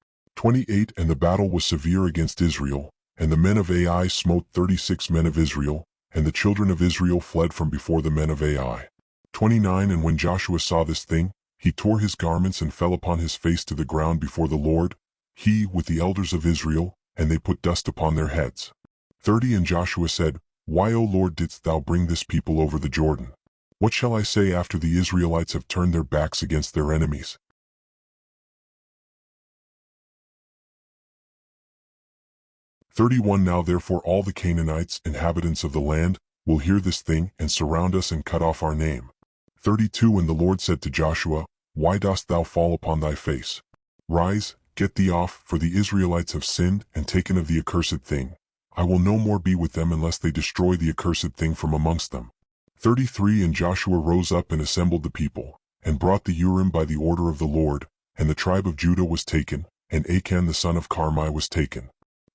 28 And the battle was severe against Israel, and the men of Ai smote 36 men of Israel, and the children of Israel fled from before the men of Ai. 29 And when Joshua saw this thing, he tore his garments and fell upon his face to the ground before the Lord, he with the elders of Israel, and they put dust upon their heads. 30 And Joshua said, Why, O Lord, didst thou bring this people over the Jordan? What shall I say after the Israelites have turned their backs against their enemies? 31 Now therefore all the Canaanites, inhabitants of the land, will hear this thing, and surround us and cut off our name. 32 And the Lord said to Joshua, Why dost thou fall upon thy face? Rise, get thee off, for the Israelites have sinned and taken of the accursed thing. I will no more be with them unless they destroy the accursed thing from amongst them. 33 And Joshua rose up and assembled the people, and brought the Urim by the order of the Lord, and the tribe of Judah was taken, and Achan the son of Carmi was taken.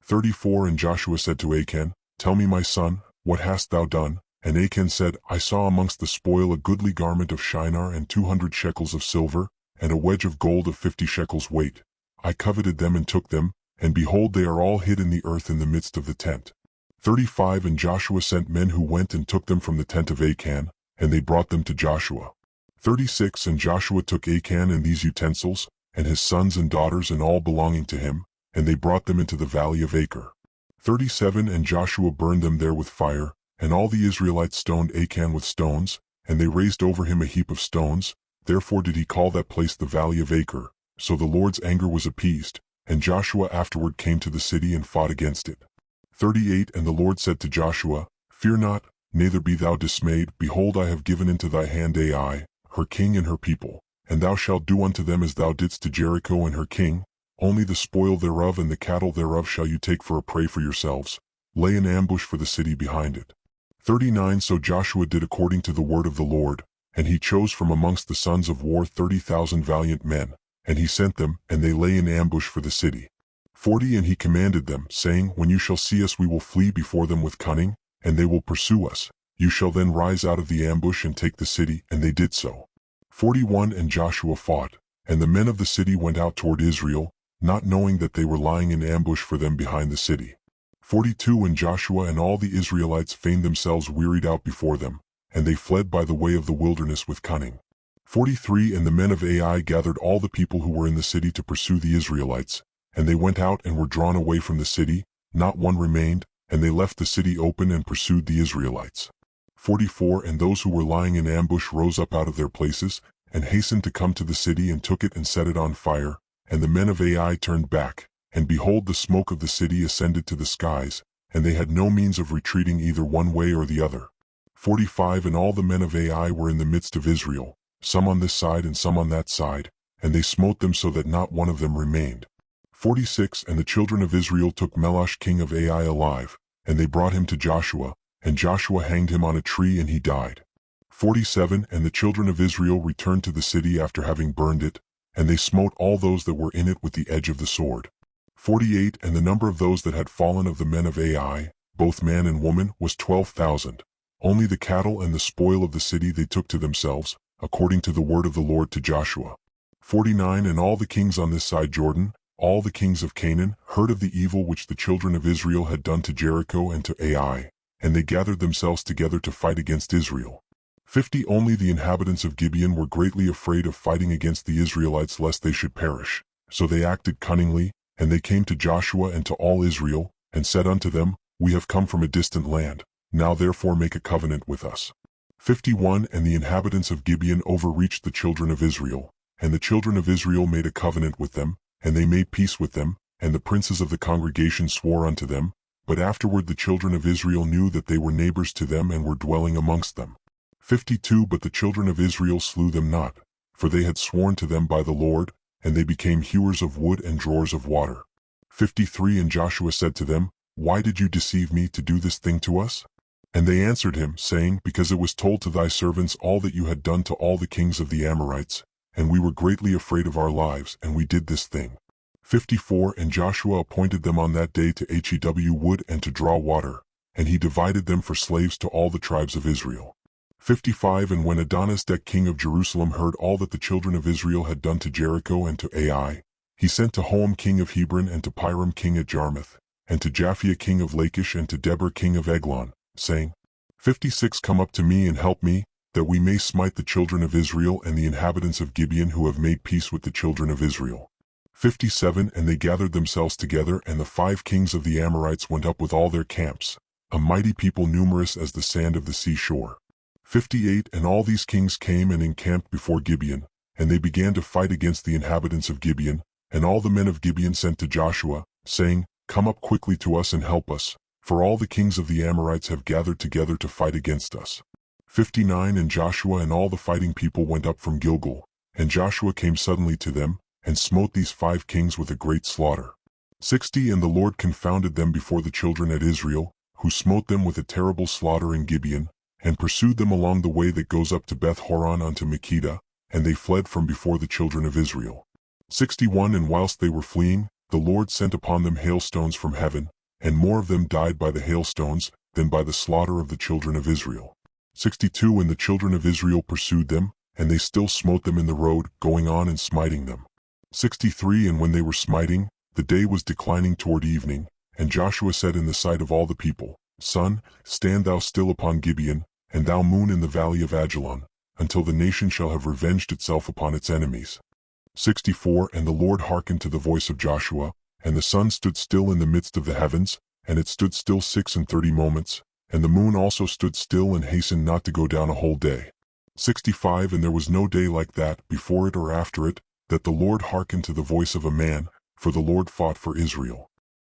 34 And Joshua said to Achan, Tell me, my son, what hast thou done? And Achan said, I saw amongst the spoil a goodly garment of Shinar and 200 shekels of silver, and a wedge of gold of 50 shekels weight. I coveted them and took them, and behold, they are all hid in the earth in the midst of the tent. 35 And Joshua sent men who went and took them from the tent of Achan, and they brought them to Joshua. 36 And Joshua took Achan and these utensils, and his sons and daughters and all belonging to him, and they brought them into the valley of Achor. 37 And Joshua burned them there with fire, and all the Israelites stoned Achan with stones, and they raised over him a heap of stones, therefore did he call that place the valley of Achor. So the Lord's anger was appeased, and Joshua afterward came to the city and fought against it. 38 And the Lord said to Joshua, Fear not, neither be thou dismayed, behold, I have given into thy hand Ai, her king and her people, and thou shalt do unto them as thou didst to Jericho and her king, only the spoil thereof and the cattle thereof shall you take for a prey for yourselves, lay an ambush for the city behind it. 39 So Joshua did according to the word of the Lord, and he chose from amongst the sons of war 30,000 valiant men, and he sent them, and they lay in ambush for the city. 40 And he commanded them, saying, When you shall see us we will flee before them with cunning, and they will pursue us. You shall then rise out of the ambush and take the city, and they did so. 41 And Joshua fought, and the men of the city went out toward Israel, not knowing that they were lying in ambush for them behind the city. 42 And Joshua and all the Israelites feigned themselves wearied out before them, and they fled by the way of the wilderness with cunning. 43 And the men of Ai gathered all the people who were in the city to pursue the Israelites, and they went out and were drawn away from the city, not one remained, and they left the city open and pursued the Israelites. 44 And those who were lying in ambush rose up out of their places, and hastened to come to the city and took it and set it on fire, and the men of Ai turned back, and behold, the smoke of the city ascended to the skies, and they had no means of retreating either one way or the other. 45 And all the men of Ai were in the midst of Israel, some on this side and some on that side, and they smote them so that not one of them remained. 46 And the children of Israel took Melech king of Ai alive, and they brought him to Joshua, and Joshua hanged him on a tree and he died. 47 And the children of Israel returned to the city after having burned it, and they smote all those that were in it with the edge of the sword. 48 And the number of those that had fallen of the men of Ai, both man and woman, was 12,000. Only the cattle and the spoil of the city they took to themselves, according to the word of the Lord to Joshua. 49 And all the kings on this side Jordan, all the kings of Canaan, heard of the evil which the children of Israel had done to Jericho and to Ai, and they gathered themselves together to fight against Israel. 50 Only the inhabitants of Gibeon were greatly afraid of fighting against the Israelites lest they should perish. So they acted cunningly, and they came to Joshua and to all Israel, and said unto them, We have come from a distant land, now therefore make a covenant with us. 51 And the inhabitants of Gibeon overreached the children of Israel, and the children of Israel made a covenant with them, and they made peace with them, and the princes of the congregation swore unto them, but afterward the children of Israel knew that they were neighbors to them and were dwelling amongst them. 52 But the children of Israel slew them not, for they had sworn to them by the Lord, and they became hewers of wood and drawers of water. 53 And Joshua said to them, Why did you deceive me to do this thing to us? And they answered him, saying, Because it was told to thy servants all that you had done to all the kings of the Amorites, and we were greatly afraid of our lives, and we did this thing. 54 And Joshua appointed them on that day to hew wood and to draw water, and he divided them for slaves to all the tribes of Israel. 55 And when Adonizedek king of Jerusalem heard all that the children of Israel had done to Jericho and to Ai, he sent to Hoam king of Hebron and to Piram king at Jarmuth, and to Japhia king of Lachish and to Deber king of Eglon, saying, 56 Come up to me and help me, that we may smite the children of Israel and the inhabitants of Gibeon who have made peace with the children of Israel. 57 And they gathered themselves together, and the 5 kings of the Amorites went up with all their camps, a mighty people numerous as the sand of the seashore. 58 And all these kings came and encamped before Gibeon, and they began to fight against the inhabitants of Gibeon, and all the men of Gibeon sent to Joshua, saying, Come up quickly to us and help us, for all the kings of the Amorites have gathered together to fight against us. 59 And Joshua and all the fighting people went up from Gilgal, and Joshua came suddenly to them, and smote these 5 kings with a great slaughter. 60 And the Lord confounded them before the children of Israel, who smote them with a terrible slaughter in Gibeon, and pursued them along the way that goes up to Beth Horon unto Makkedah, and they fled from before the children of Israel. 61 And whilst they were fleeing, the Lord sent upon them hailstones from heaven, and more of them died by the hailstones than by the slaughter of the children of Israel. 62 And the children of Israel pursued them, and they still smote them in the road, going on and smiting them. 63 And when they were smiting, the day was declining toward evening, and Joshua said in the sight of all the people, Sun, stand thou still upon Gibeon, and thou moon in the valley of Ajalon, until the nation shall have revenged itself upon its enemies. 64 And the Lord hearkened to the voice of Joshua, and the sun stood still in the midst of the heavens, and it stood still 36 moments, and the moon also stood still and hastened not to go down a whole day. 65 And there was no day like that, before it or after it, that the Lord hearkened to the voice of a man, for the Lord fought for Israel.